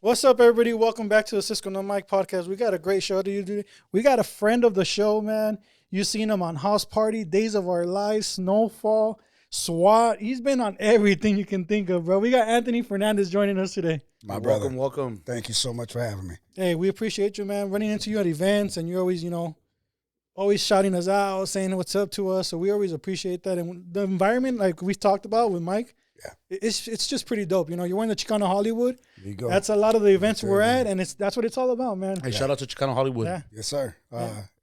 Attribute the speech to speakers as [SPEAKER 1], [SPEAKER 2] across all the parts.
[SPEAKER 1] What's up, everybody? Welcome back to the Sisko and Mike Podcast. We got a great show to you today. We got a friend of the show, man. You've seen him on House Party, Days of Our Lives, Snowfall, SWAT. He's been on everything you can think of, bro. We got Anthony Fernandez joining us today.
[SPEAKER 2] My brother.
[SPEAKER 3] Welcome.
[SPEAKER 2] Thank you so much for having me.
[SPEAKER 1] Hey, we appreciate you, man. Running into you at events, and you're always, always shouting us out, saying what's up to us. So we always appreciate that. And the environment, like we talked about with Mike, it's just pretty dope. You're wearing the Chicano Hollywood.
[SPEAKER 2] There you go.
[SPEAKER 1] That's a lot of the events we're at, and that's what it's all about, man.
[SPEAKER 3] Hey, shout out to Chicano Hollywood.
[SPEAKER 1] Yeah.
[SPEAKER 2] Yes, sir.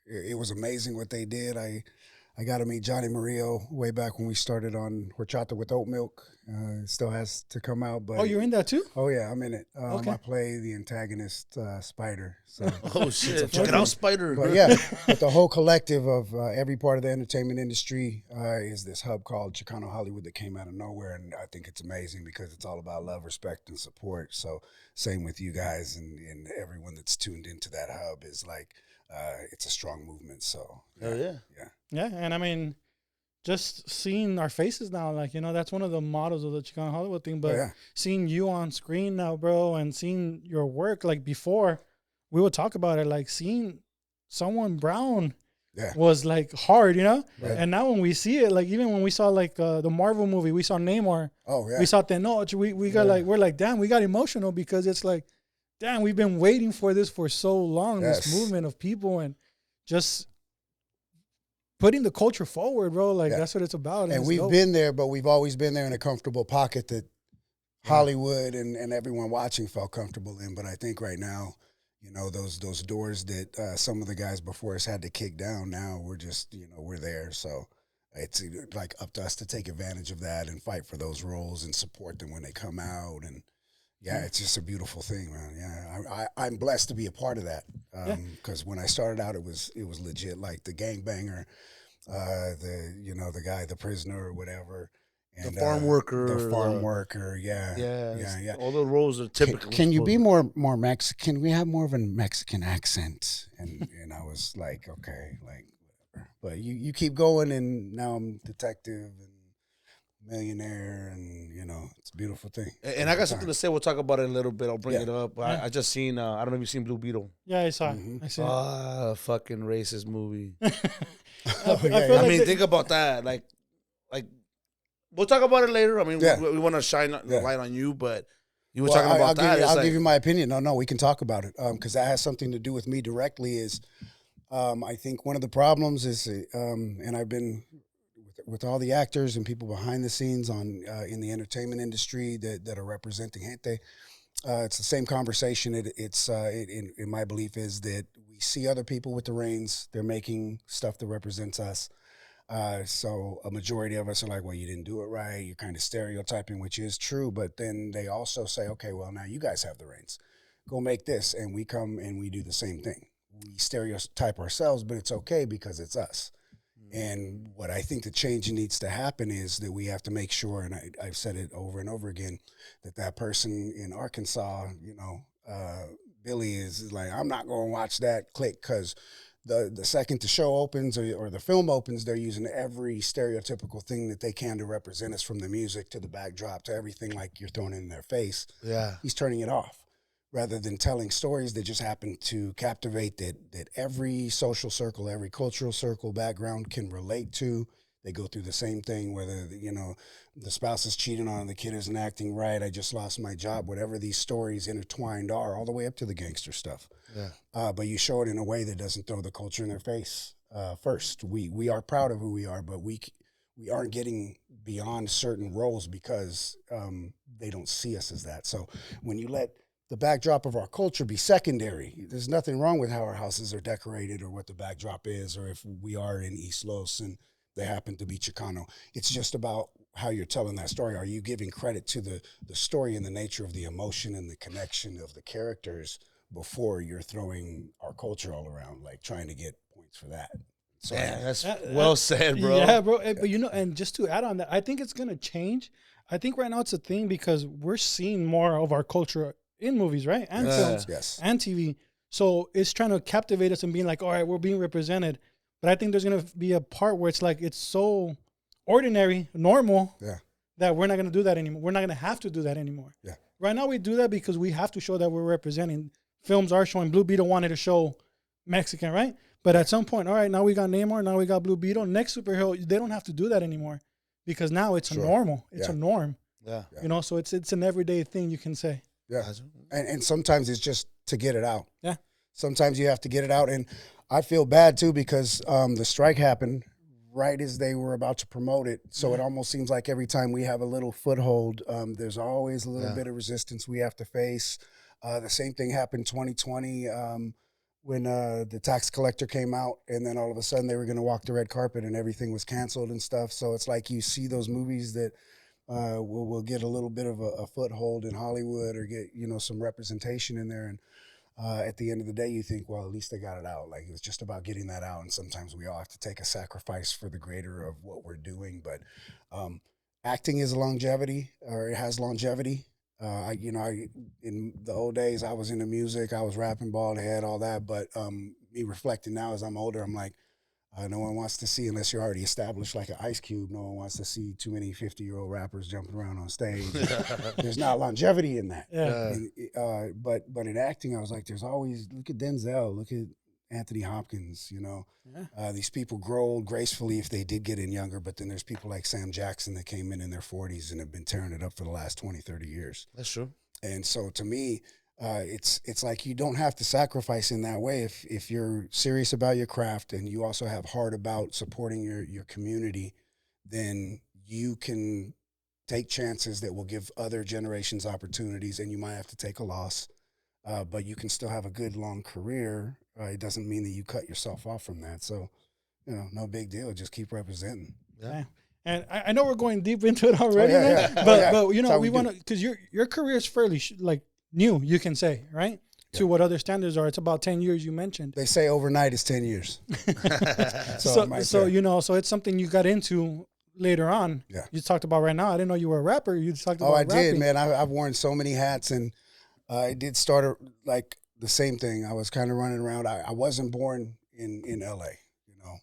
[SPEAKER 2] It was amazing what they did. I got to meet Johnny Murillo way back when we started on Horchata with Oat Milk. It still has to come out. But
[SPEAKER 1] You're in that too?
[SPEAKER 2] Oh, yeah, I'm in it.
[SPEAKER 1] Okay.
[SPEAKER 2] I play the antagonist, Spider. So.
[SPEAKER 3] Oh, shit. Check it out, Spider.
[SPEAKER 2] But yeah, but the whole collective of every part of the entertainment industry is this hub called Chicano Hollywood that came out of nowhere. And I think it's amazing because it's all about love, respect, and support. So same with you guys and everyone that's tuned into that hub is like, it's a strong movement. So
[SPEAKER 3] yeah.
[SPEAKER 1] Yeah, and I mean, just seeing our faces now, like, that's one of the models of the Chicano Hollywood thing. But seeing you on screen now, bro, and seeing your work, like before, we would talk about it, like seeing someone brown was like hard, Right. And now when we see it, like even when we saw like the Marvel movie, we saw Namor.
[SPEAKER 2] Oh, yeah.
[SPEAKER 1] We saw Tenoch. We got we're like, damn, we got emotional because it's like, damn, we've been waiting for this for so long, this movement of people and just putting the culture forward, bro. Like, that's what it's about.
[SPEAKER 2] And we've been there, but we've always been there in a comfortable pocket that Hollywood and everyone watching felt comfortable in. But I think right now, those doors that some of the guys before us had to kick down, now we're just, we're there. So it's like up to us to take advantage of that and fight for those roles and support them when they come out. And it's just a beautiful thing, man. Yeah, I'm blessed to be a part of that because when I started out, it was legit, like the gangbanger, the guy, the prisoner or whatever, and
[SPEAKER 3] the farm worker,
[SPEAKER 2] yeah.
[SPEAKER 3] All the roles are typical.
[SPEAKER 2] Can you be more Mexican? Can we have more of a Mexican accent? And I was like, okay, like whatever. But you keep going, and now I'm detective and millionaire, and it's a beautiful thing.
[SPEAKER 3] And I got something to say. We'll talk about it in a little bit. I'll bring it up. I just seen. I don't know if you've seen Blue Beetle.
[SPEAKER 1] Yeah, I saw. I saw
[SPEAKER 3] it. Fucking racist movie.
[SPEAKER 1] I
[SPEAKER 3] mean, think about that. Like, we'll talk about it later. I mean, we want to shine the light on you, but you were talking about that.
[SPEAKER 2] I'll give you my opinion. No, we can talk about it because that has something to do with me directly. Is I think one of the problems is, and I've been with all the actors and people behind the scenes in the entertainment industry that are representing gente, it's the same conversation. In my belief is that we see other people with the reins. They're making stuff that represents us. So a majority of us are like, well, you didn't do it right. You're kind of stereotyping, which is true. But then they also say, okay, well, now you guys have the reins. Go make this. And we come and we do the same thing. We stereotype ourselves, but it's okay because it's us. And what I think the change needs to happen is that we have to make sure, and I've said it over and over again, that person in Arkansas, Billy is like, I'm not going to watch that click because the second the show opens or the film opens, they're using every stereotypical thing that they can to represent us, from the music to the backdrop to everything, like you're throwing it in their face. Yeah. He's turning it off, rather than telling stories that just happen to captivate that every social circle, every cultural circle background can relate to. They go through the same thing, whether, the spouse is cheating on, the kid isn't acting right, I just lost my job, whatever these stories intertwined are, all the way up to the gangster stuff. Yeah. But you show it in a way that doesn't throw the culture in their face first. We are proud of who we are, but we aren't getting beyond certain roles because they don't see us as that. So when you let the backdrop of our culture be secondary, there's nothing wrong with how our houses are decorated or what the backdrop is, or if we are in East Los and they happen to be Chicano. It's just about how you're telling that story. Are you giving credit to the story and the nature of the emotion and the connection of the characters before you're throwing our culture all around, like trying to get points for that? So,
[SPEAKER 3] yeah, that's well said, bro.
[SPEAKER 1] Yeah, bro. But and just to add on that, I think it's going to change. I think right now it's a thing because we're seeing more of our culture in movies, right? And films, and TV. So it's trying to captivate us and being like, all right, we're being represented. But I think there's going to be a part where it's like, it's so ordinary, normal, that we're not going to do that anymore. We're not going to have to do that anymore.
[SPEAKER 2] Yeah.
[SPEAKER 1] Right now we do that because we have to show that we're representing. Films are showing. Blue Beetle wanted to show Mexican, right? But at some point, all right, now we got Namor, now we got Blue Beetle. Next superhero, they don't have to do that anymore because now it's a normal. It's a norm.
[SPEAKER 3] Yeah.
[SPEAKER 1] You know, so it's an everyday thing, you can say.
[SPEAKER 2] Yeah. And sometimes it's just to get it out.
[SPEAKER 1] Yeah.
[SPEAKER 2] Sometimes you have to get it out. And I feel bad, too, because the strike happened right as they were about to promote it. So it almost seems like every time we have a little foothold, there's always a little bit of resistance we have to face. The same thing happened 2020 when the tax collector came out, and then all of a sudden they were going to walk the red carpet and everything was canceled and stuff. So it's like you see those movies that will get a little bit of a foothold in Hollywood or get, you know, some representation in there. And at the end of the day, you think, well, at least they got it out. Like, it's just about getting that out. And sometimes we all have to take a sacrifice for the greater of what we're doing. But acting is longevity, or it has longevity. In the old days, I was into music. I was rapping, bald head, all that. But me reflecting now as I'm older, I'm like, no one wants to see, unless you're already established like an Ice Cube, no one wants to see too many 50-year-old rappers jumping around on stage. There's not longevity in that.
[SPEAKER 1] Yeah.
[SPEAKER 2] But in acting, I was like, there's always, look at Denzel, look at Anthony Hopkins, you know. Yeah. These people grow old gracefully if they did get in younger, but then there's people like Sam Jackson that came in their 40s and have been tearing it up for the last 20, 30 years.
[SPEAKER 3] That's true.
[SPEAKER 2] And so to me, it's like you don't have to sacrifice in that way if you're serious about your craft and you also have heart about supporting your community, then you can take chances that will give other generations opportunities, and you might have to take a loss, but you can still have a good long career. It doesn't mean that you cut yourself off from that. So, you know, no big deal. Just keep representing.
[SPEAKER 1] Yeah. And I know we're going deep into it already, but you know, we want to, because your career is fairly new, you can say, right? Yeah. To what other standards are. It's about 10 years you mentioned.
[SPEAKER 2] They say overnight is 10 years.
[SPEAKER 1] so you know, so it's something you got into later on.
[SPEAKER 2] Yeah.
[SPEAKER 1] You talked about right now. I didn't know you were a rapper. You talked about
[SPEAKER 2] rapping. Did, man. I've worn so many hats, and I did start like the same thing. I was kind of running around. I wasn't born in LA, you know.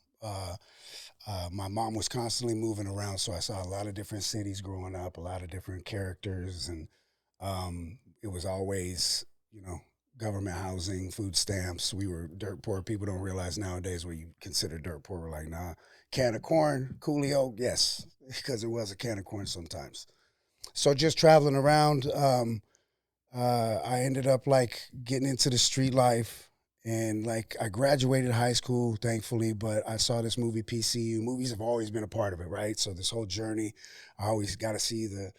[SPEAKER 2] My mom was constantly moving around, so I saw a lot of different cities growing up, a lot of different characters, and it was always, you know, government housing, food stamps. We were dirt poor. People don't realize nowadays what you consider dirt poor. We're like, nah, can of corn, Coolio, yes, because it was a can of corn sometimes. So just traveling around, I ended up like getting into the street life, and like I graduated high school, thankfully, but I saw this movie PCU. Movies have always been a part of it, right? So this whole journey, I always got to see the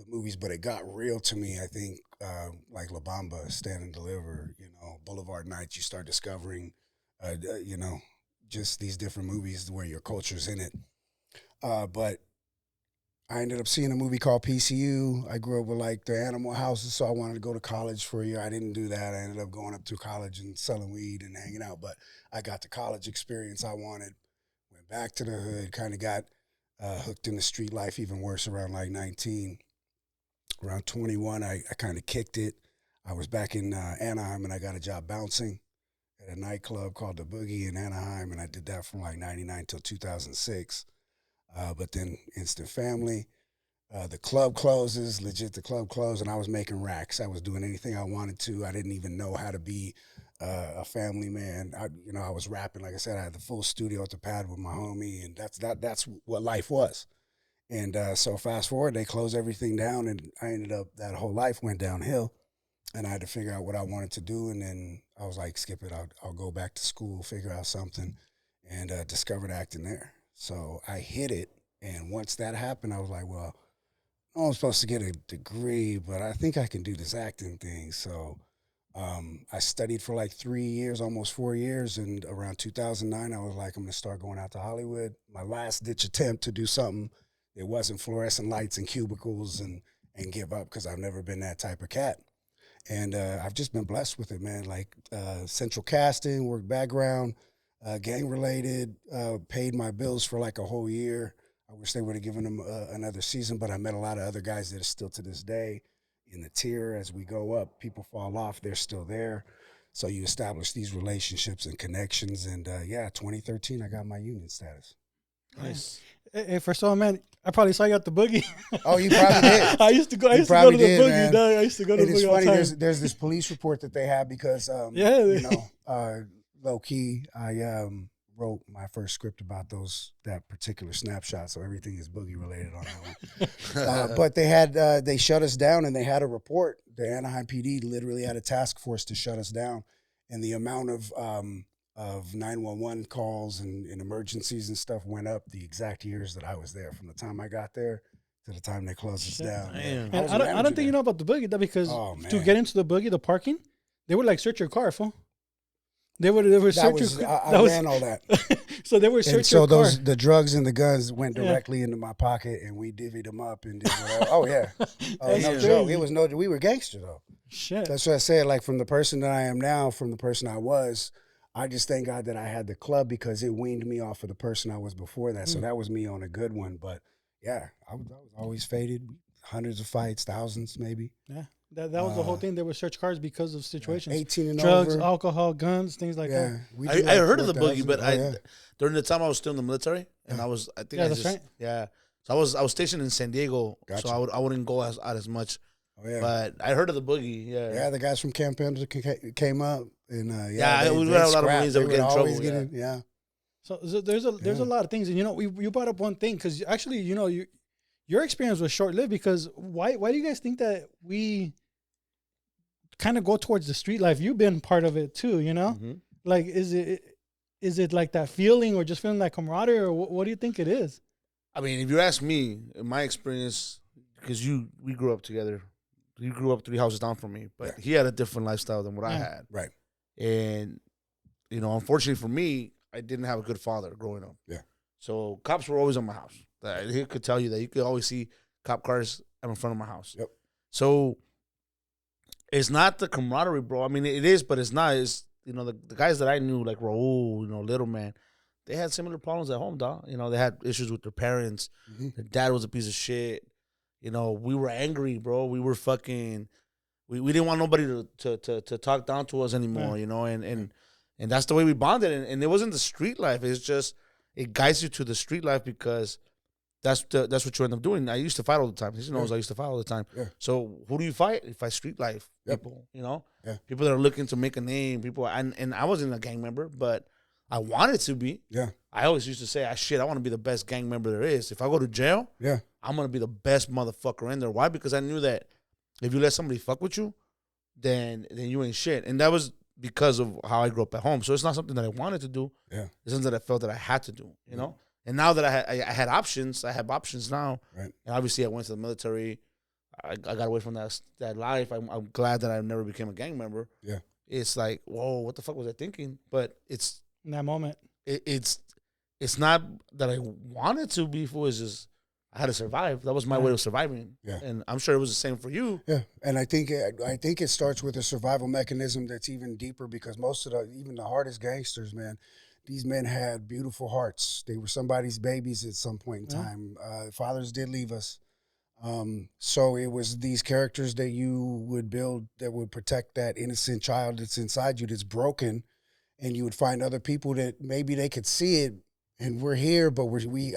[SPEAKER 2] movies, but it got real to me, I think, like La Bamba, Stand and Deliver, you know, Boulevard Nights. You start discovering, you know, just these different movies where your culture's in it. But I ended up seeing a movie called PCU. I grew up with like the animal houses, so I wanted to go to college for a year. I didn't do that. I ended up going up to college and selling weed and hanging out, but I got the college experience I wanted. Went back to the hood, kind of got hooked in the street life even worse around like 19. Around 21, I kind of kicked it. I was back in Anaheim, and I got a job bouncing at a nightclub called The Boogie in Anaheim, and I did that from like 99 till 2006. But then instant family, the club closes, legit the club closed, and I was making racks. I was doing anything I wanted to. I didn't even know how to be a family man. I was rapping. Like I said, I had the full studio at the pad with my homie, and that's what life was. And so fast forward, they closed everything down, and I ended up, that whole life went downhill, and I had to figure out what I wanted to do. And then I was like, skip it. I'll go back to school, figure out something, and discovered acting there. So I hit it, and once that happened, I was like, well, I'm supposed to get a degree, but I think I can do this acting thing. So I studied for like 3 years, almost 4 years, and around 2009, I was like, I'm going to start going out to Hollywood. My last-ditch attempt to do something that wasn't fluorescent lights and cubicles and give up, because I've never been that type of cat. And I've just been blessed with it, man. Like central casting, work background, gang-related, paid my bills for like a whole year. I wish they would have given them another season, but I met a lot of other guys that are still to this day in the tier. As we go up, people fall off, they're still there. So you establish these relationships and connections. And 2013, I got my union status.
[SPEAKER 3] Nice.
[SPEAKER 1] Hey, for so man, I probably saw you at the Boogie.
[SPEAKER 2] Oh, you probably did.
[SPEAKER 1] I used to go to the Boogie. Dog. I used to go to the Boogie.
[SPEAKER 2] It's funny.
[SPEAKER 1] All the time.
[SPEAKER 2] There's this police report that they have because low key, I wrote my first script about that particular snapshot, so everything is Boogie related on that one. But they shut us down, and they had a report. The Anaheim PD literally had a task force to shut us down, and the amount of 911 calls and emergencies and stuff went up the exact years that I was there, from the time I got there to the time they closed us down.
[SPEAKER 1] And I don't think you know about the Boogie, though, because to get into the Boogie, the parking, they would like search your car, fool. They would search your car. I ran all that. So they were searching your car. So the drugs and the guns went directly into my pocket, and we divvied them up and did whatever. Oh yeah, no joke. It was we were gangster though. Shit. That's what I said. Like, from the person that I am now, from the person I was, I just thank God that I had the club, because it weaned me off of the person I was before that. So that was me on a good one. But yeah, I was always faded. Hundreds of fights, thousands maybe. Yeah. That was the whole thing. They would search cars because of situations. 18 and drugs, over. Alcohol, guns, things like that.
[SPEAKER 3] I heard of the Boogie, but during the time I was still in the military, and that's right. Yeah. So I was stationed in San Diego, so I wouldn't go out as much. Oh, yeah. But I heard of the Boogie. Yeah.
[SPEAKER 2] Yeah, the guys from Camp Pendleton came up, and
[SPEAKER 3] we had a lot of Marines that would get in trouble.
[SPEAKER 1] So there's a lot of things, and you brought up one thing, because actually your experience was short lived, because why do you guys think that we kind of go towards the street life? You've been part of it too, Mm-hmm. Like, is it like that feeling, or just feeling like camaraderie, or what do you think it is?
[SPEAKER 3] I mean, if you ask me, in my experience, because we grew up together. He grew up 3 houses down from me, but he had a different lifestyle than what I had.
[SPEAKER 2] Right.
[SPEAKER 3] And, unfortunately for me, I didn't have a good father growing up.
[SPEAKER 2] Yeah.
[SPEAKER 3] So cops were always on my house. He could tell you that. You could always see cop cars in front of my house.
[SPEAKER 2] Yep.
[SPEAKER 3] So it's not the camaraderie, bro. I mean, it is, but it's not. It's, the guys that I knew, like Raul, Little Man, they had similar problems at home, dog. They had issues with their parents. Mm-hmm. Their dad was a piece of shit. We were angry, bro. We were fucking. We didn't want nobody to talk down to us anymore, and that's the way we bonded. And it wasn't the street life. It's just, it guides you to the street life, because that's what you end up doing. I used to fight all the time. He knows I used to fight all the time. Yeah. So who do you fight? You fight street life people, people that are looking to make a name. People, and I wasn't a gang member, but I wanted to be.
[SPEAKER 2] Yeah.
[SPEAKER 3] I always used to say, I want to be the best gang member there is. If I go to jail, I'm going to be the best motherfucker in there. Why? Because I knew that if you let somebody fuck with you, then you ain't shit. And that was because of how I grew up at home. So it's not something that I wanted to do. Yeah. It's something that I felt that I had to do, you know? And now that I had options, I have options now.
[SPEAKER 2] Right.
[SPEAKER 3] And obviously I went to the military. I got away from that life. I'm glad that I never became a gang member.
[SPEAKER 2] Yeah.
[SPEAKER 3] It's like, whoa, what the fuck was I thinking? But it's
[SPEAKER 1] in that moment.
[SPEAKER 3] It's not that I wanted to be. It was just I had to survive. That was my way of surviving.
[SPEAKER 2] Yeah.
[SPEAKER 3] And I'm sure it was the same for you.
[SPEAKER 2] Yeah. And I think it starts with a survival mechanism that's even deeper, because most of even the hardest gangsters, man, these men had beautiful hearts. They were somebody's babies at some point in time. Fathers did leave us. So it was these characters that you would build that would protect that innocent child that's inside you that's broken, and you would find other people that maybe they could see it, and we're here, but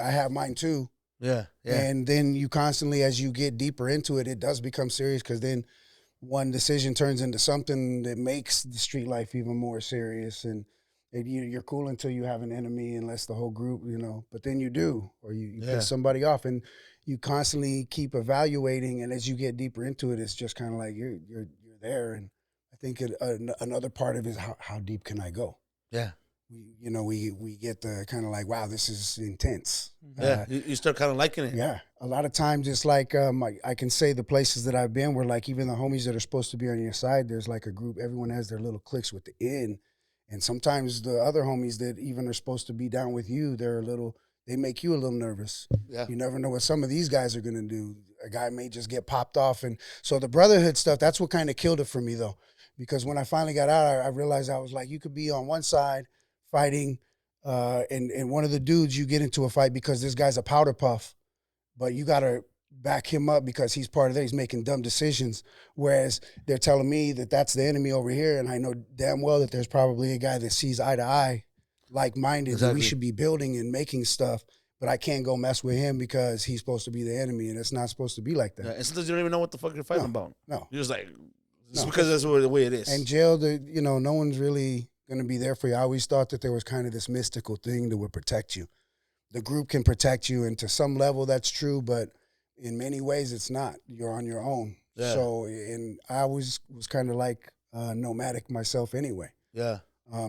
[SPEAKER 2] I have mine too.
[SPEAKER 3] Yeah.
[SPEAKER 2] And then you constantly, as you get deeper into it, it does become serious, because then one decision turns into something that makes the street life even more serious. And you're cool until you have an enemy, unless the whole group, but then you do, or you piss somebody off, and you constantly keep evaluating. And as you get deeper into it, it's just kind of like you're there. And I think another part of it is how deep can I go?
[SPEAKER 3] Yeah.
[SPEAKER 2] We get the kind of like, wow, this is intense.
[SPEAKER 3] Yeah, you start kind of liking it.
[SPEAKER 2] Yeah. A lot of times it's like, I can say the places that I've been where, like, even the homies that are supposed to be on your side, there's like a group, everyone has their little cliques with the end. And sometimes the other homies that even are supposed to be down with you, they make you a little nervous.
[SPEAKER 3] Yeah.
[SPEAKER 2] You never know what some of these guys are going to do. A guy may just get popped off. And so the brotherhood stuff, that's what kind of killed it for me, though. Because when I finally got out, I realized I was like, you could be on one side fighting, and one of the dudes, you get into a fight because this guy's a powder puff, but you got to back him up because he's part of that. He's making dumb decisions. Whereas they're telling me that that's the enemy over here, and I know damn well that there's probably a guy that sees eye to eye, like-minded, that we should be building and making stuff. but I can't go mess with him because he's supposed to be the enemy, and it's not supposed to be like that.
[SPEAKER 3] Yeah, and sometimes you don't even know what the fuck you're fighting about.
[SPEAKER 2] No.
[SPEAKER 3] You're just like, just because that's the way it is.
[SPEAKER 2] And jail, no one's really going to be there for you. I always thought that there was kind of this mystical thing that would protect you. The group can protect you, and to some level that's true, but in many ways it's not. You're on your own. Yeah. So, and I always was kind of like nomadic myself anyway.
[SPEAKER 3] Yeah.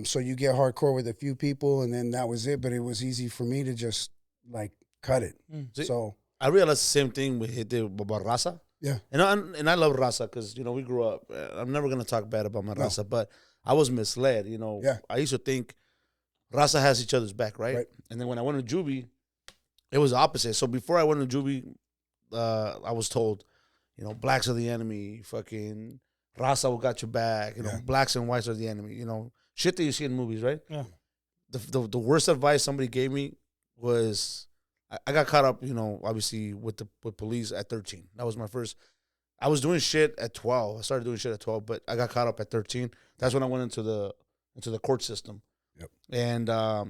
[SPEAKER 2] So you get hardcore with a few people, and then that was it. But it was easy for me to just like cut it.
[SPEAKER 3] See,
[SPEAKER 2] so
[SPEAKER 3] I realized the same thing with about raza.
[SPEAKER 2] Yeah.
[SPEAKER 3] And I love raza because we grew up. I'm never gonna talk bad about my raza, but I was misled.
[SPEAKER 2] Yeah.
[SPEAKER 3] I used to think raza has each other's back, right? And then when I went to juvie, it was the opposite. So before I went to juvie, I was told, blacks are the enemy. Fucking raza will got your back. Blacks and whites are the enemy. Shit that you see in movies, right?
[SPEAKER 1] Yeah.
[SPEAKER 3] The worst advice somebody gave me was I got caught up, obviously with police at 13. That was my first. I was doing shit at 12. I started doing shit at 12, but I got caught up at 13. That's when I went into the court system.
[SPEAKER 2] Yep.
[SPEAKER 3] And I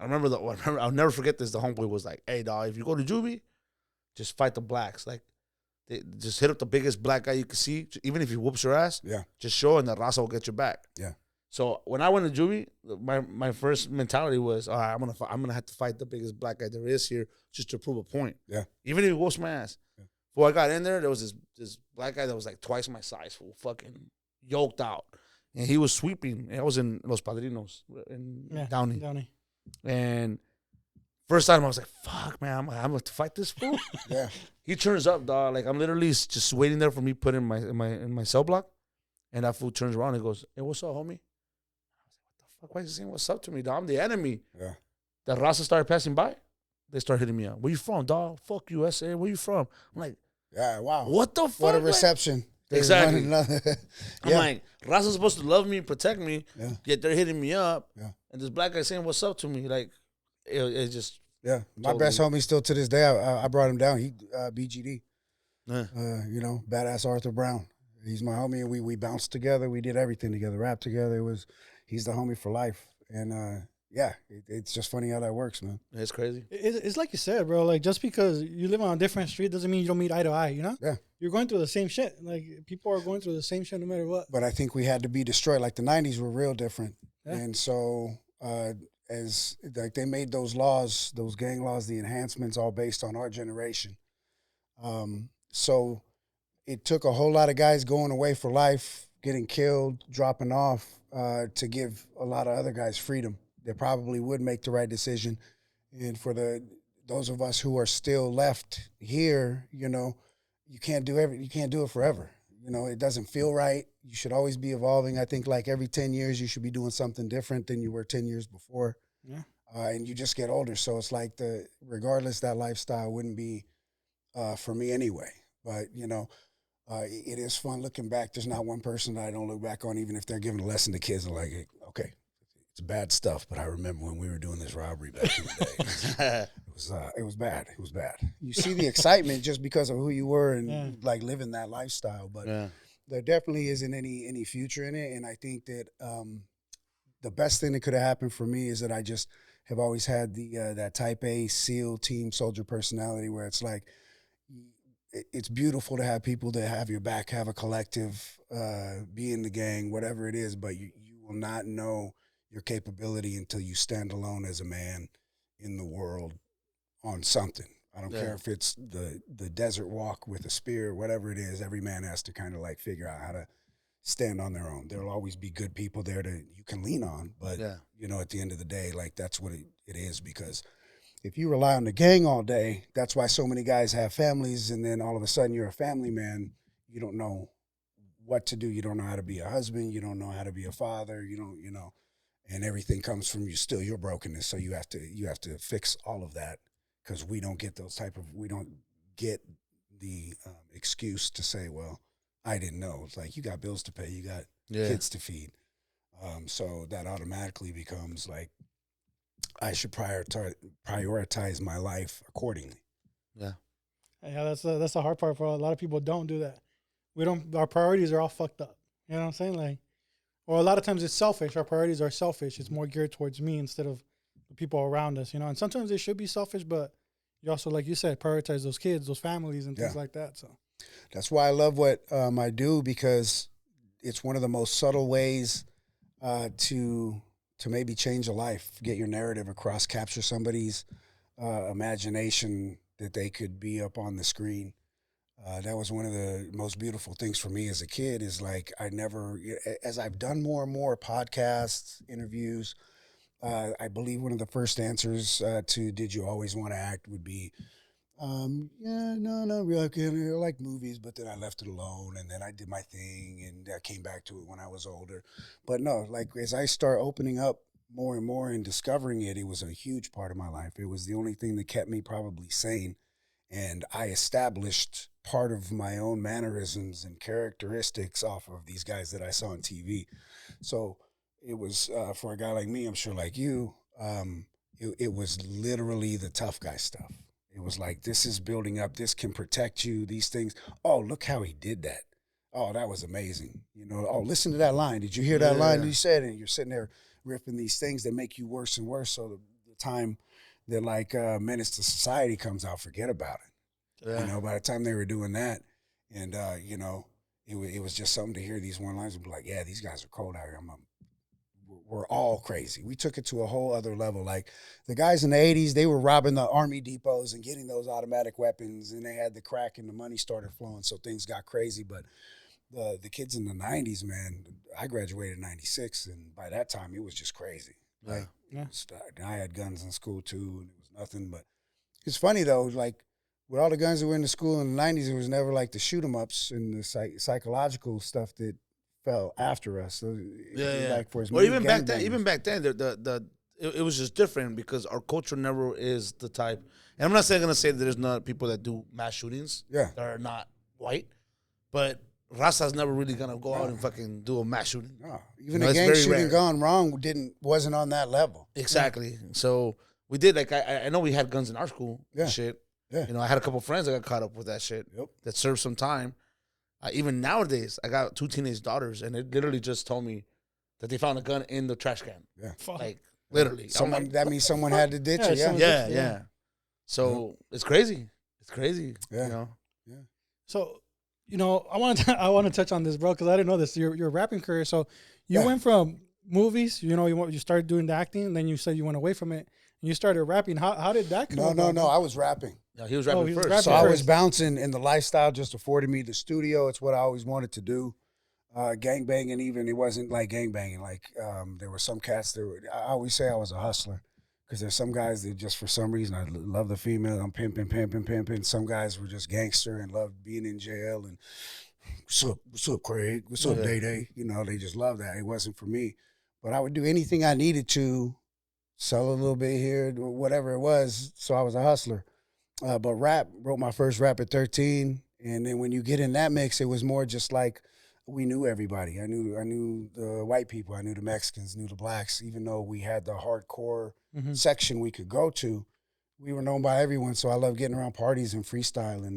[SPEAKER 3] remember I'll never forget this. The homeboy was like, "Hey, dog, if you go to juvie, just fight the blacks. Like, just hit up the biggest black guy you can see. Even if he whoops your ass, just show, and the raza will get your back."
[SPEAKER 2] Yeah.
[SPEAKER 3] So when I went to juvie, my first mentality was, all right, I'm gonna have to fight the biggest black guy there is here just to prove a point.
[SPEAKER 2] Yeah.
[SPEAKER 3] Even if he whoops my ass. Yeah. Before I got in there was this black guy that was like twice my size, fucking yoked out, and he was sweeping. I was in Los Padrinos in Downey. And first time I was like, fuck, man, I'm going to fight this fool.
[SPEAKER 2] Yeah.
[SPEAKER 3] He turns up, dog. Like, I'm literally just waiting there for me put in my cell block. And that fool turns around and goes, "Hey, what's up, homie?" I was like, what the fuck? Why is he saying what's up to me, dog? I'm the enemy.
[SPEAKER 2] Yeah.
[SPEAKER 3] The raza started passing by. They started hitting me up. "Where you from, dog?" "Fuck you, SA. Where you from?" I'm like,
[SPEAKER 2] yeah, wow.
[SPEAKER 3] What the fuck?
[SPEAKER 2] What a reception.
[SPEAKER 3] Exactly. I'm like, raza's supposed to love me and protect me, yet they're hitting me up.
[SPEAKER 2] Yeah.
[SPEAKER 3] And this black guy saying what's up to me. Like, it just.
[SPEAKER 2] Yeah. My best homie still to this day, I brought him down. He BGD. Badass Arthur Brown. He's my homie, and we bounced together. We did everything together, rap together. He's the homie for life. And it's just funny how that works, man.
[SPEAKER 3] It's crazy.
[SPEAKER 1] It's like you said, bro. Like, just because you live on a different street doesn't mean you don't meet eye to eye,
[SPEAKER 2] Yeah.
[SPEAKER 1] You're going through the same shit. Like, people are going through the same shit no matter what.
[SPEAKER 2] But I think we had to be destroyed. Like, the 90s were real different. Yeah. And so as like they made those laws, those gang laws, the enhancements all based on our generation. So it took a whole lot of guys going away for life, getting killed, dropping off, to give a lot of other guys freedom. They probably would make the right decision. And for those of us who are still left here, you can't do it forever. It doesn't feel right. You should always be evolving. I think like every 10 years you should be doing something different than you were 10 years before.
[SPEAKER 1] Yeah.
[SPEAKER 2] And you just get older. So it's like regardless, that lifestyle wouldn't be for me anyway. But, it is fun looking back. There's not one person that I don't look back on, even if they're giving a lesson to kids. I'm like, okay, it's bad stuff, but I remember when we were doing this robbery back in the day. It was bad. It was bad. You see the excitement just because of who you were and like living that lifestyle, but there definitely isn't any future in it. And I think that the best thing that could have happened for me is that I just have always had that type A SEAL team soldier personality where it's like, it's beautiful to have people that have your back, have a collective, be in the gang, whatever it is, but you will not know your capability until you stand alone as a man in the world on something. I don't care if it's the desert walk with a spear, whatever it is, every man has to kind of like figure out how to stand on their own. There'll always be good people there you can lean on, but at the end of the day, like that's what it is, because if you rely on the gang all day, that's why so many guys have families, and then all of a sudden you're a family man, you don't know what to do. You don't know how to be a husband. You don't know how to be a father. You don't, and everything comes from your brokenness. So you have to fix all of that, because we don't get we don't get the excuse to say, well, I didn't know. It's like, you got bills to pay. You got kids to feed. So that automatically becomes like, I should prioritize my life accordingly.
[SPEAKER 1] Yeah, that's the hard part for a lot of people. Don't do that. Our priorities are all fucked up. You know what I'm saying? Like, or a lot of times it's selfish. Our priorities are selfish. It's more geared towards me instead of the people around us. And sometimes they should be selfish, but you also, like you said, prioritize those kids, those families, and things like that. So
[SPEAKER 2] that's why I love what I do, because it's one of the most subtle ways to maybe change a life, get your narrative across, capture somebody's imagination that they could be up on the screen. That was one of the most beautiful things for me as a kid, is like as I've done more and more podcasts, interviews, I believe one of the first answers to "Did you always want to act?" would be, yeah, no, not really. I like movies, but then I left it alone, and then I did my thing, and I came back to it when I was older. But no, like as I start opening up more and more and discovering it, it was a huge part of my life. It was the only thing that kept me probably sane, and I established part of my own mannerisms and characteristics off of these guys that I saw on TV. So it was, for a guy like me, I'm sure like you, it was literally the tough guy stuff. It was like, this is building up. This can protect you. These things. Oh, look how he did that. Oh, that was amazing. You know, oh, listen to that line. Did you hear that line that he said? And you're sitting there ripping these things that make you worse and worse. So the time that like Menace to Society comes out, forget about it. Yeah. You know, by the time they were doing that, and you know, it was just something to hear these one lines and be like, yeah, these guys are cold out here. We're all crazy. We took it to a whole other level. Like the guys in the 80s, they were robbing the army depots and getting those automatic weapons, and they had the crack and the money started flowing, so things got crazy. But the kids in the 90s, man, I graduated in 96, and by that time it was just crazy. Like I had guns in school too, and it was nothing. But it's funny though, like with all the guns that were in the school in the 90s, it was never like the shoot 'em ups and the psychological stuff that fell after us. So like for his
[SPEAKER 3] even back then, it was just different because our culture never is the type. And I'm not saying gonna say that there's not people that do mass shootings that are not white, but Raza's never really gonna go out and fucking do a mass shooting.
[SPEAKER 2] No. Even a gang shooting gone wrong wasn't on that level.
[SPEAKER 3] Exactly. So we did, like, I know we had guns in our school and shit. Yeah. You know, I had a couple friends that got caught up with that shit that served some time. Even nowadays, I got 2 teenage daughters, and they literally just told me that they found a gun in the trash can. Yeah. Like, literally.
[SPEAKER 2] That means someone had to ditch it.
[SPEAKER 3] Yeah. So it's crazy. It's crazy. Yeah. You know?
[SPEAKER 1] Yeah. So, you know, I want to touch on this, bro, because I didn't know this. Your rapping career. So you went from movies, you know, you started doing the acting, and then you said you went away from it, and you started rapping. How did that come about?
[SPEAKER 2] No, I was rapping.
[SPEAKER 3] No, he was rapping first.
[SPEAKER 2] I was bouncing, and the lifestyle just afforded me the studio. It's what I always wanted to do. Gangbanging, even, it wasn't like gangbanging. Like there were some cats I always say I was a hustler, because there's some guys that just for some reason, I love the female. I'm pimping. Some guys were just gangster and loved being in jail and what's up, Craig? What's up, Day? You know, they just love that. It wasn't for me, but I would do anything I needed to, sell a little bit here, whatever it was. So I was a hustler. But wrote my first rap at 13, and then when you get in that mix, it was more just like we knew everybody. I knew the white people, I knew the Mexicans, knew the blacks. Even though we had the hardcore section we could go to, we were known by everyone. So I love getting around parties and freestyling.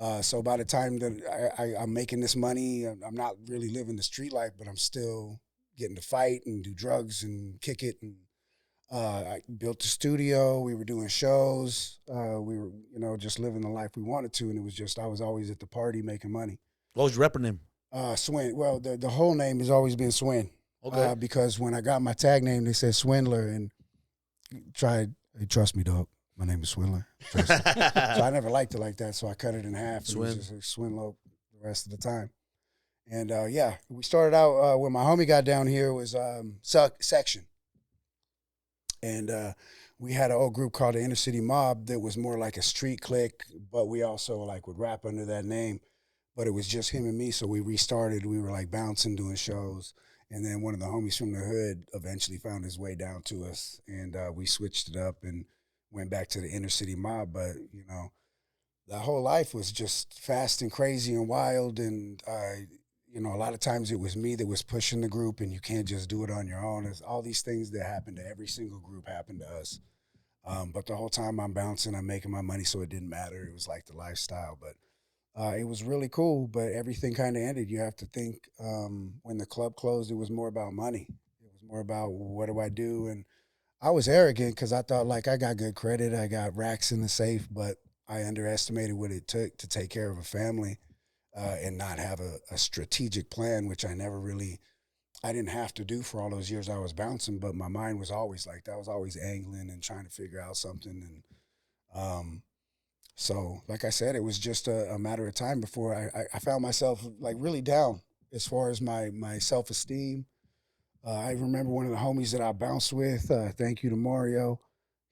[SPEAKER 2] And so by the time that I'm making this money, I'm not really living the street life, but I'm still getting to fight and do drugs and kick it. And I built a studio. We were doing shows. We were, you know, just living the life we wanted to. And it was just, I was always at the party making money.
[SPEAKER 3] What was your rapper name?
[SPEAKER 2] Swin. Well, the whole name has always been Swin. Okay. Because when I got my tag name, they said Swindler, and hey, trust me, dog. My name is Swindler. So I never liked it like that, so I cut it in half. Swin. It was just like Swindler the rest of the time. And we started out when my homie got down here was Section. And we had an old group called the Inner City Mob that was more like a street clique, but we also like would rap under that name. But it was just him and me, so we restarted. We were like bouncing, doing shows. And then one of the homies from the hood eventually found his way down to us, and we switched it up and went back to the Inner City Mob. But, you know, the whole life was just fast and crazy and wild. And, you know, a lot of times it was me that was pushing the group, and you can't just do it on your own. There's all these things that happen to every single group happened to us. But the whole time I'm bouncing, I'm making my money, so it didn't matter. It was like the lifestyle. But it was really cool, but everything kind of ended. You have to think when the club closed, it was more about money. It was more about what do I do? And I was arrogant because I thought like I got good credit, I got racks in the safe, but I underestimated what it took to take care of a family and not have a strategic plan, which I didn't have to do for all those years I was bouncing, but my mind was always like that. I was always angling and trying to figure out something. And so, like I said, it was just a matter of time before I found myself like really down as far as my self-esteem. I remember one of the homies that I bounced with, thank you to Mario.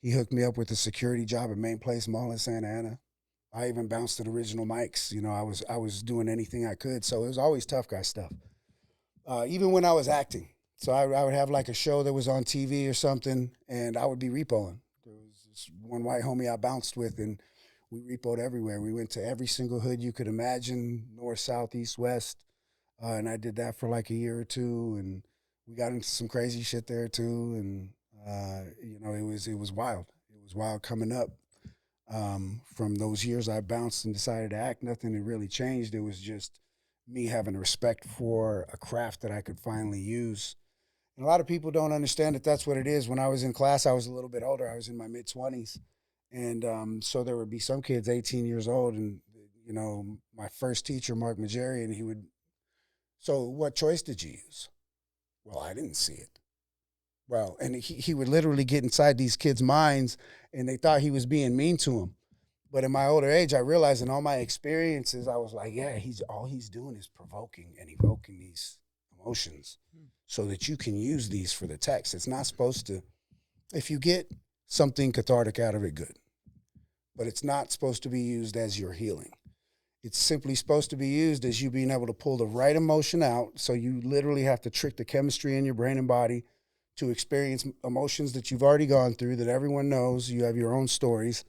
[SPEAKER 2] He hooked me up with a security job at Main Place Mall in Santa Ana. I even bounced at Original Mike's. You know, I was doing anything I could. So it was always tough guy stuff. Even when I was acting. So I would have like a show that was on TV or something, and I would be repoing. There was this one white homie I bounced with, and we repoed everywhere. We went to every single hood you could imagine, north, south, east, west. And I did that for like a year or two, and we got into some crazy shit there too. And, you know, it was wild. It was wild coming up. From those years I bounced and decided to act, nothing had really changed. It was just me having respect for a craft that I could finally use. And a lot of people don't understand that that's what it is. When I was in class, I was a little bit older. I was in my mid-20s. And so there would be some kids 18 years old. And, you know, my first teacher, Mark Majerian, he would, so what choice did you use? Well, I didn't see it. Well, and he would literally get inside these kids' minds, and they thought he was being mean to them. But in my older age, I realized in all my experiences, I was like, yeah, all he's doing is provoking and evoking these emotions so that you can use these for the text. It's not supposed to, if you get something cathartic out of it, good. But it's not supposed to be used as your healing. It's simply supposed to be used as you being able to pull the right emotion out. So you literally have to trick the chemistry in your brain and body to experience emotions that you've already gone through, that everyone knows. You have your own stories.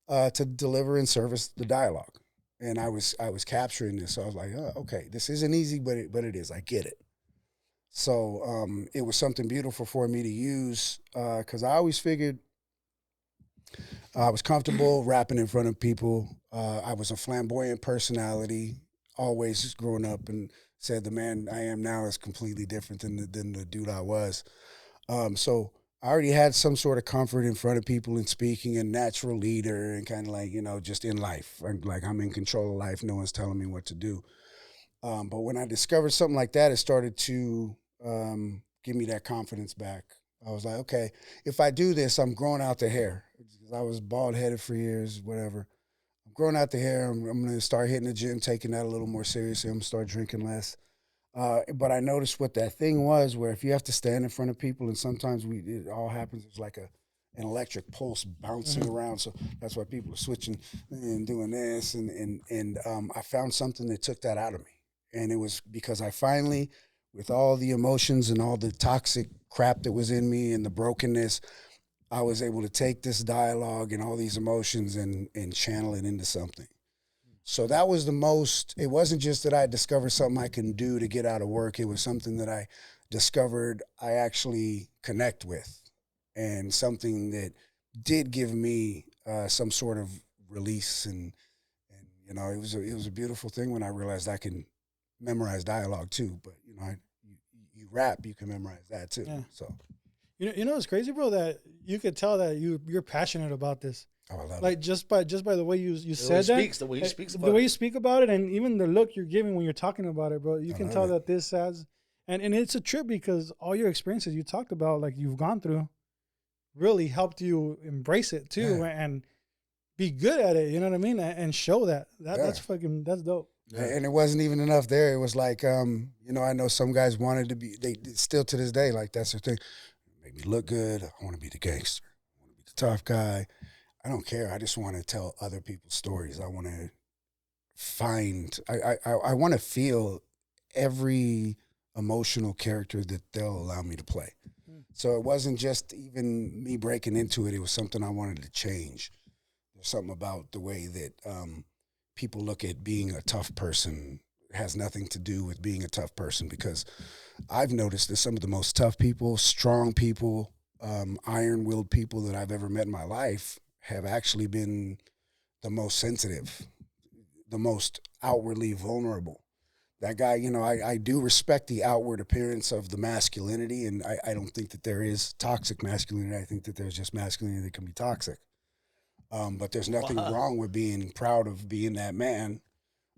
[SPEAKER 2] To deliver and service the dialogue. And I was capturing this. So I was like, oh, okay, this isn't easy, but it is. I get it. So it was something beautiful for me to use because I always figured I was comfortable rapping in front of people. I was a flamboyant personality, always growing up, and said the man I am now is completely different than the dude I was. So I already had some sort of comfort in front of people and speaking, and natural leader, and kind of like, you know, just in life. Like I'm in control of life. No one's telling me what to do. But when I discovered something like that, it started to give me that confidence back. I was like, okay, if I do this, I'm growing out the hair. I was bald-headed for years, whatever. I'm growing out the hair. I'm going to start hitting the gym, taking that a little more seriously. I'm going to start drinking less. But I noticed what that thing was, where if you have to stand in front of people, and sometimes it all happens, it's like an electric pulse bouncing around. So that's why people are switching and doing this. And I found something that took that out of me. And it was because I finally, with all the emotions and all the toxic crap that was in me and the brokenness, I was able to take this dialogue and all these emotions and channel it into something. So that was the most, it wasn't just that I discovered something I can do to get out of work. It was something that I discovered I actually connect with, and something that did give me some sort of release. And you know, it was a beautiful thing when I realized I can memorize dialogue too. But, you know, you rap, you can memorize that too. Yeah. So.
[SPEAKER 1] You know, it's crazy, bro, that you could tell that you're passionate about this.
[SPEAKER 2] Oh, I love
[SPEAKER 1] it. Just by the way you said that.
[SPEAKER 3] The way he speaks about
[SPEAKER 1] it. The way you speak about it, and even the look you're giving when you're talking about it, bro. You can tell that this has, and it's a trip because all your experiences you talked about, like you've gone through, really helped you embrace it too, and be good at it. You know what I mean? And show that. That's dope.
[SPEAKER 2] Yeah. And it wasn't even enough there. It was like, you know, I know some guys wanted to be, they still to this day, like that's their thing. Make me look good. I want to be the gangster. I want to be the tough guy. I don't care. I just want to tell other people's stories. I want to I want to feel every emotional character that they'll allow me to play. So it wasn't just even me breaking into it. It was something I wanted to change. There's something about the way that people look at being a tough person. It has nothing to do with being a tough person, because I've noticed that some of the most tough people, strong people, iron-willed people that I've ever met in my life have actually been the most sensitive, the most outwardly vulnerable. that guy, you know, I do respect the outward appearance of the masculinity, and I don't think that there is toxic masculinity. I think that there's just masculinity that can be toxic. But there's nothing wrong with being proud of being that man.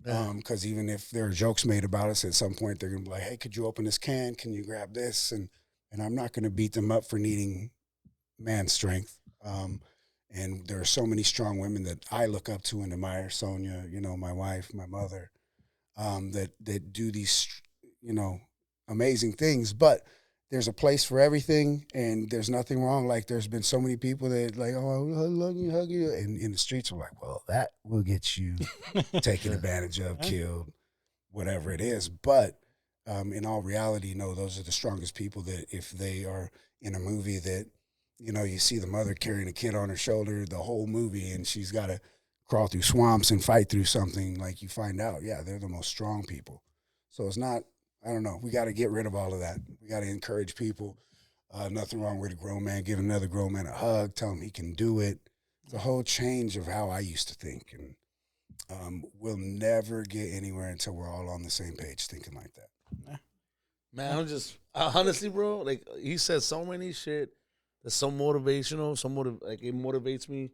[SPEAKER 2] Because even if there are jokes made about us, at some point they're gonna be like, "Hey, could you open this can? Can you grab this?" And I'm not gonna beat them up for needing man strength. And there are so many strong women that I look up to and admire. Sonia, you know, my wife, my mother, that do these, you know, amazing things. But there's a place for everything, and there's nothing wrong. Like, there's been so many people that like, "Oh, I love you, hug you," and in the streets are like, "Well, that will get you taken advantage of, killed, whatever it is." But in all reality, no, those are the strongest people. That if they are in a movie that, you know, you see the mother carrying a kid on her shoulder the whole movie, and she's got to crawl through swamps and fight through something, like, you find out, yeah, they're the most strong people. So it's not, I don't know, we got to get rid of all of that. We got to encourage people. Nothing wrong with a grown man giving another grown man a hug, tell him he can do it. It's a whole change of how I used to think. And we'll never get anywhere until we're all on the same page thinking like that.
[SPEAKER 3] Man, I'm just, honestly, bro, like, he said so many shit that's so motivational, like, it motivates me.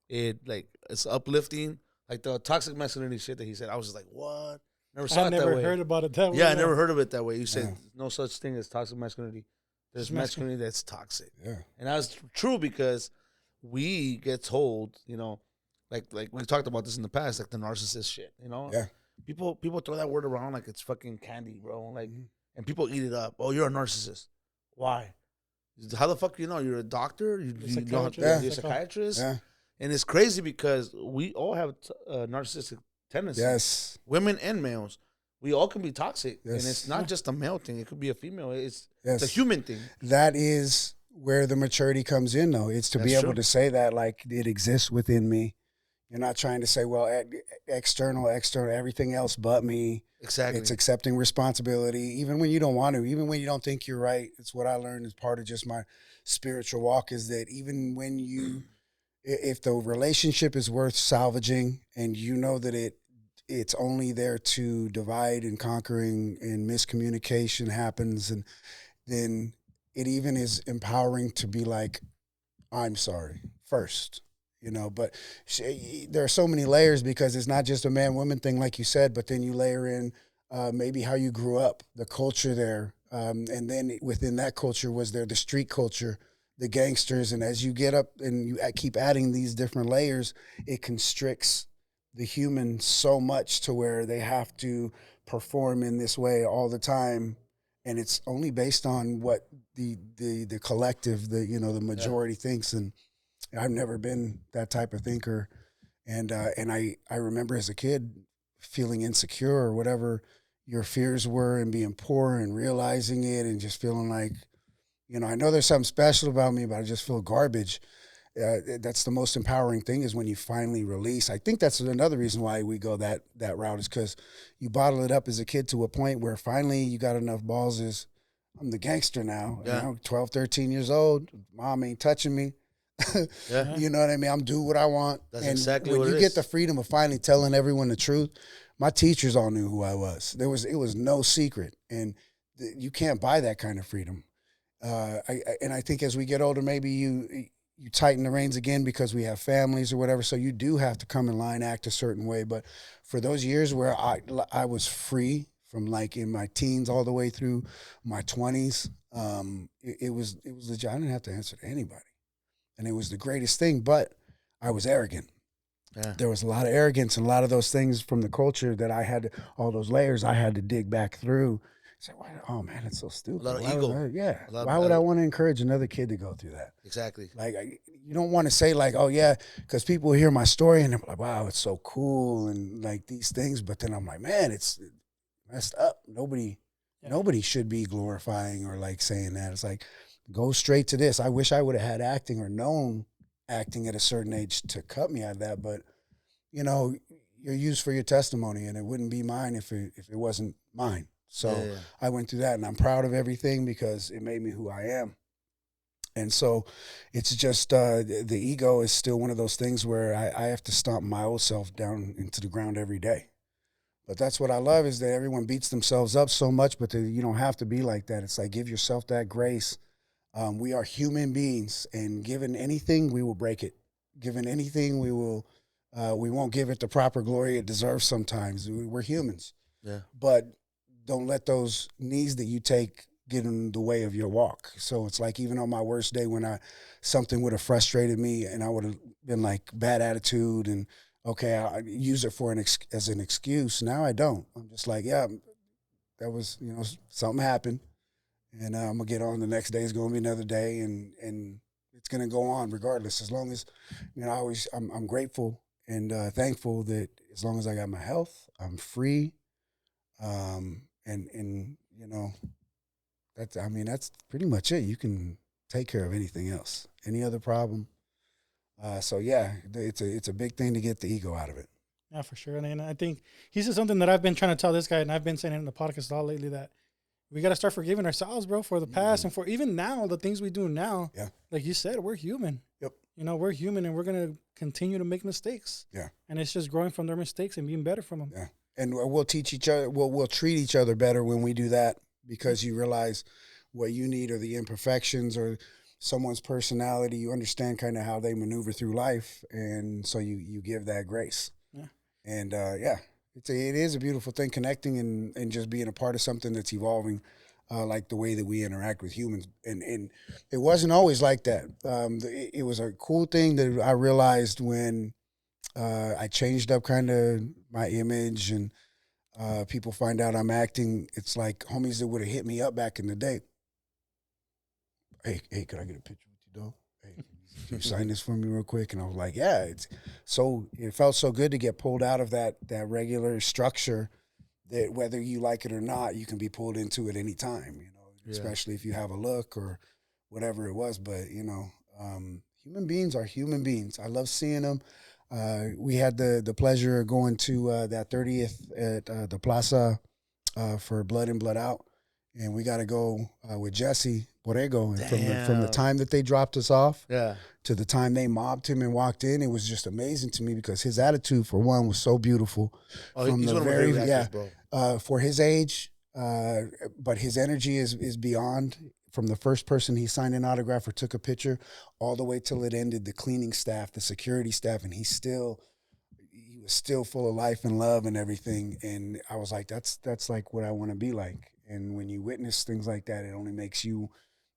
[SPEAKER 3] It's uplifting. Like, the toxic masculinity shit that he said, I was just like, what? Never saw it that way. I never
[SPEAKER 1] heard about it that way.
[SPEAKER 3] Yeah, I never heard of it that way. You said no such thing as toxic masculinity. There's masculinity that's toxic.
[SPEAKER 2] Yeah.
[SPEAKER 3] And that's true, because we get told, you know, like we talked about this in the past, like the narcissist shit, you know?
[SPEAKER 2] Yeah.
[SPEAKER 3] People throw that word around like it's fucking candy, bro. Like, and people eat it up. Oh, you're a narcissist. Why? How the fuck you know? You're a doctor? You're a psychiatrist?
[SPEAKER 2] Yeah.
[SPEAKER 3] And it's crazy because we all have narcissistic tendencies.
[SPEAKER 2] Yes.
[SPEAKER 3] Women and males. We all can be toxic.
[SPEAKER 2] Yes.
[SPEAKER 3] And it's not just a male thing. It could be a female. It's a human thing.
[SPEAKER 2] That is where the maturity comes in, though. It's to be able to say that, like, it exists within me. You're not trying to say, well, external, everything else but me.
[SPEAKER 3] Exactly.
[SPEAKER 2] It's accepting responsibility, even when you don't want to, even when you don't think you're right. It's what I learned as part of just my spiritual walk, is that even when if the relationship is worth salvaging, and you know that it's only there to divide and conquering, and miscommunication happens, and then it even is empowering to be like, I'm sorry first. You know, but there are so many layers, because it's not just a man-woman thing, like you said, but then you layer in maybe how you grew up, the culture there. And then within that culture was there the street culture, the gangsters. And as you get up and you keep adding these different layers, it constricts the human so much to where they have to perform in this way all the time. And it's only based on what the collective, the majority thinks. And I've never been that type of thinker. And I remember as a kid feeling insecure or whatever your fears were, and being poor and realizing it, and just feeling like, you know, I know there's something special about me, but I just feel garbage. That's the most empowering thing, is when you finally release. I think that's another reason why we go that route, is because you bottle it up as a kid to a point where finally you got enough balls. Is I'm the gangster now. Yeah. You know, 12, 13 years old. Mom ain't touching me. Yeah. You know what I mean? I'm doing what I want.
[SPEAKER 3] That's
[SPEAKER 2] and
[SPEAKER 3] exactly
[SPEAKER 2] when
[SPEAKER 3] what
[SPEAKER 2] you get the freedom of finally telling everyone the truth, my teachers all knew who I was. It was no secret, and you can't buy that kind of freedom. I think as we get older, maybe you tighten the reins again, because we have families or whatever. So you do have to come in line, act a certain way. But for those years where I was free, from like in my teens all the way through my 20s, it was legit. I didn't have to answer to anybody. And it was the greatest thing, but I was arrogant. Yeah. There was a lot of arrogance, and a lot of those things from the culture that I had, all those layers I had to dig back through. Say, oh man, it's so stupid.
[SPEAKER 3] A lot of ego.
[SPEAKER 2] Why would I want to encourage another kid to go through that?
[SPEAKER 3] Exactly.
[SPEAKER 2] Like, you don't want to say like, oh yeah, because people hear my story and they're like, wow, it's so cool, and like these things. But then I'm like, man, it's messed up. Nobody should be glorifying or like saying that. It's like, go straight to this. I wish I would have had acting or known acting at a certain age to cut me out of that. But, you know, you're used for your testimony, and it wouldn't be mine if it wasn't mine. So I went through that, and I'm proud of everything, because it made me who I am. And so it's just the ego is still one of those things where I have to stomp my old self down into the ground every day But that's what I love is that everyone beats themselves up so much, but you don't have to be like that. It's like, give yourself that grace. We are human beings, and given anything, we will break it. Given anything, we won't give it the proper glory it deserves sometimes. We're humans.
[SPEAKER 3] Yeah.
[SPEAKER 2] But don't let those knees that you take get in the way of your walk. So it's like, even on my worst day when something would have frustrated me and I would have been like bad attitude and, okay, I use it as an excuse. Now I don't. I'm just like, yeah, that was, something happened. And I'm going to get on. The next day is going to be another day, and it's going to go on regardless. As long as, I'm grateful and thankful that as long as I got my health, I'm free. That's pretty much it. You can take care of anything else, any other problem. So yeah, it's a big thing to get the ego out of it.
[SPEAKER 1] Yeah, for sure. And I think he said something that I've been trying to tell this guy, and I've been saying it in the podcast a lot lately, that we got to start forgiving ourselves, bro, for the past and for even now, the things we do now.
[SPEAKER 2] Yeah.
[SPEAKER 1] Like you said, we're human.
[SPEAKER 2] Yep.
[SPEAKER 1] We're human, and we're going to continue to make mistakes.
[SPEAKER 2] Yeah.
[SPEAKER 1] And it's just growing from their mistakes and being better from them.
[SPEAKER 2] Yeah. And we'll teach each other, we'll treat each other better when we do that, because you realize what you need are the imperfections or someone's personality. You understand kind of how they maneuver through life. And so you give that grace. Yeah. And it is a beautiful thing, connecting and just being a part of something that's evolving, like the way that we interact with humans. And it wasn't always like that. It was a cool thing that I realized when I changed up kind of my image and people find out I'm acting. It's like homies that would have hit me up back in the day. Hey, could I get a picture with you, dog? Hey, can you sign this for me real quick? And I was like, yeah. It felt so good to get pulled out of that regular structure that whether you like it or not, you can be pulled into it any time, especially if you have a look or whatever it was. But, human beings are human beings. I love seeing them. We had the pleasure of going to that 30th at the Plaza for Blood In, Blood Out. And we got to go with Jesse Borrego. And from the time that they dropped us off to the time they mobbed him and walked in, it was just amazing to me because his attitude, for one, was so beautiful.
[SPEAKER 3] Oh, he's one of my favorite actors, bro.
[SPEAKER 2] For his age, but his energy is beyond. From the first person he signed an autograph or took a picture all the way till it ended, the cleaning staff, the security staff, and he was still full of life and love and everything. And I was like, that's like what I want to be like. And when you witness things like that, it only makes you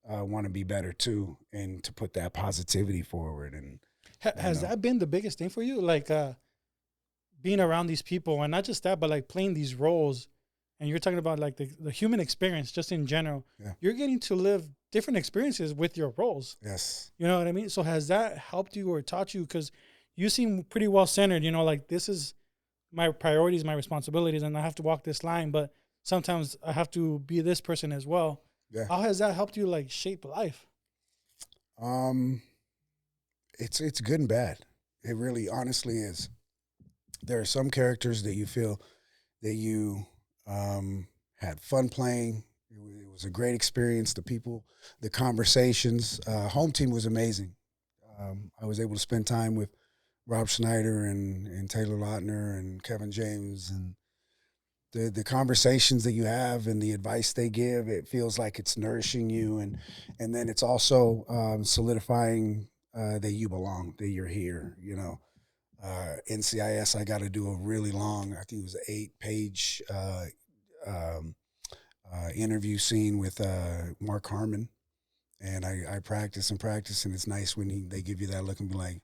[SPEAKER 2] want to be better too, and to put that positivity forward. And
[SPEAKER 1] has that been the biggest thing for you? Like being around these people, and not just that, but like playing these roles. And you're talking about like the human experience just in general. Yeah. You're getting to live different experiences with your roles.
[SPEAKER 2] Yes.
[SPEAKER 1] You know what I mean? So has that helped you or taught you? Because you seem pretty well centered, like this is my priorities, my responsibilities, and I have to walk this line, but sometimes I have to be this person as well. Yeah. How has that helped you like shape life?
[SPEAKER 2] It's good and bad. It really honestly is. There are some characters that you feel that you had fun playing. It was a great experience. The people, the conversations. Home Team was amazing. I was able to spend time with Rob Schneider and Taylor Lautner and Kevin James, and the conversations that you have and the advice they give, it feels like it's nourishing you, and then it's also solidifying that you belong, that you're here. NCIS, I got to do a really long, I think it was an 8-page interview scene with Mark Harmon, and I practice, and it's nice when they give you that look and be like,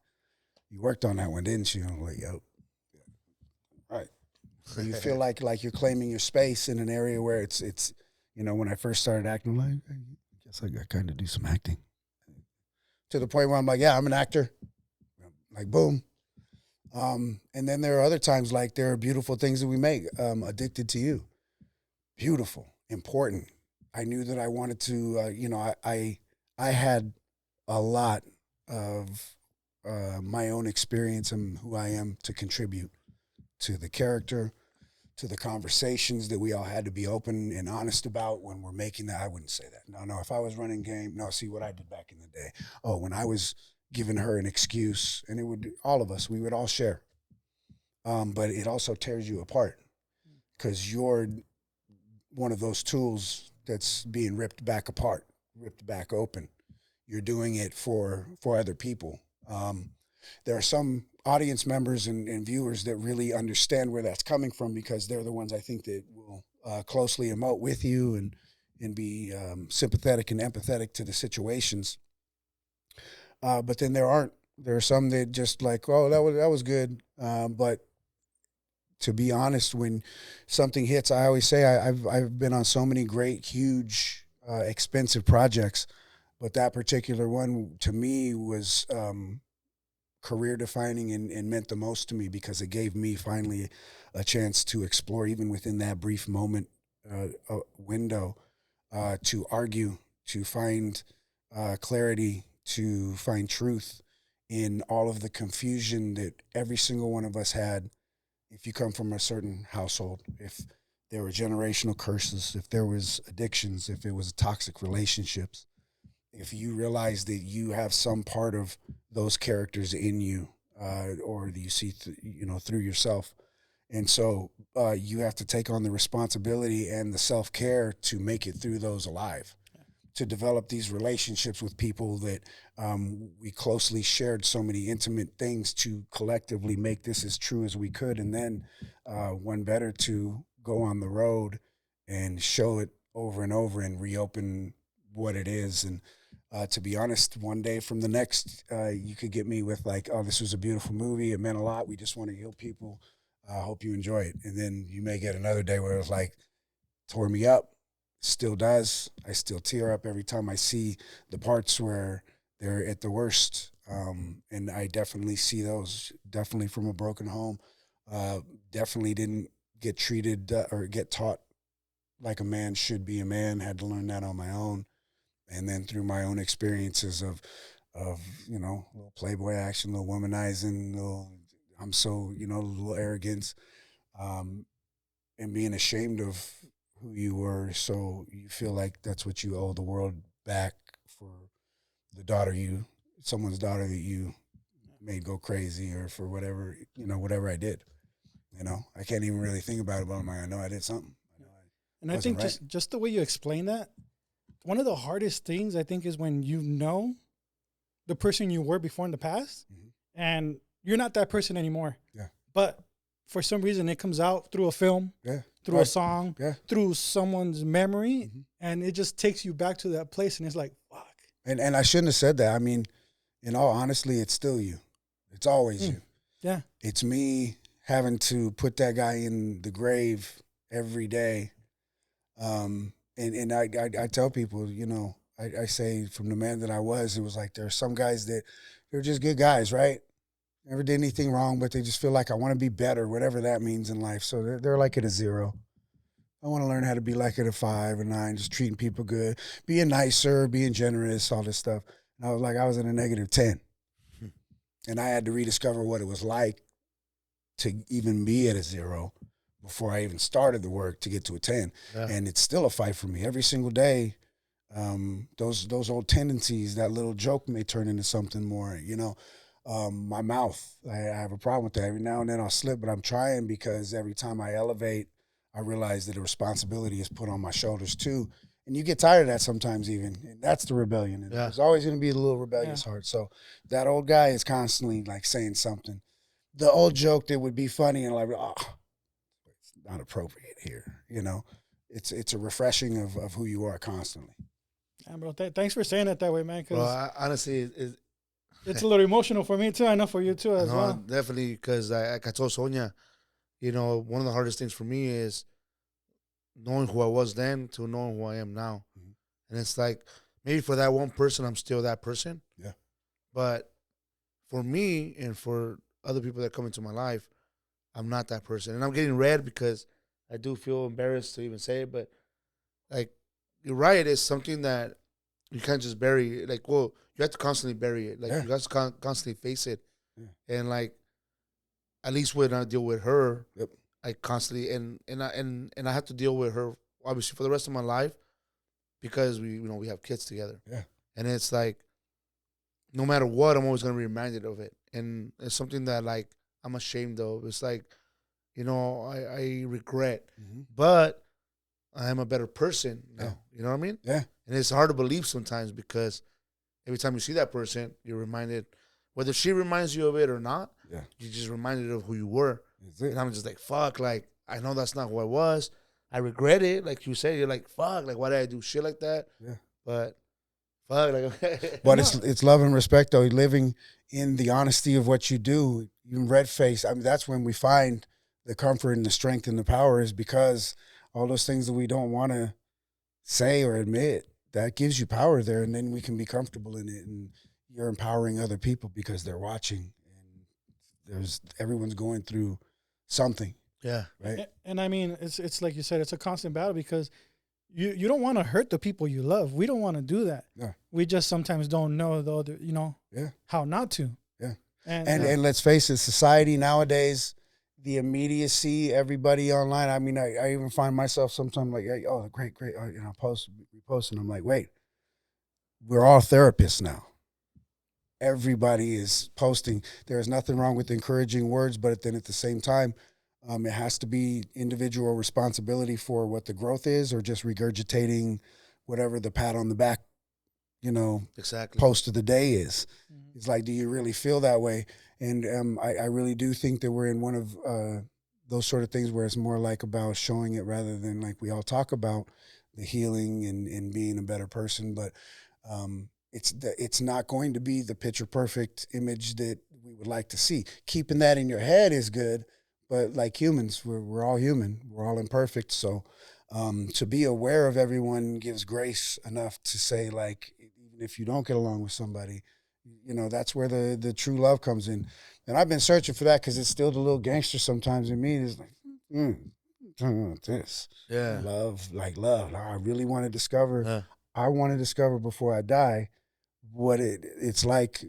[SPEAKER 2] you worked on that one, didn't you? I'm like, yep. Right. So you feel like you're claiming your space in an area where it's when I first started acting, I'm like, I guess I got kind of do some acting. To the point where I'm like, yeah, I'm an actor. Like, boom. And then there are other times, like there are beautiful things that we make. Addicted to You. Beautiful. Important. I knew that I wanted to, I had a lot of my own experience and who I am to contribute to the character, to the conversations that we all had to be open and honest about when we're making that. I wouldn't say that. No, if I was running game, see what I did back in the day. Oh, when I was giving her an excuse, and all of us, we would all share. But it also tears you apart. because you're one of those tools that's being ripped back apart, ripped back open. You're doing it for other people. There are some audience members and viewers that really understand where that's coming from, because they're the ones I think that will closely emote with you and be sympathetic and empathetic to the situations. But then there are some that just like, oh, that was good. But to be honest, when something hits, I always say I've been on so many great, huge, expensive projects, but that particular one to me was career defining and meant the most to me, because it gave me finally a chance to explore, even within that brief moment window, to argue, to find clarity, to find truth in all of the confusion that every single one of us had. If you come from a certain household, if there were generational curses, if there was addictions, if it was toxic relationships, if you realize that you have some part of those characters in you, or that you see through yourself, and so you have to take on the responsibility and the self-care to make it through those alive, to develop these relationships with people that we closely shared so many intimate things to collectively make this as true as we could. And then one better to go on the road and show it over and over and reopen what it is. And to be honest, one day from the next, you could get me with like, oh, this was a beautiful movie. It meant a lot. We just want to heal people. I hope you enjoy it. And then you may get another day where it was like, tore me up. Still does. I still tear up every time I see the parts where they're at the worst. And I definitely see those, definitely from a broken home. Definitely didn't get treated or get taught like a man should be a man. Had to learn that on my own. And then through my own experiences of little playboy action, little womanizing, little arrogance, and being ashamed of who you were, so you feel like that's what you owe the world back for someone's daughter that you made go crazy, or for whatever I did. I can't even really think about it, but I know I did something.
[SPEAKER 1] And I think just the way you explain that, one of the hardest things I think is when you know the person you were before in the past, mm-hmm. and you're not that person anymore. Yeah. But for some reason it comes out through a film. Yeah. Through a song, through someone's memory, mm-hmm. and it just takes you back to that place, and it's like, fuck. And
[SPEAKER 2] I shouldn't have said that. I mean, in all honesty, it's still you. It's always you.
[SPEAKER 1] Yeah.
[SPEAKER 2] It's me having to put that guy in the grave every day. And I tell people, I say from the man that I was, it was like there are some guys that they're just good guys, right? Never did anything wrong, but they just feel like I want to be better, whatever that means in life. So they're like at a 0. I want to learn how to be like at a 5 or 9, just treating people good, being nicer, being generous, all this stuff. And I was in a negative 10. And I had to rediscover what it was like to even be at a 0 before I even started the work to get to a 10. Yeah. And it's still a fight for me every single day. Those old tendencies, that little joke may turn into something more, my mouth, I have a problem with that. Every now and then I'll slip, but I'm trying, because every time I elevate, I realize that a responsibility is put on my shoulders too. And you get tired of that sometimes even. And that's the rebellion. And there's always going to be a little rebellious heart. So that old guy is constantly like saying something. The old joke that would be funny and like, oh, it's not appropriate here. It's a refreshing of who you are constantly.
[SPEAKER 1] Yeah, bro. Thanks for saying it that way, man.
[SPEAKER 3] Well, honestly,
[SPEAKER 1] it's a little emotional for me too. I know for you too as well.
[SPEAKER 3] Definitely, because I told Sonia, one of the hardest things for me is knowing who I was then to knowing who I am now. Mm-hmm. And it's like, maybe for that one person, I'm still that person.
[SPEAKER 2] Yeah.
[SPEAKER 3] But for me and for other people that come into my life, I'm not that person. And I'm getting red because I do feel embarrassed to even say it. But, like, you're right. It's something that you can't just bury. Like, well, you have to constantly bury it. Like, you have to constantly face it. Yeah. And, like, at least when I deal with her, I constantly and I have to deal with her obviously for the rest of my life, because we have kids together.
[SPEAKER 2] Yeah.
[SPEAKER 3] And it's like, no matter what, I'm always gonna be reminded of it. And it's something that, like, I'm ashamed of. It's like, you know, I regret. But I am a better person now.
[SPEAKER 2] Yeah.
[SPEAKER 3] You know what I mean?
[SPEAKER 2] Yeah.
[SPEAKER 3] And it's hard to believe sometimes because every time you see that person, you're reminded, whether she reminds you of it or not, you're just reminded of who you were. And I'm just like, fuck, like, I know that's not who I was. I regret it. Like you said, you're like, fuck, like, why did I do shit like that?
[SPEAKER 2] Yeah.
[SPEAKER 3] But, fuck. Like,
[SPEAKER 2] but it's love and respect, though. Living in the honesty of what you do. Even red face, I mean, that's when we find the comfort and the strength and the power, is because all those things that we don't want to say or admit, that gives you power there, and then we can be comfortable in it, and you're empowering other people because they're watching, and everyone's going through something.
[SPEAKER 3] Yeah.
[SPEAKER 2] Right.
[SPEAKER 1] And I mean, it's like you said, it's a constant battle because you don't want to hurt the people you love. We don't want to do that. Yeah. We just sometimes don't know how not to.
[SPEAKER 2] Yeah. And let's face it, society nowadays, the immediacy, everybody online. I mean, I even find myself sometimes like, hey, oh, great. Repost, and I'm like, wait, we're all therapists now. Everybody is posting. There's nothing wrong with encouraging words, but then at the same time, it has to be individual responsibility for what the growth is, or just regurgitating whatever the pat on the back, exactly, post of the day is. Mm-hmm. It's like, do you really feel that way? And I really do think that we're in one of those sort of things where it's more like about showing it rather than like we all talk about the healing and being a better person. But it's not going to be the picture perfect image that we would like to see. Keeping that in your head is good, but like humans, we're all human. We're all imperfect. So to be aware of everyone gives grace enough to say, like, even if you don't get along with somebody, that's where the true love comes in. And I've been searching for that because it's still the little gangster sometimes in me. It's like, this. Yeah. Love. I really want to discover. Yeah. I want to discover before I die what it's like.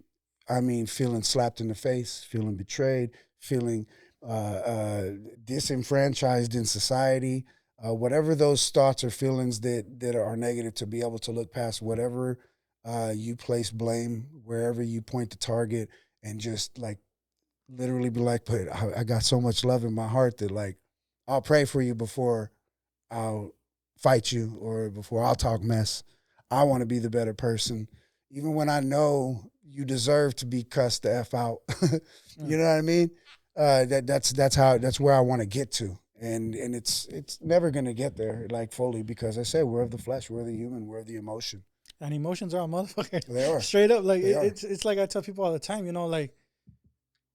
[SPEAKER 2] I mean, feeling slapped in the face, feeling betrayed, feeling disenfranchised in society, whatever those thoughts or feelings that are negative, to be able to look past whatever you place blame, wherever you point the target, and just like literally be like, but I got so much love in my heart that like I'll pray for you before I'll fight you or before I'll talk mess. I want to be the better person, even when I know you deserve to be cussed the F out. You know what I mean? That's where I want to get to. And it's never going to get there like fully, because I say we're of the flesh, we're the human, we're the emotion. And emotions are a motherfucker. They are. Straight up. Like it's like I tell people all the time, like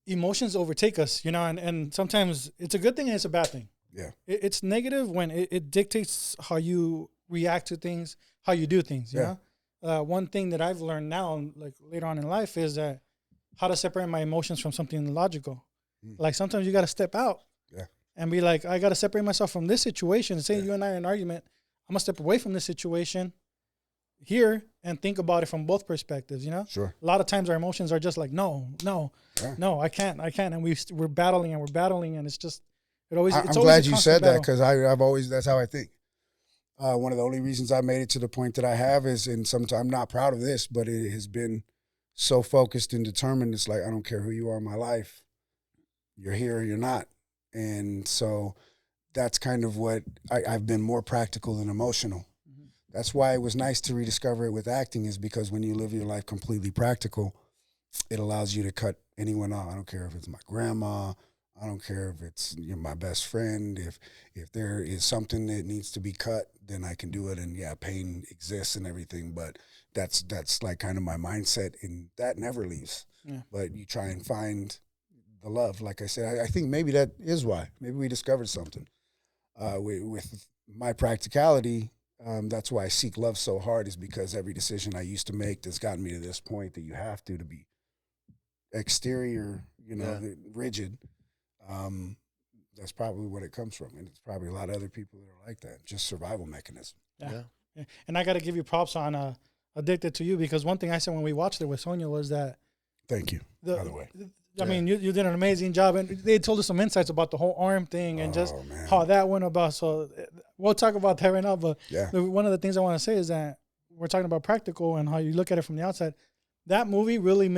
[SPEAKER 2] emotions overtake us, and sometimes it's a good thing and it's a bad thing. Yeah. It's negative when it dictates how you react to things, how you do things, you know? One thing that I've learned now, like later on in life, is that how to separate my emotions from something logical. Like sometimes you got to step out and be like, I got to separate myself from this situation. Say you and I are in an argument, I'm going to step away from this situation here and think about it from both perspectives, Sure. A lot of times our emotions are just like, no, I can't. And we're battling and it's just, I'm glad you said that, because I've always, that's how I think. One of the only reasons I made it to the point that I have is, and sometimes I'm not proud of this, but it has been so focused and determined. It's like, I don't care who you are in my life. You're here or you're not. And so that's kind of what I've been more practical than emotional. Mm-hmm. That's why it was nice to rediscover it with acting, is because when you live your life completely practical, it allows you to cut anyone off. I don't care if it's my grandma. I don't care if it's my best friend. If there is something that needs to be cut, then I can do it. And pain exists and everything, but that's like kind of my mindset, and that never leaves. Yeah. But you try and find the love. Like I said, I think maybe that is why. Maybe we discovered something. With my practicality, that's why I seek love so hard, is because every decision I used to make that's gotten me to this point that you have to be exterior, rigid. That's probably what it comes from. And it's probably a lot of other people that are like that, just survival mechanism. Yeah. And I got to give you props on Addicted to You, because one thing I said when we watched it with Sonia was that. Thank you, by the way. I mean, you did an amazing job, and they told us some insights about the whole arm thing and just how that went about. So we'll talk about that right now. But one of the things I want to say is that we're talking about practical and how you look at it from the outside. That movie really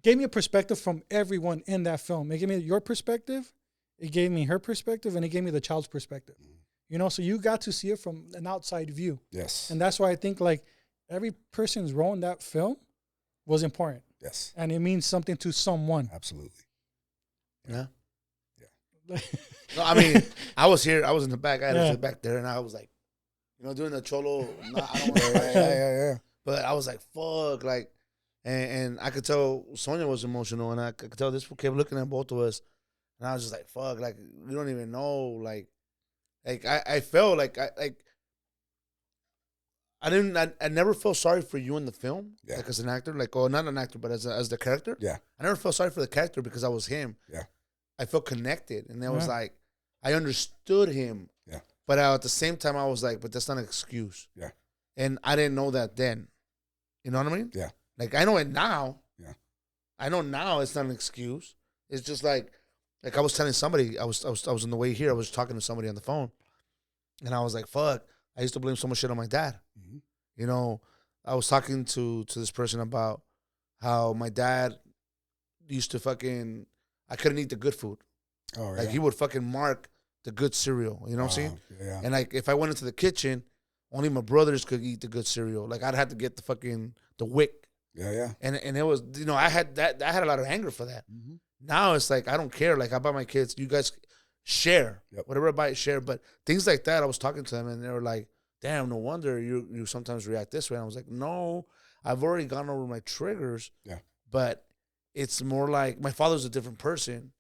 [SPEAKER 2] gave me a perspective from everyone in that film. It gave me your perspective,
[SPEAKER 1] it gave me her perspective, and it gave me the child's perspective. You know, so you got to see it from an outside view.
[SPEAKER 2] Yes.
[SPEAKER 1] And that's why I think like every person's role in that film was important.
[SPEAKER 2] Yes.
[SPEAKER 1] And it means something to someone.
[SPEAKER 2] Absolutely.
[SPEAKER 3] Yeah.
[SPEAKER 2] Yeah.
[SPEAKER 3] No, I mean, I was here. I was in the back. I had to sit back there, and I was like, you know, doing the cholo. Nah, I don't
[SPEAKER 2] yeah.
[SPEAKER 3] But I was like, fuck, like, and I could tell Sonia was emotional, and I could tell this fool kept looking at both of us, and I was just like, fuck, like, we don't even know, like I felt like I never felt sorry for you in the film, like as an actor, like, oh, not an actor, but as the character.
[SPEAKER 2] Yeah.
[SPEAKER 3] I never felt sorry for the character because I was him.
[SPEAKER 2] Yeah.
[SPEAKER 3] I felt connected, and it was like, I understood him.
[SPEAKER 2] Yeah.
[SPEAKER 3] But at the same time, I was like, but that's not an excuse.
[SPEAKER 2] Yeah.
[SPEAKER 3] And I didn't know that then. You know what I mean?
[SPEAKER 2] Yeah.
[SPEAKER 3] Like, I know it now.
[SPEAKER 2] Yeah.
[SPEAKER 3] I know now it's not an excuse. It's just like I was telling somebody, I was on the way here, I was talking to somebody on the phone, and I was like, fuck, I used to blame so much shit on my dad. Mm-hmm. You know, I was talking to this person about how my dad used to fucking, I couldn't eat the good food.
[SPEAKER 2] Oh, yeah.
[SPEAKER 3] Like, he would fucking mark the good cereal. You know what I'm saying?
[SPEAKER 2] Yeah.
[SPEAKER 3] And like, if I went into the kitchen, only my brothers could eat the good cereal. Like, I'd have to get the wick.
[SPEAKER 2] Yeah.
[SPEAKER 3] And it was, you know, I had a lot of anger for that. Mm-hmm. Now it's like, I don't care. Like, I buy my kids, you guys share. Yep. Whatever I buy, share. But things like that, I was talking to them, and they were like, damn, no wonder you sometimes react this way. And I was like, no, I've already gone over my triggers. Yeah. But it's more like, my father's a different person,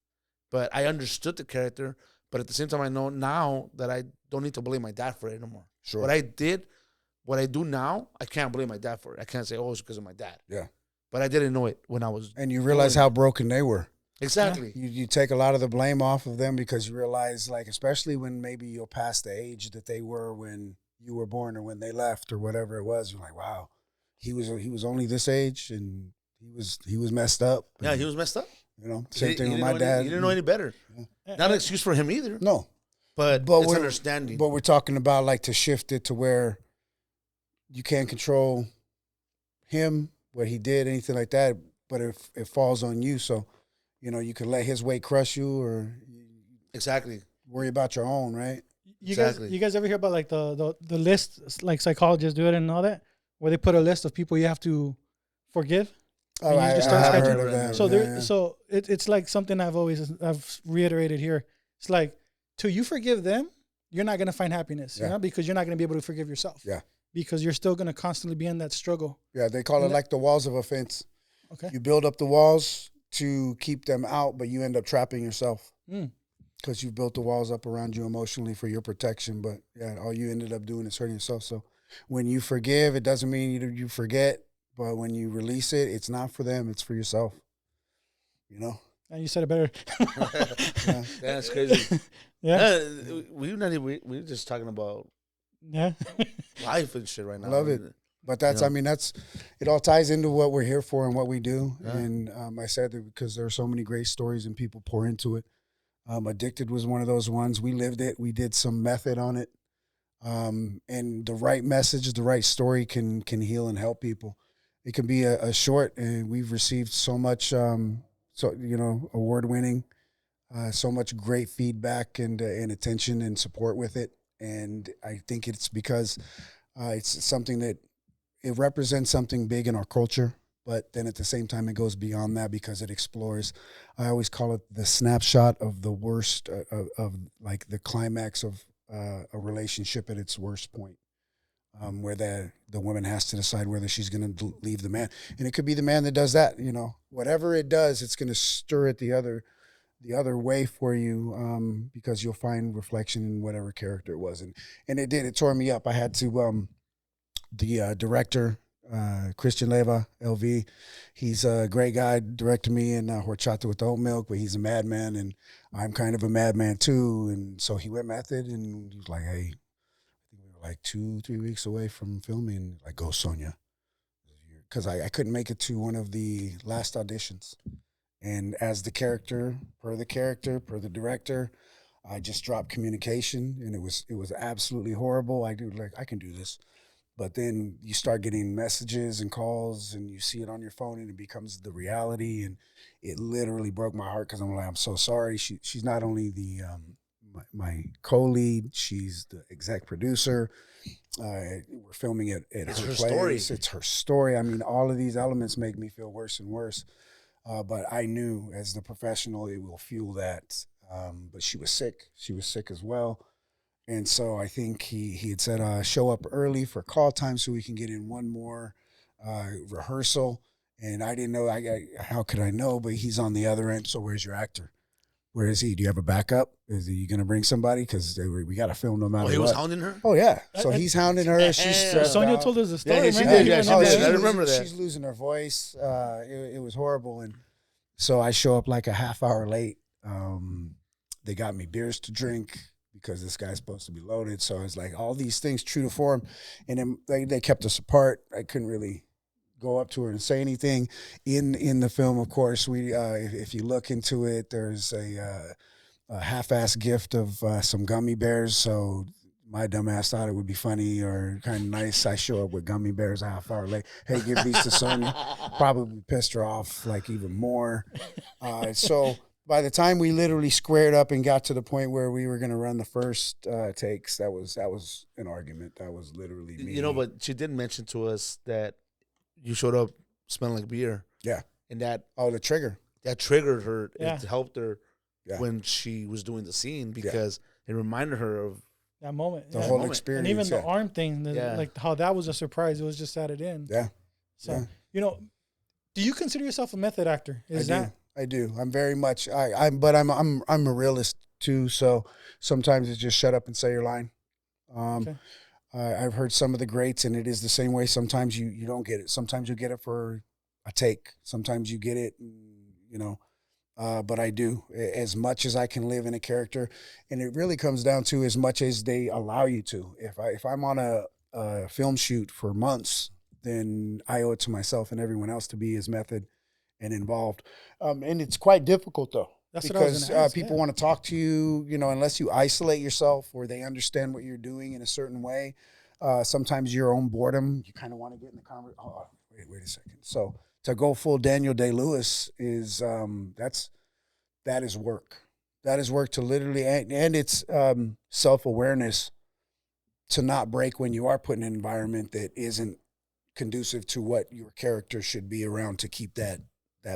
[SPEAKER 3] but I understood the character. But at the same time, I know now that I don't need to blame my dad for it anymore. Sure. What I do now, I can't blame my dad for it. I can't say, oh, it's because of my dad. Yeah. But I didn't know it when I was.
[SPEAKER 2] And you realize how broken they were.
[SPEAKER 3] Exactly.
[SPEAKER 2] You take a lot of the blame off of them because you realize, like, especially when maybe you'll pass the age that they were when you were born or when they left or whatever it was. You're like, wow, he was only this age and he was messed up.
[SPEAKER 3] Yeah, he was messed up.
[SPEAKER 2] You know, same thing with my dad.
[SPEAKER 3] He didn't know any better. Yeah. Not an excuse for him either.
[SPEAKER 2] No.
[SPEAKER 3] But it's understanding.
[SPEAKER 2] But we're talking about, like, to shift it to where you can't control him, what he did, anything like that, but if it falls on you, so, you know, you can let his weight crush you or
[SPEAKER 3] exactly
[SPEAKER 2] worry about your own, right?
[SPEAKER 1] You guys ever hear about, like, the list, like psychologists do it and all that, where they put a list of people you have to forgive?
[SPEAKER 2] Oh, I heard of that.
[SPEAKER 1] So so it's like something I've reiterated here. It's like, till you forgive them, you're not gonna find happiness, you know, because you're not gonna be able to forgive yourself. Yeah. Because you're still gonna constantly be in that struggle.
[SPEAKER 2] Yeah, they call it like the walls of a fence.
[SPEAKER 1] Okay.
[SPEAKER 2] You build up the walls to keep them out, but you end up trapping yourself because you've built the walls up around you emotionally for your protection. But yeah, all you ended up doing is hurting yourself. So when you forgive, it doesn't mean you forget. But when you release it, it's not for them; it's for yourself. You know.
[SPEAKER 1] And you said it better.
[SPEAKER 3] Yeah, that's crazy.
[SPEAKER 1] Yeah,
[SPEAKER 3] we're just talking about life and shit right now.
[SPEAKER 2] Love it, but that's it. All ties into what we're here for and what we do. Yeah. And I said that because there are so many great stories and people pour into it. Addicted was one of those ones. We lived it. We did some method on it, and the right message, the right story can heal and help people. It can be a short, and we've received so much, award-winning, so much great feedback and attention and support with it. And I think it's because it's something that it represents something big in our culture, but then at the same time it goes beyond that because it explores. I always call it the snapshot of the worst of like the climax of a relationship at its worst point. Where the woman has to decide whether she's going to leave the man. And it could be the man that does that, you know. Whatever it does, it's going to stir it the other way for you because you'll find reflection in whatever character it was. And it did. It tore me up. I had to, the director, Christian Leva, LV, he's a great guy, directed me in Horchata with Oat Milk, but he's a madman, and I'm kind of a madman too. And so he went method, and he was like, hey, like 2-3 weeks away from filming, like, go Sonia, because I couldn't make it to one of the last auditions, and as the character, per the director, I just dropped communication, and it was absolutely horrible. I can do this, But then you start getting messages and calls, and you see it on your phone, and it becomes the reality. And it literally broke my heart because I'm like, I'm so sorry. She's not only the my co-lead, she's the exec producer. We're filming it at her place. Story. It's her story. I mean, all of these elements make me feel worse and worse. But I knew as the professional, it will fuel that. But she was sick. She was sick as well. And so I think he had said, show up early for call time so we can get in one more rehearsal. And I didn't know, how could I know? But he's on the other end. So where's your actor? Where is he? Do you have a backup? Is he going to bring somebody? Because we got to film no matter what.
[SPEAKER 3] He was hounding her?
[SPEAKER 2] Oh, yeah. So he's hounding her. She's
[SPEAKER 1] Sonia told us the story.
[SPEAKER 3] Yeah, she did. Yeah, she did. I remember that.
[SPEAKER 2] She's losing her voice. It was horrible. And so I show up like a half hour late. They got me beers to drink because this guy's supposed to be loaded. So it's like all these things true to form. And then they kept us apart. I couldn't really go up to her and say anything. In the film, of course, we if you look into it, there's a half-ass gift of some gummy bears. So my dumbass thought it would be funny or kind of nice. I show up with gummy bears a half hour late. Hey, give these to Sonia. Probably pissed her off like even more. So by the time we literally squared up and got to the point where we were going to run the first takes, that was an argument. That was literally me.
[SPEAKER 3] You know, but she did mention to us that you showed up smelling like beer.
[SPEAKER 2] Yeah.
[SPEAKER 3] And that...
[SPEAKER 2] Oh, the trigger.
[SPEAKER 3] That triggered her.
[SPEAKER 1] Yeah.
[SPEAKER 3] It helped her when she was doing the scene because it reminded her of...
[SPEAKER 1] That moment.
[SPEAKER 2] The whole experience.
[SPEAKER 1] And even the arm thing, like how that was a surprise. It was just added in.
[SPEAKER 2] Yeah.
[SPEAKER 1] So, you know, do you consider yourself a method actor?
[SPEAKER 2] I do. I'm very much... But I'm a realist too, so sometimes it's just shut up and say your line. Okay. I've heard some of the greats, and it is the same way. Sometimes you don't get it. Sometimes you get it for a take. Sometimes you get it, you know. But I do, as much as I can live in a character. And it really comes down to as much as they allow you to. If I'm on a film shoot for months, then I owe it to myself and everyone else to be as method and involved. And it's quite difficult, though.
[SPEAKER 1] That's
[SPEAKER 2] because people want to talk to you, you know, unless you isolate yourself or they understand what you're doing in a certain way. Sometimes your own boredom, you kind of want to get in the conversation. Oh, wait a second. So to go full Daniel Day-Lewis is that is work. That is work to literally, and it's self-awareness to not break when you are put in an environment that isn't conducive to what your character should be around to keep that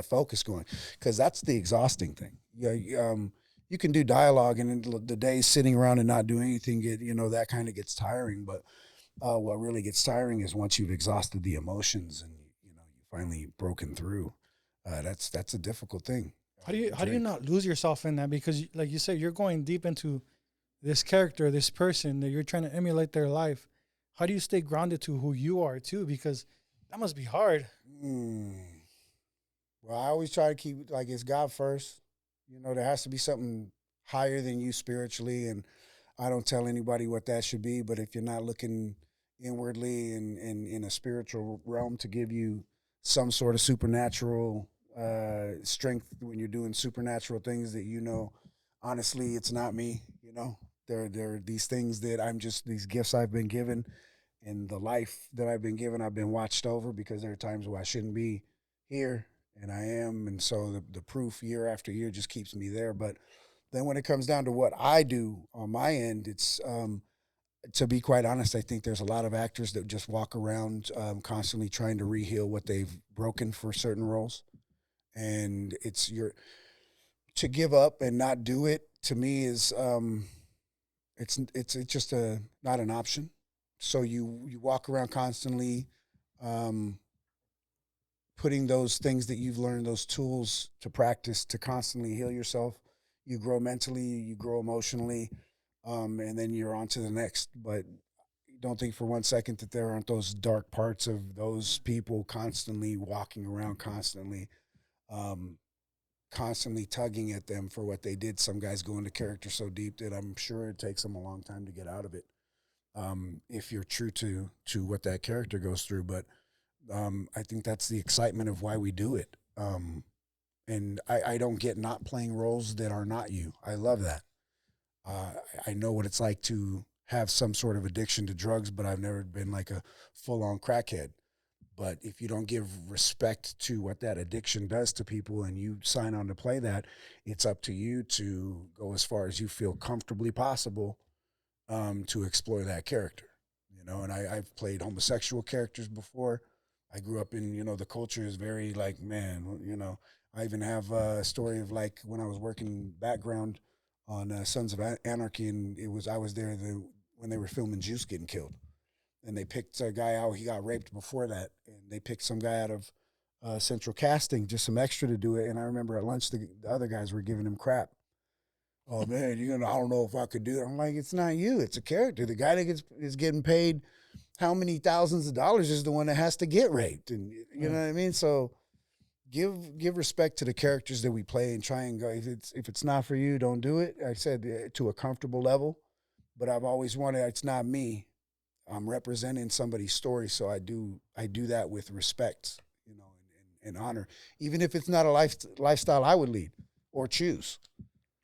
[SPEAKER 2] focus going, because that's the exhausting thing. You can do dialogue, and the days sitting around and not doing anything, that kind of gets tiring. But what really gets tiring is once you've exhausted the emotions and you finally broken through. That's a difficult thing.
[SPEAKER 1] How do you not lose yourself in that? Because like you said, you're going deep into this character, this person that you're trying to emulate their life. How do you stay grounded to who you are too? Because that must be hard.
[SPEAKER 2] Well, I always try to keep it's God first. There has to be something higher than you spiritually, and I don't tell anybody what that should be. But if you're not looking inwardly and in a spiritual realm to give you some sort of supernatural strength when you're doing supernatural things that honestly, it's not me. There are these things that I'm just these gifts I've been given, and the life that I've been given, I've been watched over because there are times where I shouldn't be here. And I am, and so the proof year after year just keeps me there. But then when it comes down to what I do on my end, it's, to be quite honest, I think there's a lot of actors that just walk around constantly trying to reheal what they've broken for certain roles. And it's to give up and not do it, to me is, it's just not an option. So you walk around constantly, putting those things that you've learned, those tools to practice to constantly heal yourself. You grow mentally, you grow emotionally, and then you're on to the next. But don't think for 1 second that there aren't those dark parts of those people constantly walking around, constantly tugging at them for what they did. Some guys go into character so deep that I'm sure it takes them a long time to get out of it, if you're true to what that character goes through. But I think that's the excitement of why we do it. And I don't get not playing roles that are not you. I love that. I know what it's like to have some sort of addiction to drugs, but I've never been like a full-on crackhead. But if you don't give respect to what that addiction does to people and you sign on to play that, it's up to you to go as far as you feel comfortably possible to explore that character. You know, and I've played homosexual characters before. I grew up in, you know, the culture is very like, man, you know, I even have a story of like when I was working background on Sons of Anarchy, and I was there when they were filming Juice getting killed. And they picked a guy out. He got raped before that. And they picked some guy out of central casting, just some extra to do it. And I remember at lunch, the other guys were giving him crap. Oh, man, I don't know if I could do it. I'm like, it's not you. It's a character. The guy that is getting paid how many thousands of dollars is the one that has to get raped. And you know what I mean? So give respect to the characters that we play and try and go, if it's not for you, don't do it. I said to a comfortable level. But I've always wanted, it's not me. I'm representing somebody's story, so I do that with respect, you know, and honor, even if it's not a lifestyle I would lead or choose.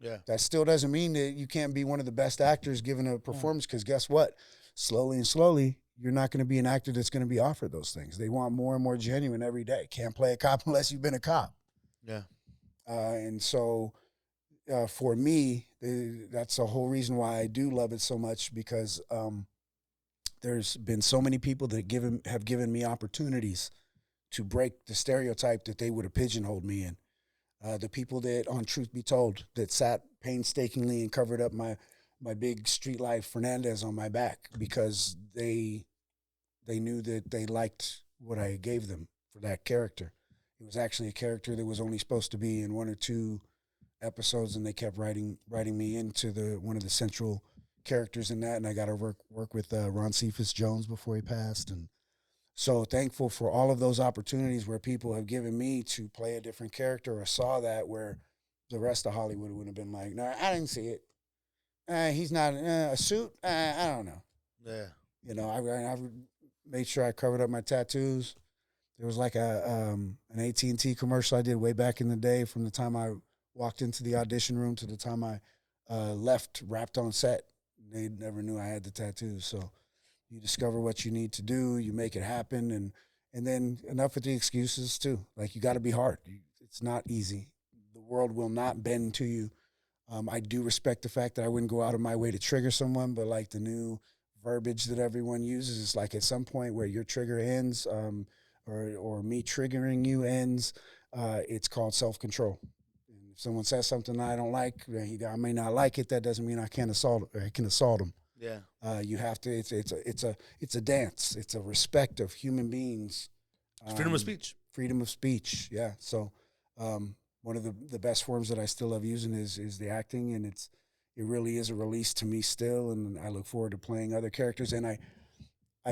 [SPEAKER 3] Yeah,
[SPEAKER 2] that still doesn't mean that you can't be one of the best actors given a performance. Because guess what? Slowly and slowly, you're not going to be an actor that's going to be offered those things. They want more and more genuine every day. Can't play a cop unless you've been a cop.
[SPEAKER 3] Yeah,
[SPEAKER 2] and so for me, that's the whole reason why I do love it so much, because there's been so many people that have given me opportunities to break the stereotype that they would have pigeonholed me in. The people that, on Truth Be Told, that sat painstakingly and covered up my big street life Fernandez on my back because they knew that they liked what I gave them for that character. It was actually a character that was only supposed to be in 1 or 2 episodes, and they kept writing me into one of the central characters in that, and I got to work with Ron Cephas Jones before he passed, and so thankful for all of those opportunities where people have given me to play a different character, or saw that where the rest of Hollywood would have been like, no, I didn't see it. He's not a suit. I don't know.
[SPEAKER 3] Yeah,
[SPEAKER 2] you know, I made sure I covered up my tattoos. There was like an AT&T commercial I did way back in the day, from the time I walked into the audition room to the time I left, wrapped on set. They never knew I had the tattoos. So you discover what you need to do, you make it happen, and then enough with the excuses too. Like, you got to be hard. It's not easy. The world will not bend to you. I do respect the fact that I wouldn't go out of my way to trigger someone, but like the new verbiage that everyone uses, is like at some point where your trigger ends, or me triggering you ends, it's called self-control. If someone says something I don't like, I may not like it. That doesn't mean I can assault them.
[SPEAKER 3] Yeah.
[SPEAKER 2] You have to. It's a dance. It's a respect of human beings.
[SPEAKER 3] Freedom of speech.
[SPEAKER 2] Freedom of speech. Yeah. So, one of the best forms that I still love using is the acting, and it really is a release to me still, and I look forward to playing other characters. And I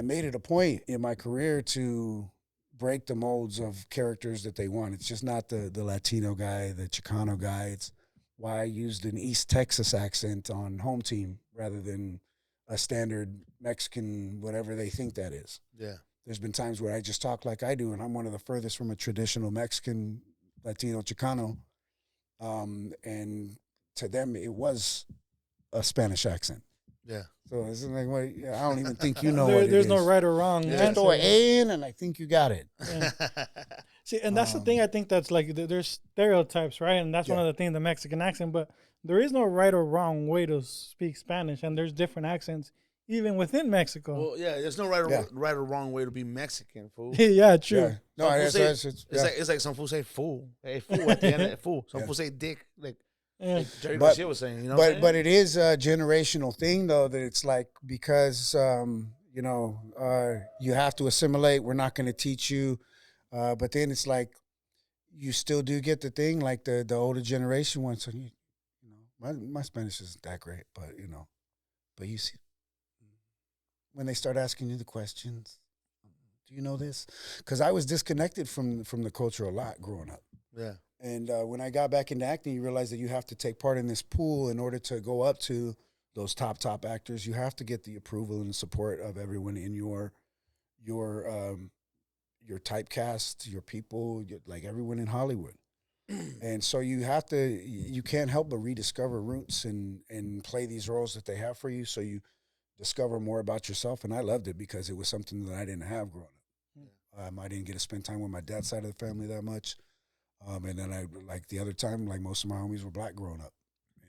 [SPEAKER 2] made it a point in my career to break the molds of characters that they want. It's just not the Latino guy, the Chicano guy. It's why I used an East Texas accent on Home Team rather than a standard Mexican, whatever they think that is.
[SPEAKER 3] Yeah.
[SPEAKER 2] There's been times where I just talk like I do, and I'm one of the furthest from a traditional Mexican, Latino, Chicano. And to them, it was a Spanish accent.
[SPEAKER 3] Yeah.
[SPEAKER 2] So it's like, well, I don't even think you know
[SPEAKER 1] what it is.
[SPEAKER 2] There's
[SPEAKER 1] no right or wrong.
[SPEAKER 2] Just throw an A in, and I think you got it.
[SPEAKER 1] Yeah. See, and that's the thing. I think that's like there's stereotypes, right? And that's one of the things, the Mexican accent. But there is no right or wrong way to speak Spanish, and there's different accents even within Mexico.
[SPEAKER 3] Well, yeah, there's no right or wrong way to be Mexican, fool.
[SPEAKER 1] Yeah, true.
[SPEAKER 2] Yeah. No,
[SPEAKER 3] it's like some fool say fool. Hey, fool at the end of fool. Some fool say dick. Like Jerry Garcia was saying, you know.
[SPEAKER 2] But it is a generational thing, though, that it's like, because you have to assimilate. We're not going to teach you, but then it's like you still do get the thing, like the older generation wants. So my Spanish isn't that great, but you see, when they start asking you the questions, do you know this? Because I was disconnected from the culture a lot growing up.
[SPEAKER 3] Yeah.
[SPEAKER 2] And when I got back into acting, you realize that you have to take part in this pool in order to go up to those top actors. You have to get the approval and support of everyone in your typecast, your people, like everyone in Hollywood. And so you can't help but rediscover roots and play these roles that they have for you. So discover more about yourself. And I loved it because it was something that I didn't have growing up. I didn't get to spend time with my dad's side of the family that much. And then like the other time, like most of my homies were black growing up.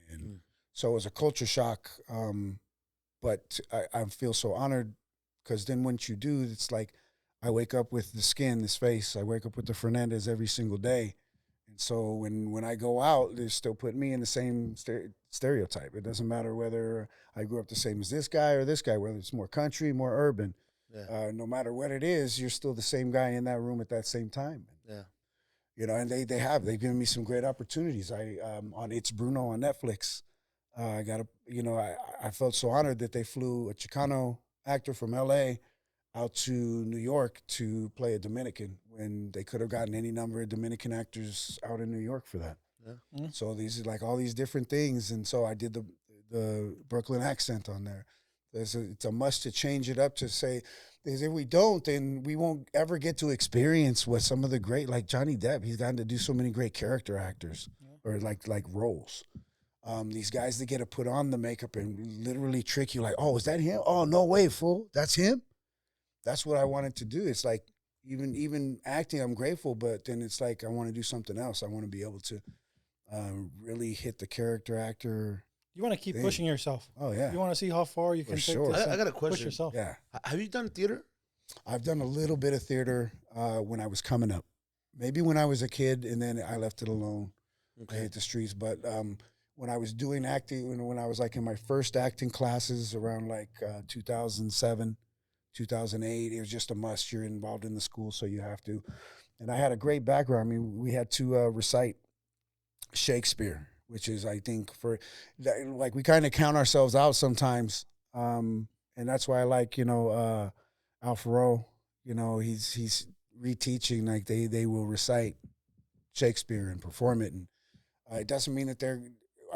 [SPEAKER 2] And so it was a culture shock. But I feel so honored because then once you do, it's like I wake up with the skin, this face. I wake up with the Fernandez every single day. And so when I go out, they still put me in the same stereotype. It doesn't matter whether I grew up the same as this guy or this guy, whether it's more country, more urban. Yeah. No matter what it is, you're still the same guy in that room at that same time.
[SPEAKER 3] Yeah.
[SPEAKER 2] You know, and they've given me some great opportunities. On It's Bruno on Netflix, I felt so honored that they flew a Chicano actor from LA out to New York to play a Dominican when they could have gotten any number of Dominican actors out in New York for that. Yeah. Mm-hmm. So these are like all these different things. And so I did the Brooklyn accent on there. It's a must to change it up to say, because if we don't, then we won't ever get to experience what some of the great, like Johnny Depp, he's gotten to do so many great character actors or like roles. These guys that get to put on the makeup and literally trick you like, oh, is that him? Oh, no way, fool. That's him? That's what I wanted to do. It's like even acting, I'm grateful, but then it's like I want to do something else. I want to be able to really hit the character actor.
[SPEAKER 1] You want to keep pushing yourself.
[SPEAKER 2] Oh, yeah.
[SPEAKER 1] You want to see how far you can take this.
[SPEAKER 3] I got a question.
[SPEAKER 1] Push yourself.
[SPEAKER 2] Yeah.
[SPEAKER 3] Have you done theater?
[SPEAKER 2] I've done a little bit of theater when I was coming up. Maybe when I was a kid, and then I left it alone. Okay. I hit the streets. But when I was doing acting, when I was like in my first acting classes around like 2007, 2008, it was just a must. You're involved in the school, so you have to. And I had a great background. I mean, we had to recite Shakespeare, which is, I think, like we kind of count ourselves out sometimes. And that's why I like, Alfaro, he's reteaching, like they will recite Shakespeare and perform it. And it doesn't mean that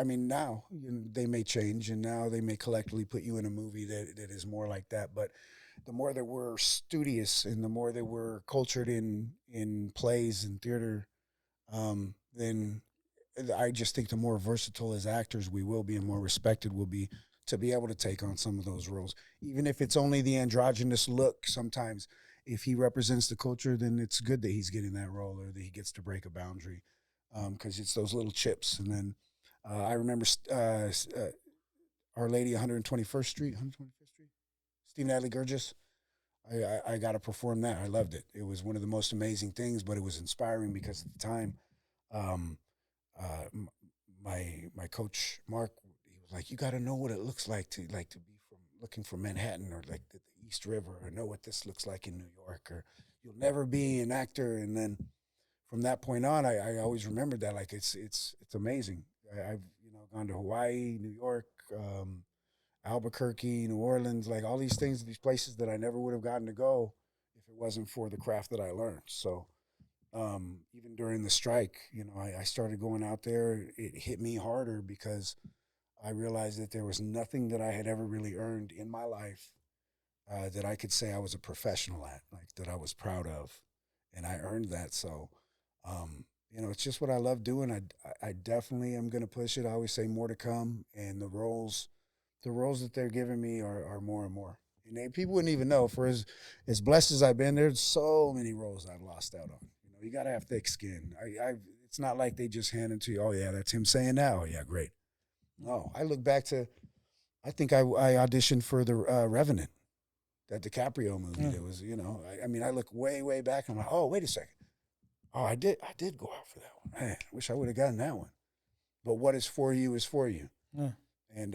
[SPEAKER 2] now they may change and now they may collectively put you in a movie that is more like that. But the more that we're studious and the more that we're cultured in plays and theater, then I just think the more versatile as actors we will be and more respected we'll be to be able to take on some of those roles. Even if it's only the androgynous look, sometimes if he represents the culture, then it's good that he's getting that role or that he gets to break a boundary because it's those little chips. And then I remember Our Lady 125th Street, Stephen Adley Gurgis. I got to perform that. I loved it. It was one of the most amazing things, but it was inspiring because at the time, my coach Mark, he was like, "You got to know what it looks like to be looking for Manhattan or like the East River, or know what this looks like in New York, or you'll never be an actor." And then from that point on, I always remembered that. Like it's amazing. I've gone to Hawaii, New York, Albuquerque, New Orleans, like all these things, these places that I never would have gotten to go if it wasn't for the craft that I learned. So. Even during the strike, I started going out there. It hit me harder because I realized that there was nothing that I had ever really earned in my life that I could say I was a professional at, like that I was proud of, and I earned that. So, it's just what I love doing. I definitely am going to push it. I always say more to come, and the roles that they're giving me are more and more. And people wouldn't even know. For as blessed as I've been, there's so many roles I've lost out on. You got to have thick skin. It's not like they just hand it to you. Oh, yeah, that's him saying that. Oh, yeah, great. No, I look back to, I think I auditioned for the Revenant, that DiCaprio movie. That was, I look way, way back. And I'm like, oh, wait a second. Oh, I did go out for that one. Man, I wish I would have gotten that one. But what is for you is for you. Yeah. And,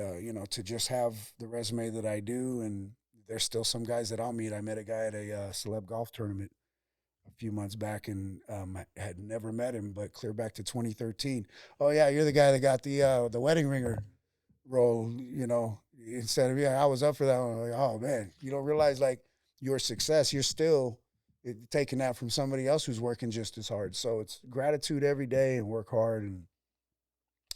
[SPEAKER 2] to just have the resume that I do, and there's still some guys that I'll meet. I met a guy at a celeb golf tournament a few months back, and I had never met him, but clear back to 2013. Oh yeah, you're the guy that got the wedding ringer role. Instead of I was up for that one. Like, oh man, you don't realize like your success, you're still taking that from somebody else who's working just as hard. So it's gratitude every day and work hard and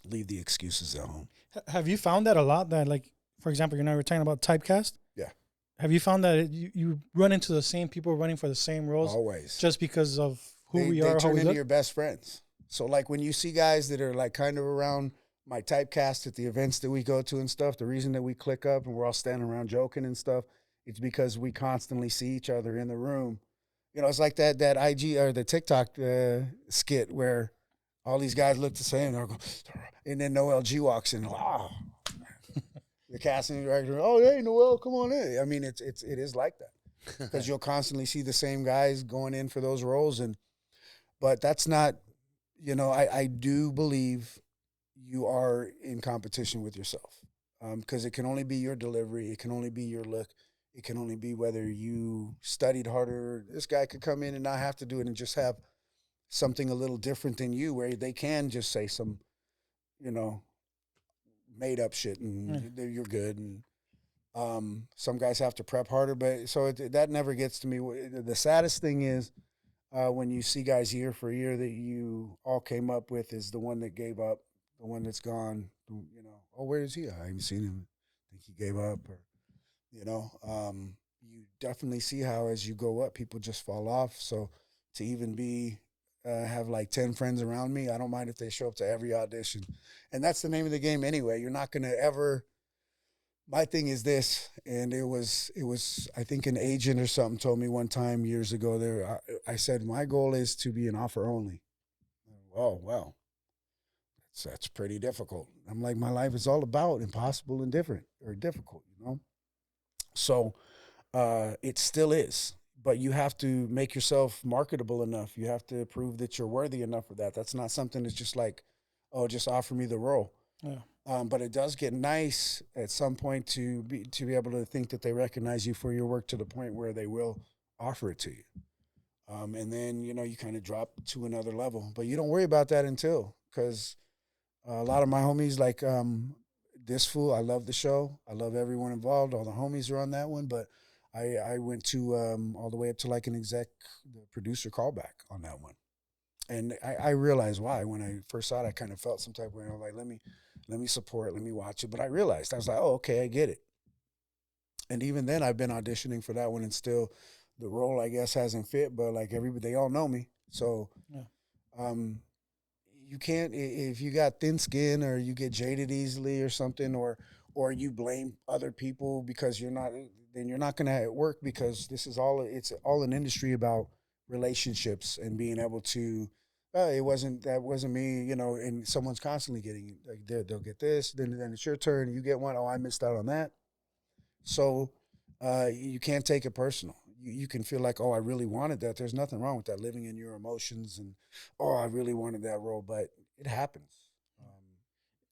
[SPEAKER 2] leave the excuses at home.
[SPEAKER 1] Have you found that a lot? That like, for example, we're talking about typecast.
[SPEAKER 2] Yeah.
[SPEAKER 1] Have you found that you run into the same people running for the same roles?
[SPEAKER 2] Always.
[SPEAKER 1] Just because of who we are,
[SPEAKER 2] they
[SPEAKER 1] how
[SPEAKER 2] turn
[SPEAKER 1] we
[SPEAKER 2] into
[SPEAKER 1] look?
[SPEAKER 2] your best friends. So like when you see guys that are like kind of around my typecast at the events that we go to and stuff, the reason that we click up and we're all standing around joking and stuff, it's because we constantly see each other in the room. You know, it's like that IG or the TikTok skit where all these guys look the same, and then Noel G walks in. Wow. The casting director, oh, hey, Noel, come on in. I mean, it is like that because you'll constantly see the same guys going in for those roles. But that's not, you know, I do believe you are in competition with yourself because it can only be your delivery. It can only be your look. It can only be whether you studied harder. This guy could come in and not have to do it and just have something a little different than you where they can just say some, you know, made up shit and you're good. And some guys have to prep harder, but so that never gets to me. The saddest thing is when you see guys year for year that you all came up with is the one that gave up, the one that's gone, you know, oh, where is he? I haven't seen him. I think he gave up or, you know, you definitely see how as you go up, people just fall off. So to even be have like 10 friends around me, I don't mind if they show up to every audition. And that's the name of the game anyway. You're not going to ever, my thing is this, and it was, I think an agent or something told me one time years ago there, I said, my goal is to be an offer only. Oh, well, that's pretty difficult. I'm like, my life is all about impossible and different or difficult, you know? So it still is. But you have to make yourself marketable enough. You have to prove that you're worthy enough of that. That's not something that's just like, oh, just offer me the role. Yeah. But it does get nice at some point to be able to think that they recognize you for your work to the point where they will offer it to you. And then, you know, you kind of drop to another level. But you don't worry about that until, because a lot of my homies, like this fool, I love the show. I love everyone involved. All the homies are on that one. But I went to all the way up to like an the producer callback on that one. And I realized why. When I first saw it, I kind of felt some type of way. I was like, let me support it, let me watch it. But I realized, I was like, oh, okay, I get it. And even then, I've been auditioning for that one, and still the role, I guess, hasn't fit. But like everybody, they all know me. So yeah. You can't, if you got thin skin or you get jaded easily or something, or you blame other people because you're not, then you're not going to work, because this is all, it's all an industry about relationships and being able to, that wasn't me, you know, and someone's constantly getting, like, they'll get this, then it's your turn, you get one, oh, I missed out on that. So you can't take it personal. You can feel like, oh, I really wanted that. There's nothing wrong with that, living in your emotions and, oh, I really wanted that role, but it happens,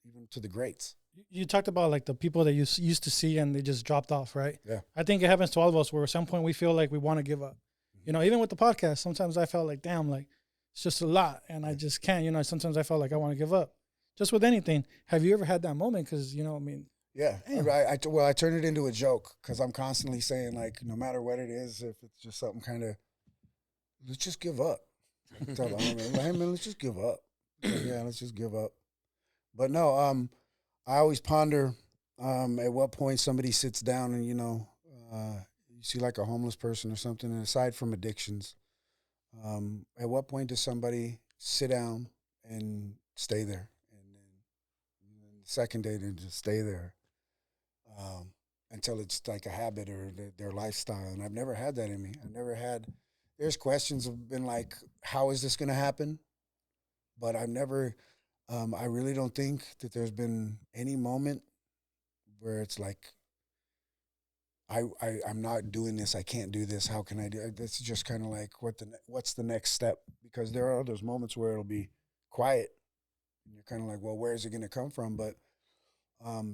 [SPEAKER 2] even to the greats.
[SPEAKER 1] You talked about like the people that you used to see and they just dropped off, right?
[SPEAKER 2] Yeah.
[SPEAKER 1] I think it happens to all of us where at some point we feel like we want to give up. You know, even with the podcast, sometimes I felt like, damn, like it's just a lot and I just can't, you know, sometimes I felt like I want to give up. Just with anything. Have you ever had that moment? Because, you know, I mean.
[SPEAKER 2] Yeah. I turn it into a joke because I'm constantly saying, like, no matter what it is, if it's just something kind of, let's just give up. Tell the owner, hey, man, let's just give up. Yeah, let's just give up. But no, I always ponder at what point somebody sits down and, you know, you see like a homeless person or something, and aside from addictions, at what point does somebody sit down and stay there? And then the second day, they just stay there until it's like a habit or their lifestyle. And I've never had that in me. There's questions have been like, how is this going to happen? But I've never, I really don't think that there's been any moment where it's like, I'm not doing this. I can't do this. How can I do it? It's just kind of like, what's the next step? Because there are those moments where it'll be quiet. And you're kind of like, well, where is it going to come from? But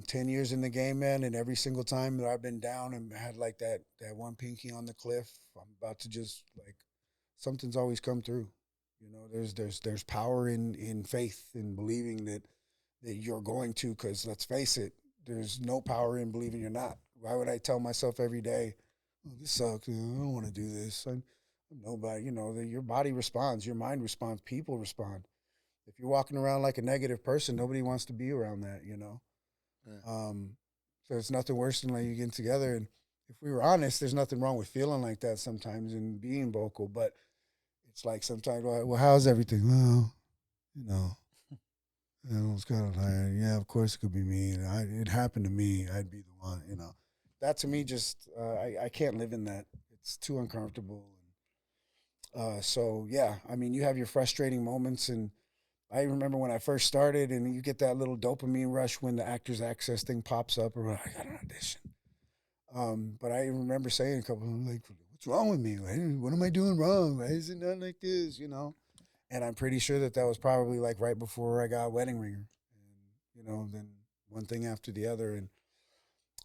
[SPEAKER 2] 10 years in the game, man, and every single time that I've been down and had like that one pinky on the cliff, I'm about to just like, something's always come through. You know, there's power in faith and believing that you're going to, because let's face it, there's no power in believing you're not. Why would I tell myself every day, oh, this sucks, I don't want to do this. I'm nobody, you know, your body responds, your mind responds, people respond. If you're walking around like a negative person, nobody wants to be around that, you know. Yeah. So it's nothing worse than like you getting together. And if we were honest, there's nothing wrong with feeling like that sometimes and being vocal, but it's like sometimes, well, how's everything? Well, you know, And I was kind of like, yeah, of course it could be me. It happened to me. I'd be the one, you know. That to me just, I can't live in that. It's too uncomfortable. So, yeah, I mean, you have your frustrating moments. And I remember when I first started and you get that little dopamine rush when the Actors Access thing pops up or I got an audition. But I remember saying a couple, like, what's wrong with me? What am I doing wrong? Why is it not like this, you know? And I'm pretty sure that was probably like right before I got Wedding Ringer. And, you know, then one thing after the other. And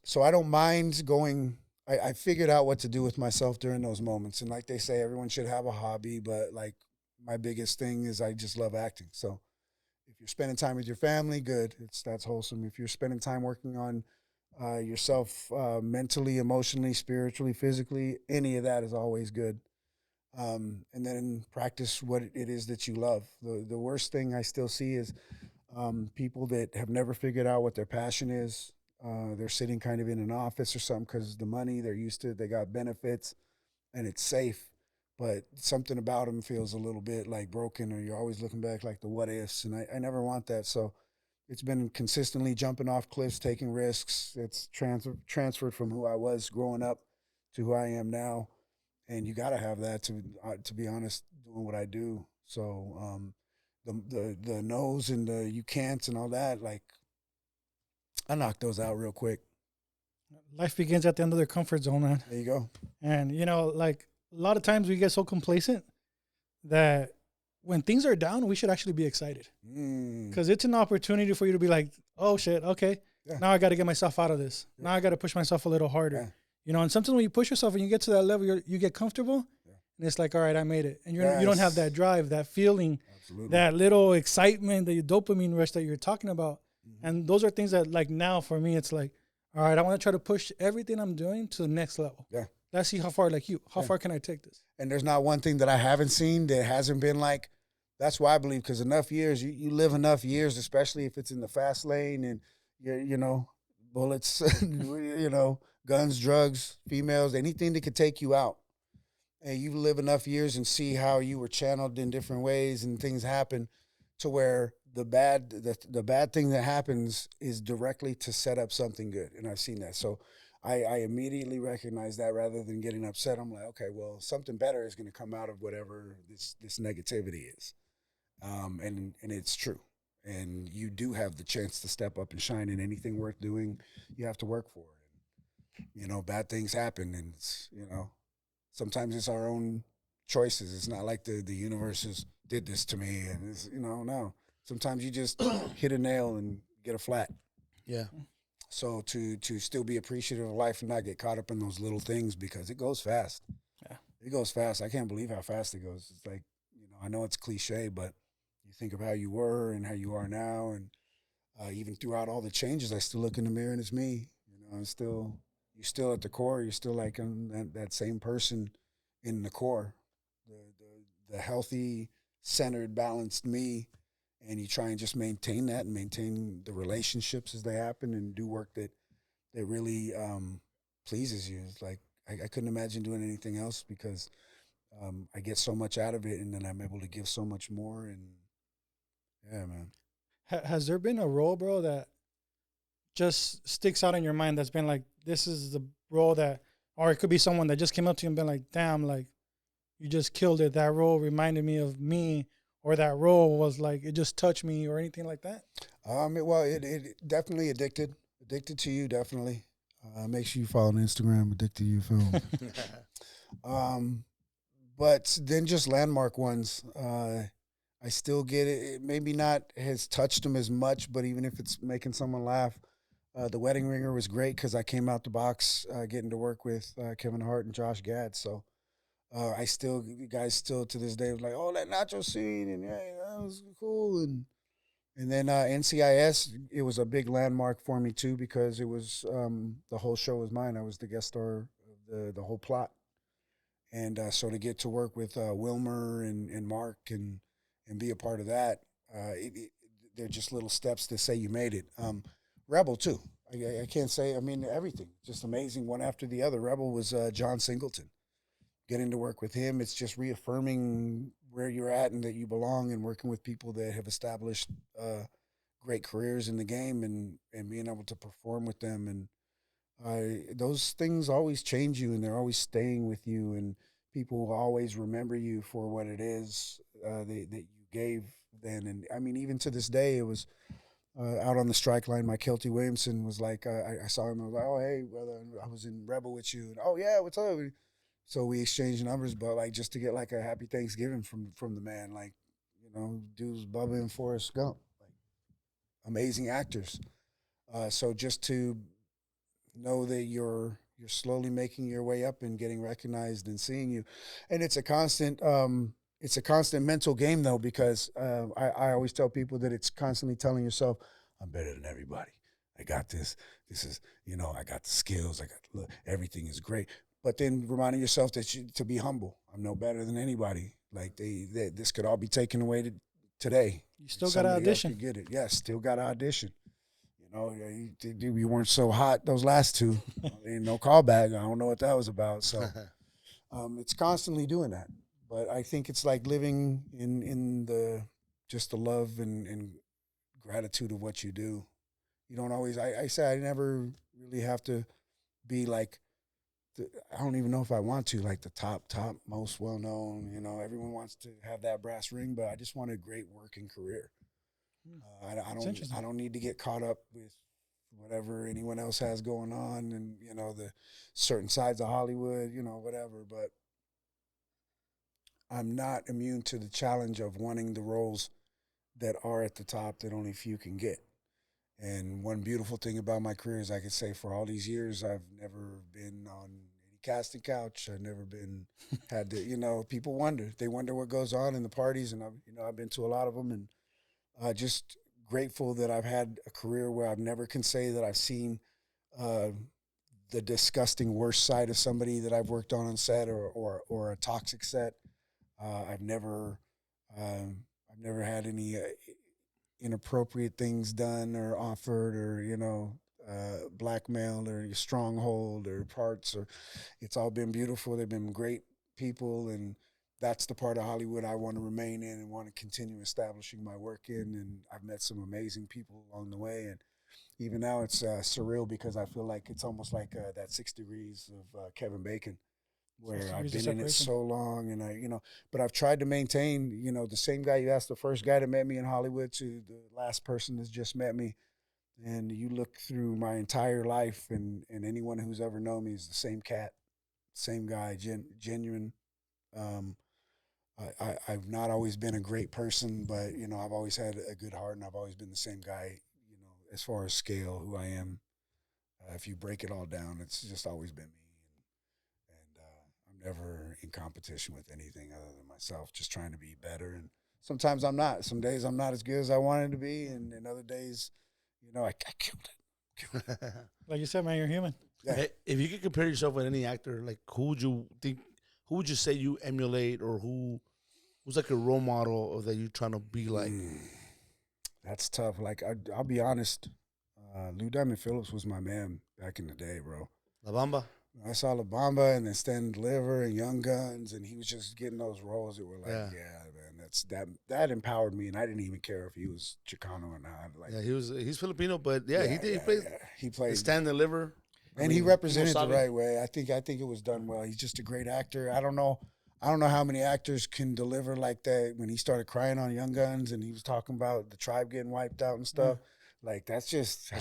[SPEAKER 2] so I don't mind going. I figured out what to do with myself during those moments. And like they say, everyone should have a hobby. But like my biggest thing is I just love acting. So if you're spending time with your family, good. That's wholesome. If you're spending time working on yourself mentally, emotionally, spiritually, physically, any of that is always good. And then practice what it is that you love. The worst thing I still see is people that have never figured out what their passion is. They're sitting kind of in an office or something because the money, they're used to it, they got benefits, and it's safe. But something about them feels a little bit like broken, or you're always looking back like the what ifs. And I never want that. So it's been consistently jumping off cliffs, taking risks. It's transferred from who I was growing up to who I am now. And you got to have that to be honest, doing what I do. So the no's and the you can'ts and all that, like I knocked those out real quick.
[SPEAKER 1] Life begins at the end of their comfort zone, man.
[SPEAKER 2] There you go.
[SPEAKER 1] And you know, like a lot of times we get so complacent that when things are down, we should actually be excited because it's an opportunity for you to be like, oh shit, okay, now I got to get myself out of this. Now I got to push myself a little harder. Yeah. You know, and sometimes when you push yourself and you get to that level, you get comfortable, and it's like, all right, I made it. And you don't have that drive, that feeling, that little excitement, the dopamine rush that you're talking about. Mm-hmm. And those are things that, like now for me, it's like, all right, I want to try to push everything I'm doing to the next level. Yeah. Let's see how far, like you, how far can I take this?
[SPEAKER 2] And there's not one thing that I haven't seen that hasn't been like, that's why I believe, because enough years, you live enough years, especially if it's in the fast lane and, you know, bullets, you know, guns, drugs, females, anything that could take you out. And you live enough years and see how you were channeled in different ways and things happen to where the bad thing that happens is directly to set up something good. And I've seen that. So I immediately recognize that rather than getting upset. I'm like, okay, well, something better is going to come out of whatever this negativity is. And it's true. And you do have the chance to step up and shine in anything worth doing. You have to work for it. You know, bad things happen, and it's, you know, sometimes it's our own choices. It's not like the universe did this to me, and it's, you know, no. Sometimes you just hit a nail and get a flat. Yeah. So to still be appreciative of life and not get caught up in those little things, because it goes fast. Yeah. It goes fast. I can't believe how fast it goes. It's like, you know, I know it's cliche, but you think of how you were and how you are now, and even throughout all the changes, I still look in the mirror and it's me. You know, you're still at the core. You're still like that same person in the core, the healthy, centered, balanced me. And you try and just maintain that and maintain the relationships as they happen and do work that really pleases you. It's like I couldn't imagine doing anything else because I get so much out of it, and then I'm able to give so much more. And yeah, man.
[SPEAKER 1] Has there been a role, bro, that just sticks out in your mind that's been like, this is the role that, or it could be someone that just came up to you and been like, damn, like, you just killed it. That role reminded me of me, or that role was like, it just touched me, or anything like that?
[SPEAKER 2] Well, it definitely addicted to you, definitely. Make sure you follow on Instagram, Addicted to You Film. But then just landmark ones. I still get it. It maybe not has touched them as much, but even if it's making someone laugh, The Wedding Ringer was great because I came out the box getting to work with Kevin Hart and Josh Gad. So you guys still to this day was like, oh, that nacho scene, and yeah, that was cool. And then NCIS, it was a big landmark for me too because it was the whole show was mine. I was the guest star of the whole plot. And so to get to work with Wilmer and Mark and be a part of that, they're just little steps to say you made it. Rebel, too. I can't say, I mean, everything. Just amazing, one after the other. Rebel was John Singleton. Getting to work with him, it's just reaffirming where you're at and that you belong, and working with people that have established great careers in the game and being able to perform with them. And those things always change you, and they're always staying with you, and people will always remember you for what it is that you gave then. And I mean, even to this day, it was out on the strike line. My Kelty Williamson was like, I saw him. I was like, oh, hey, brother, I was in Rebel with you. And, oh, yeah, what's up? So we exchanged numbers, but like just to get like a happy Thanksgiving from the man, like, you know, dudes Bubba and Forrest Gump, like amazing actors. So just to know that you're slowly making your way up and getting recognized and seeing you, and it's a constant mental game though, because I always tell people that it's constantly telling yourself, I'm better than everybody. I got this. This is, you know, I got the skills. Look, everything is great. But then reminding yourself that to be humble. I'm no better than anybody. Like this could all be taken away today.
[SPEAKER 1] You still got to audition.
[SPEAKER 2] Get it? Yes, still got to audition. You know, you weren't so hot those last two. Ain't no callback. I don't know what that was about. So it's constantly doing that. But I think it's like living in the just the love and gratitude of what you do. You don't always. I say I never really have to be like. I don't even know if I want to, like the top most well known. You know, everyone wants to have that brass ring, but I just want a great working career. I don't need to get caught up with whatever anyone else has going on, and you know the certain sides of Hollywood, you know, whatever. But I'm not immune to the challenge of wanting the roles that are at the top that only few can get. And one beautiful thing about my career is I could say for all these years, I've never been on any casting couch. I've never been had to, you know, people wonder. They wonder what goes on in the parties. And, I've been to a lot of them, and just grateful that I've had a career where I've never can say that I've seen the disgusting worst side of somebody that I've worked on set or a toxic set. I've never had any inappropriate things done or offered or, you know, blackmailed or stronghold or parts. Or it's all been beautiful. They've been great people, and that's the part of Hollywood I want to remain in and want to continue establishing my work in. And I've met some amazing people along the way, and even now it's surreal because I feel like it's almost like that 6 Degrees of Kevin Bacon, where I've been in it so long, and but I've tried to maintain, the same guy you asked, the first guy that met me in Hollywood to the last person that's just met me, and you look through my entire life, and anyone who's ever known me is the same cat, same guy, genuine. I've not always been a great person, but I've always had a good heart, and I've always been the same guy, as far as scale, who I am. If you break it all down, it's just always been me. Never in competition with anything other than myself, just trying to be better. And sometimes I'm not. Some days I'm not as good as I wanted to be, and other days, I killed it.
[SPEAKER 1] Like you said, man, you're human.
[SPEAKER 3] Yeah. If you could compare yourself with any actor, like who would you say you emulate, or who's like a role model that you're trying to be like?
[SPEAKER 2] That's tough. Like I'll be honest, Lou Diamond Phillips was my man back in the day, bro.
[SPEAKER 3] La Bamba.
[SPEAKER 2] I saw La Bamba and then Stand Deliver and Young Guns, and he was just getting those roles that were like, yeah man, that empowered me, and I didn't even care if he was Chicano or not. Like,
[SPEAKER 3] yeah, he's Filipino, but he played Stand Deliver,
[SPEAKER 2] and he represented the right way. I think it was done well. He's just a great actor. I don't know how many actors can deliver like that. When he started crying on Young Guns and he was talking about the tribe getting wiped out and stuff, like that's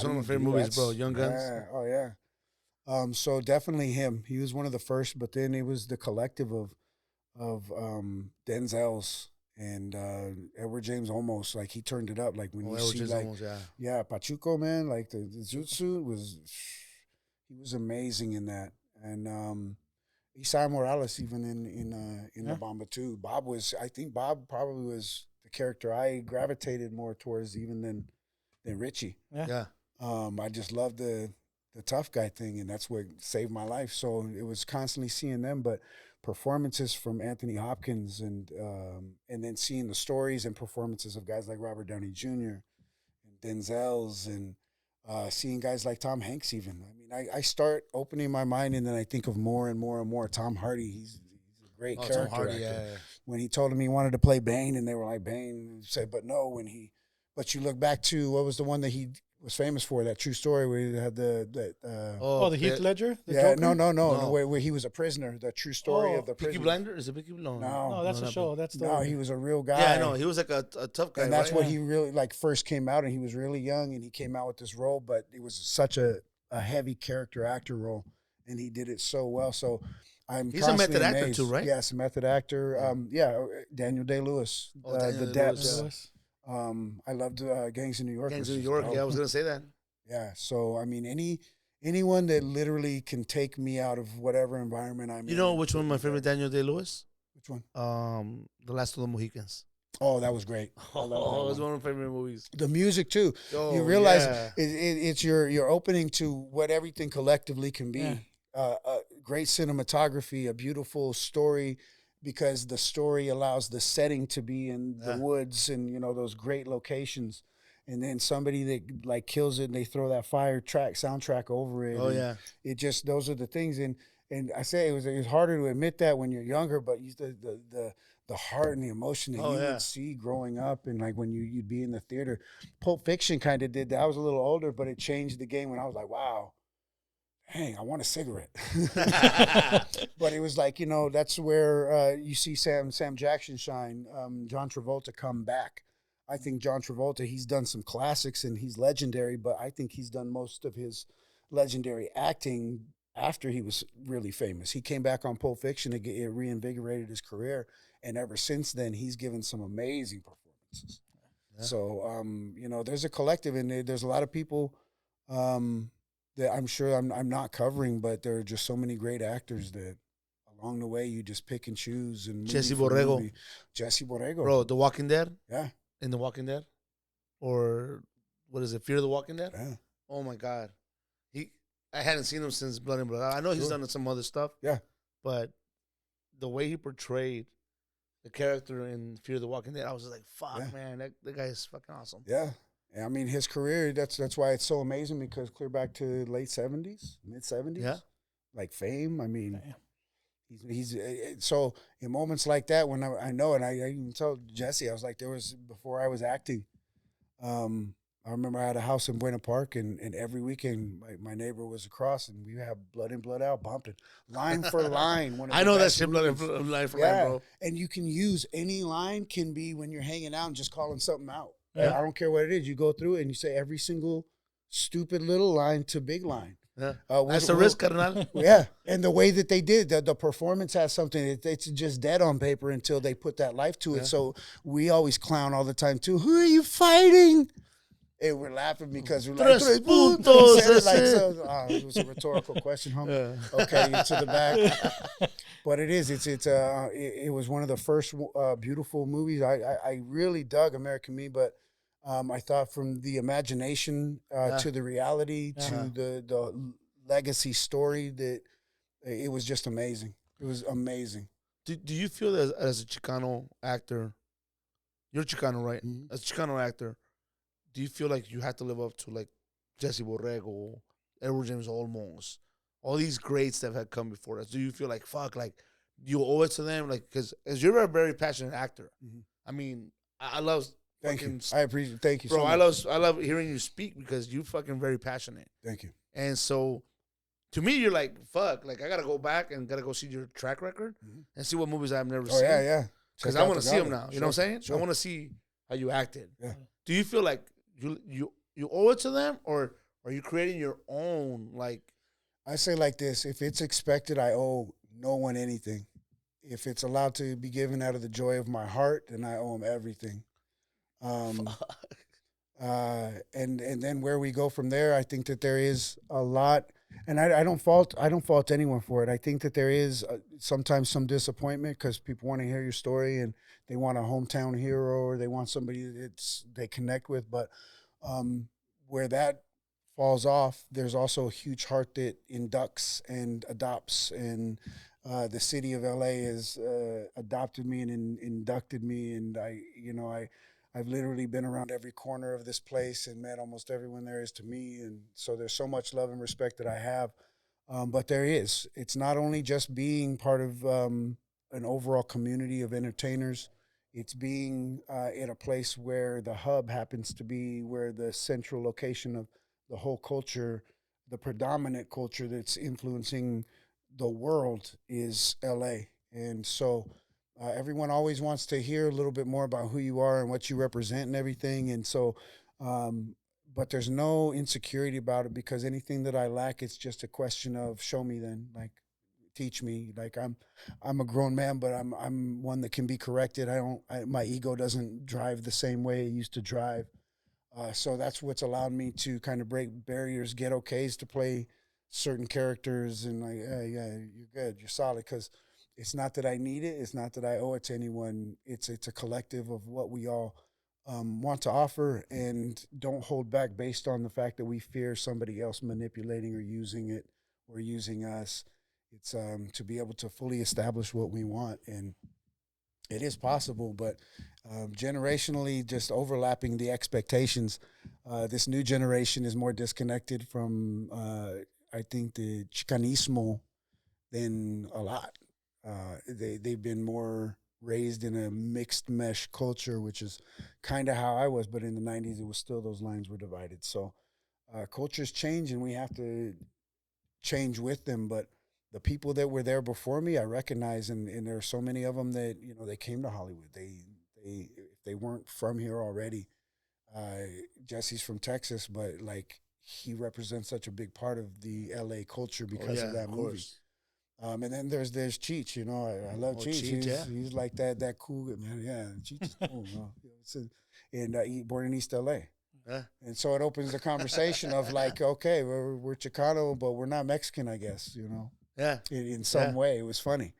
[SPEAKER 3] one of my favorite movies, bro. Young Guns.
[SPEAKER 2] Yeah. Oh yeah. So definitely him. He was one of the first, but then it was the collective of Denzel's and Edward James Olmos. Like he turned it up. Like when you see like Olmos, Pachuco, man, like the Jutsu he was amazing in that. And Isai Morales even in La Bamba too. I think Bob probably was the character I gravitated more towards even than Richie.
[SPEAKER 3] Yeah.
[SPEAKER 2] I just loved the tough guy thing, and that's what saved my life. So it was constantly seeing them, but performances from Anthony Hopkins and then seeing the stories and performances of guys like Robert Downey Jr. and Denzel's, and seeing guys like Tom Hanks even. I mean, I start opening my mind, and then I think of more and more and more. Tom Hardy, he's a great character actor. Yeah. When he told him he wanted to play Bane, and they were like, Bane, said, but no, when he But you look back to what was the one that he was famous for, that true story where he had the
[SPEAKER 1] the Heath Ledger? The
[SPEAKER 2] yeah,
[SPEAKER 1] Joker?
[SPEAKER 2] no. Where he was a prisoner, the true story of the
[SPEAKER 3] Peaky
[SPEAKER 2] prison.
[SPEAKER 3] Blinders? Is it Peaky Blinders?
[SPEAKER 2] No,
[SPEAKER 1] that's a show. That's the
[SPEAKER 2] no, he was a real guy.
[SPEAKER 3] Yeah, I know. He was like a tough guy.
[SPEAKER 2] And that's
[SPEAKER 3] right?
[SPEAKER 2] what he really like first came out, and he was really young, and he came out with this role, but it was such a heavy character actor role, and he did it so well. So he's
[SPEAKER 3] a method actor too, right?
[SPEAKER 2] Yes, a method actor. Daniel Day-Lewis, the Depths. I loved Gangs of New York.
[SPEAKER 3] Gangs of New York. Yeah, I was gonna say that.
[SPEAKER 2] Yeah. So I mean, anyone that literally can take me out of whatever environment I'm in.
[SPEAKER 3] You know which one my favorite Daniel Day-Lewis?
[SPEAKER 2] Which one?
[SPEAKER 3] The Last of the Mohicans.
[SPEAKER 2] Oh, that was great.
[SPEAKER 3] It was one of my favorite movies.
[SPEAKER 2] The music too. You realize it's your opening to what everything collectively can be. Yeah. Great cinematography, a beautiful story, because the story allows the setting to be in the woods and those great locations. And then somebody that like kills it and they throw that soundtrack over it.
[SPEAKER 3] Oh yeah.
[SPEAKER 2] It just, those are the things. And I say it was harder to admit that when you're younger, but the heart and the emotion that you would see growing up, and like when you'd be in the theater. Pulp Fiction kind of did that. I was a little older, but it changed the game when I was like, wow, dang, I want a cigarette. But it was like, that's where you see Sam Jackson shine, John Travolta come back. I think John Travolta, he's done some classics and he's legendary, but I think he's done most of his legendary acting after he was really famous. He came back on Pulp Fiction, it reinvigorated his career, and ever since then, he's given some amazing performances. Yeah. So, there's a collective, and there's a lot of people that I'm sure I'm not covering, but there are just so many great actors that along the way you just pick and choose. And
[SPEAKER 3] Jesse Borrego. Bro, The Walking Dead?
[SPEAKER 2] Yeah.
[SPEAKER 3] In The Walking Dead? Or what is it, Fear the Walking Dead?
[SPEAKER 2] Yeah.
[SPEAKER 3] Oh, my God. I hadn't seen him since Blood and Blood. I know he's done some other stuff.
[SPEAKER 2] Yeah.
[SPEAKER 3] But the way he portrayed the character in Fear the Walking Dead, I was just like, fuck, man, that guy is fucking awesome.
[SPEAKER 2] Yeah. I mean, his career, that's why it's so amazing, because clear back to late 70s, mid 70s.
[SPEAKER 3] Yeah.
[SPEAKER 2] Like fame. I mean, he's so in moments like that when I know, and I even told Jesse, I was like, before I was acting, I remember I had a house in Buena Park, and every weekend my neighbor was across, and we have Blood In, Blood Out bumping line for line.
[SPEAKER 3] I know that shit, line for line, bro.
[SPEAKER 2] And you can use any line, can be when you're hanging out and just calling something out. Yeah. I don't care what it is. You go through it and you say every single stupid little line to big line.
[SPEAKER 3] Yeah. That's a risk, carnal.
[SPEAKER 2] Yeah. And the way that they did, the performance has something. It's just dead on paper until they put that life to it. So we always clown all the time, too. Who are you fighting? And we're laughing because we're like,
[SPEAKER 3] Tres puntos.
[SPEAKER 2] It was a rhetorical question, huh? Yeah. Okay, to the back. But it is. It was one of the first beautiful movies. I really dug American Me, but I thought from the imagination to the reality to the legacy story, that it was just amazing. It was amazing.
[SPEAKER 3] Do you feel that as a Chicano actor, you're Chicano, right? Mm-hmm. As a Chicano actor, do you feel like you have to live up to like Jesse Borrego, Edward James Olmos, all these greats that have come before us? Do you feel like, fuck, like you owe it to them? Like, because you're a very passionate actor. Mm-hmm. I mean, I love.
[SPEAKER 2] Thank you. I appreciate. Thank you,
[SPEAKER 3] bro.
[SPEAKER 2] So much.
[SPEAKER 3] I love hearing you speak, because you fucking very passionate.
[SPEAKER 2] Thank you.
[SPEAKER 3] And so, to me, you're like, fuck, like I gotta go back and gotta go see your track record and see what movies I've never seen.
[SPEAKER 2] Oh yeah.
[SPEAKER 3] Because I want to see them now. You know what I'm saying? Sure. I want to see how you acted.
[SPEAKER 2] Yeah.
[SPEAKER 3] Do you feel like you owe it to them, or are you creating your own? Like,
[SPEAKER 2] I say like this: if it's expected, I owe no one anything. If it's allowed to be given out of the joy of my heart, then I owe them everything. And then where we go from there, I think that there is a lot, and I don't fault anyone for it. I think that there is sometimes some disappointment, because people want to hear your story and they want a hometown hero, or they want somebody that they connect with. But where that falls off, there's also a huge heart that inducts and adopts, and the city of LA has adopted me and inducted me, and I've literally been around every corner of this place and met almost everyone there is to me. And so there's so much love and respect that I have. But it's not only just being part of an overall community of entertainers. It's being in a place where the hub happens to be where the central location of the whole culture, the predominant culture that's influencing the world is LA. And so everyone always wants to hear a little bit more about who you are and what you represent and everything. And so, but there's no insecurity about it because anything that I lack, it's just a question of show me then, like teach me. Like I'm a grown man, but I'm one that can be corrected. My ego doesn't drive the same way it used to drive. So that's what's allowed me to kind of break barriers, get okays to play certain characters, and like, yeah, you're good, you're solid. Because it's not that I need it, it's not that I owe it to anyone. It's a collective of what we all want to offer, and don't hold back based on the fact that we fear somebody else manipulating or using it or using us. It's to be able to fully establish what we want, and it is possible, but generationally, just overlapping the expectations. This new generation is more disconnected from, I think, the Chicanismo than a lot. They've been more raised in a mixed mesh culture, which is kind of how I was. But in the '90s, it was still those lines were divided. So cultures change, and we have to change with them. But the people that were there before me, I recognize, and there are so many of them that they came to Hollywood. If they weren't from here already. Jesse's from Texas, but like he represents such a big part of the LA culture because of that movie. And then there's Cheech. I love Cheech. He's like that cool man. Yeah, Cheech is cool. And born in East LA. And so it opens the conversation of like, okay, we're Chicano, but we're not Mexican, I guess.
[SPEAKER 3] Yeah.
[SPEAKER 2] In some way, it was funny.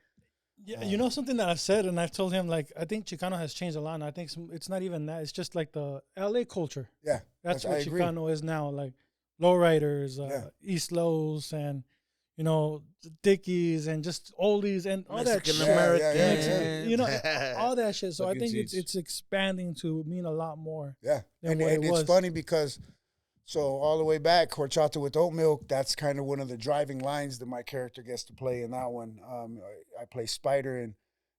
[SPEAKER 1] Yeah, something that I've said, and I've told him, like, I think Chicano has changed a lot, and I think it's not even that. It's just like the LA culture.
[SPEAKER 2] Yeah.
[SPEAKER 1] That's what Chicano is now, like lowriders, East Lows, and, Dickies, and just oldies, and all that shit.
[SPEAKER 2] American.
[SPEAKER 1] All that shit. So I think it's expanding to mean a lot more.
[SPEAKER 2] Yeah. And it's funny because... So all the way back, horchata with oat milk, that's kind of one of the driving lines that my character gets to play in that one. I play Spider, and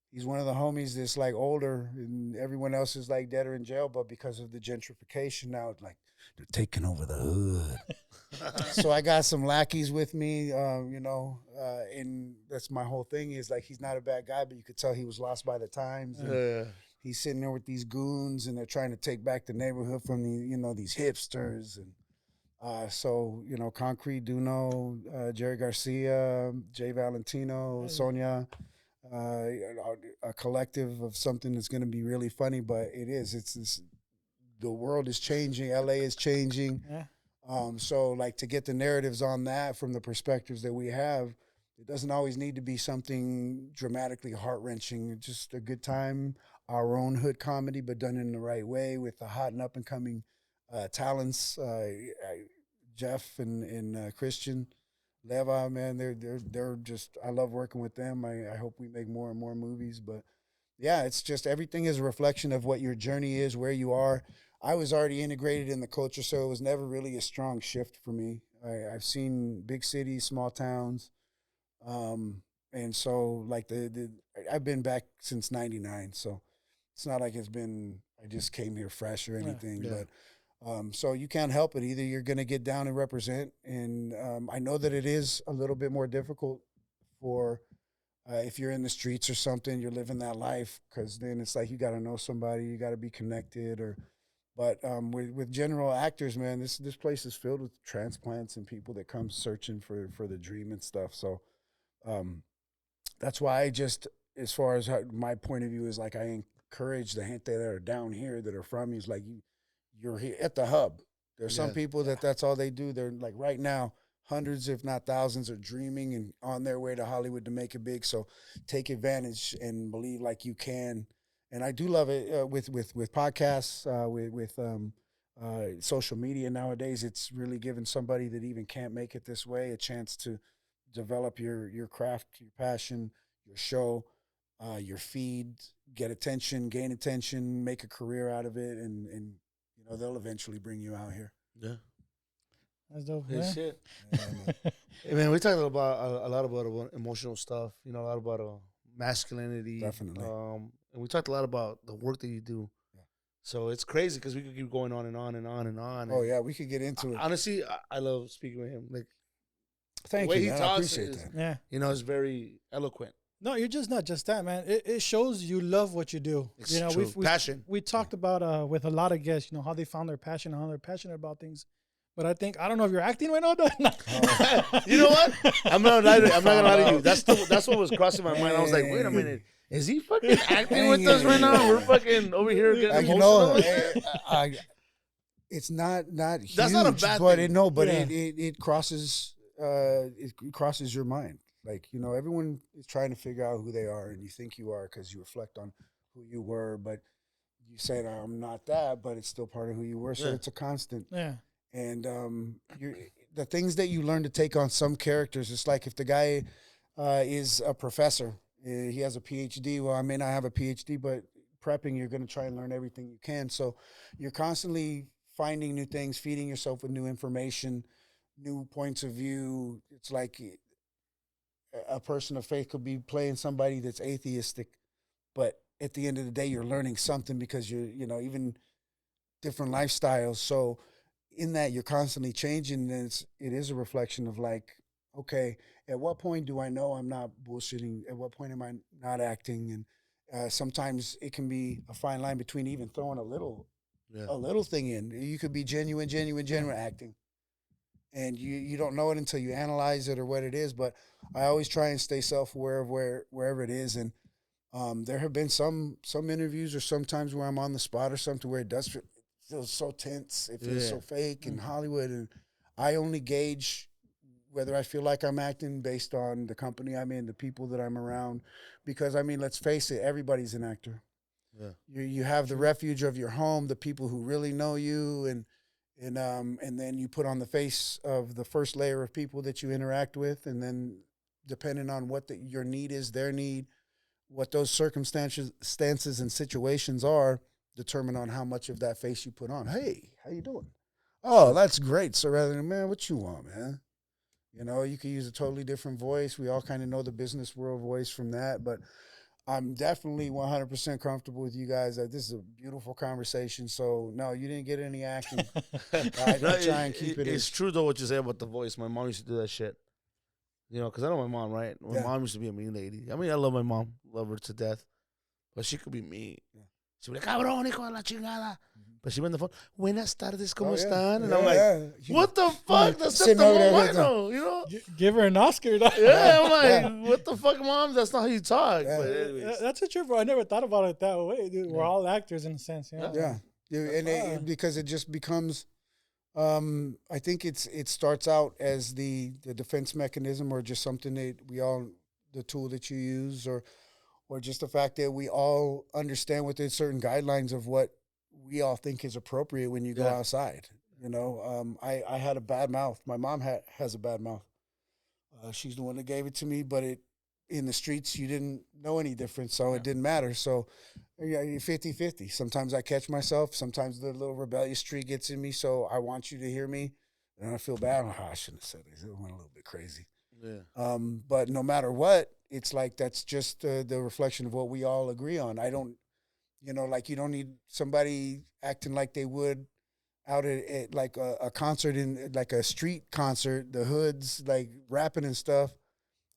[SPEAKER 2] he's one of the homies that's like older, and everyone else is like dead or in jail, but because of the gentrification now, it's like they're taking over the hood. So I got some lackeys with me, and that's my whole thing is like he's not a bad guy, but you could tell he was lost by the times. He's sitting there with these goons, and they're trying to take back the neighborhood from these hipsters. And so, Concrete, Duno, Jerry Garcia, Jay Valentino, Sonia, a collective of something that's going to be really funny, but it is. The world is changing. LA is changing. Yeah. So, like, to get the narratives on that from the perspectives that we have, it doesn't always need to be something dramatically heart-wrenching. It's just a good time, our own hood comedy, but done in the right way with the hot and up-and-coming talents. Jeff and Christian Leva, man, they're just, I love working with them. I hope we make more and more movies. But, yeah, it's just everything is a reflection of what your journey is, where you are. I was already integrated in the culture, so it was never really a strong shift for me. I've seen big cities, small towns. And so like I've been back since '99, so it's not like I just came here fresh or anything, but so you can't help it. Either you're going to get down and represent. And, I know that it is a little bit more difficult for, if you're in the streets or something, you're living that life. 'Cause then it's like, you got to know somebody, you got to be connected but with general actors, man, this place is filled with transplants and people that come searching for the dream and stuff. So, that's why I just, as far as my point of view is like, I encourage the gente that are down here that are from me. It's like you're here at the hub. There's some people that's all they do. They're like right now, hundreds, if not thousands, are dreaming and on their way to Hollywood to make it big. So take advantage and believe like you can. And I do love it with podcasts, with social media nowadays. It's really giving somebody that even can't make it this way a chance to develop your craft, your passion, your show, your feed, get attention, gain attention, make a career out of it, and they'll eventually bring you out here.
[SPEAKER 3] Yeah.
[SPEAKER 1] That's dope.
[SPEAKER 3] Good
[SPEAKER 1] man.
[SPEAKER 3] shit. Hey, man, we talked about a lot about emotional stuff. A lot about masculinity.
[SPEAKER 2] Definitely.
[SPEAKER 3] and we talked a lot about the work that you do. Yeah. So it's crazy because we could keep going on and on and on and on.
[SPEAKER 2] Oh yeah, we could get into it.
[SPEAKER 3] Honestly, I love speaking with him. Like,
[SPEAKER 2] thank you, man. I appreciate that.
[SPEAKER 1] Yeah,
[SPEAKER 3] you know, it's very eloquent.
[SPEAKER 1] No, you're just not just that, man. It shows you love what you do.
[SPEAKER 3] It's
[SPEAKER 1] you know,
[SPEAKER 3] true. Passion.
[SPEAKER 1] We talked about with a lot of guests, you know, how they found their passion, how they're passionate about things. But I don't know if you're acting right now.
[SPEAKER 3] You know what? I'm not gonna lie to you. That's what was crossing my mind. I was like, wait a minute. Is he fucking acting with us right now? We're fucking over here getting emotional.
[SPEAKER 2] It's not huge,
[SPEAKER 3] that's not a bad
[SPEAKER 2] but
[SPEAKER 3] thing.
[SPEAKER 2] It crosses your mind. Like, you know, everyone is trying to figure out who they are, and you think you are because you reflect on who you were, but you say, I'm not that, but it's still part of who you were. So it's a constant.
[SPEAKER 1] Yeah.
[SPEAKER 2] And the things that you learn to take on some characters, it's like if the guy is a professor, he has a PhD. Well, I may not have a PhD, but prepping, you're going to try and learn everything you can. So you're constantly finding new things, feeding yourself with new information, new points of view. It's like a person of faith could be playing somebody that's atheistic, but at the end of the day, you're learning something because even different lifestyles. So in that, you're constantly changing, and it is a reflection of like, okay, at what point do I know I'm not bullshitting? At what point am I not acting? And sometimes it can be a fine line between even throwing a little thing in. You could be genuine acting, and you don't know it until you analyze it or what it is. But I always try and stay self-aware of wherever it is. And there have been some interviews or sometimes where I'm on the spot or something where it does feel so tense. It feels so fake in Hollywood. And I only gauge whether I feel like I'm acting based on the company I'm in, the people that I'm around. Because, I mean, let's face it, everybody's an actor. Yeah. You have the refuge of your home, the people who really know you, and then you put on the face of the first layer of people that you interact with, and then depending on what your need is, their need, what those circumstances and situations are, determine on how much of that face you put on. Hey, how you doing? Oh, that's great. So rather than, man, what you want, man? You know, you could use a totally different voice. We all kind of know the business world voice from that, but I'm definitely 100% comfortable with you guys. This is a beautiful conversation. So, no, you didn't get any acting. I try and keep it.
[SPEAKER 3] It's true, though, what you say about the voice. My mom used to do that shit. You know, because I know my mom, right? My mom used to be a mean lady. I mean, I love my mom. Love her to death. But she could be mean. Yeah. She'd be like, cabrón, hijo de la chingada. But she went on the phone, buenas tardes, ¿cómo están? And I'm like, what the fuck? That's not the bueno, you know?
[SPEAKER 1] Give her an Oscar.
[SPEAKER 3] Yeah, I'm like, what the fuck, mom? That's not how you talk.
[SPEAKER 1] Yeah.
[SPEAKER 3] But anyways.
[SPEAKER 1] That's a trip, bro. I never thought about it that way, dude. We're all actors in a sense, you know?
[SPEAKER 2] Yeah. And because it just becomes, I think it starts out as the defense mechanism, or just something that the tool that you use, or just the fact that we all understand within certain guidelines of what we all think is appropriate when you go outside. You know, I had a bad mouth. My mom has a bad mouth. She's the one that gave it to me, but in the streets, you didn't know any difference, so it didn't matter. So, 50-50. Sometimes I catch myself. Sometimes the little rebellious streak gets in me, so I want you to hear me, and I feel bad. I shouldn't have said it. It went a little bit crazy. Yeah. But no matter what, it's like that's just the reflection of what we all agree on. I don't, like, you don't need somebody acting like they would out at like a concert, in like a street concert, the hoods, like rapping and stuff.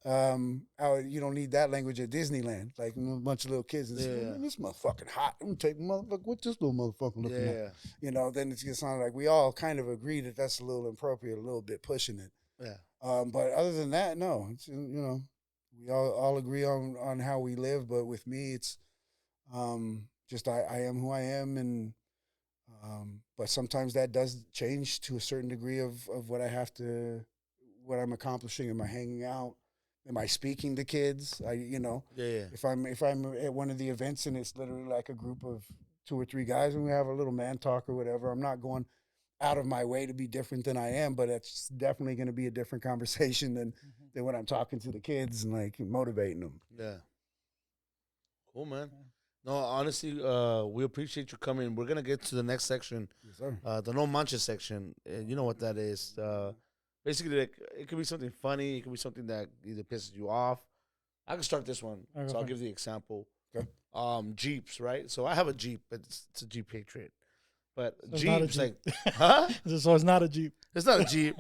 [SPEAKER 2] You don't need that language at Disneyland, like a bunch of little kids and say, man, this motherfucking hot. I'm gonna take motherfucker. What's this little motherfucker looking at? Then it's just sound like we all kind of agree that that's a little inappropriate, a little bit pushing it. Yeah. But other than that, no. It's, we all agree on how we live. But with me, it's just I am who I am, and but sometimes that does change to a certain degree of what what I'm accomplishing. Am I hanging out? Am I speaking to kids? If I'm at one of the events and it's literally like a group of 2 or 3 guys and we have a little man talk or whatever, I'm not going out of my way to be different than I am, but it's definitely going to be a different conversation than when I'm talking to the kids and like motivating them.
[SPEAKER 3] Yeah. Cool, man. No, honestly, we appreciate you coming. We're going to get to the next section.
[SPEAKER 2] Yes, sir.
[SPEAKER 3] The no manches section. You know what that is. Basically, like, it could be something funny. It could be something that either pisses you off. I can start this one. So I'll give the example.
[SPEAKER 2] Okay.
[SPEAKER 3] Jeeps, right? So I have a Jeep, but it's a Jeep Patriot. But
[SPEAKER 1] So
[SPEAKER 3] Jeep's
[SPEAKER 1] Jeep.
[SPEAKER 3] like, huh?
[SPEAKER 1] So it's not a Jeep.
[SPEAKER 3] It's not a Jeep.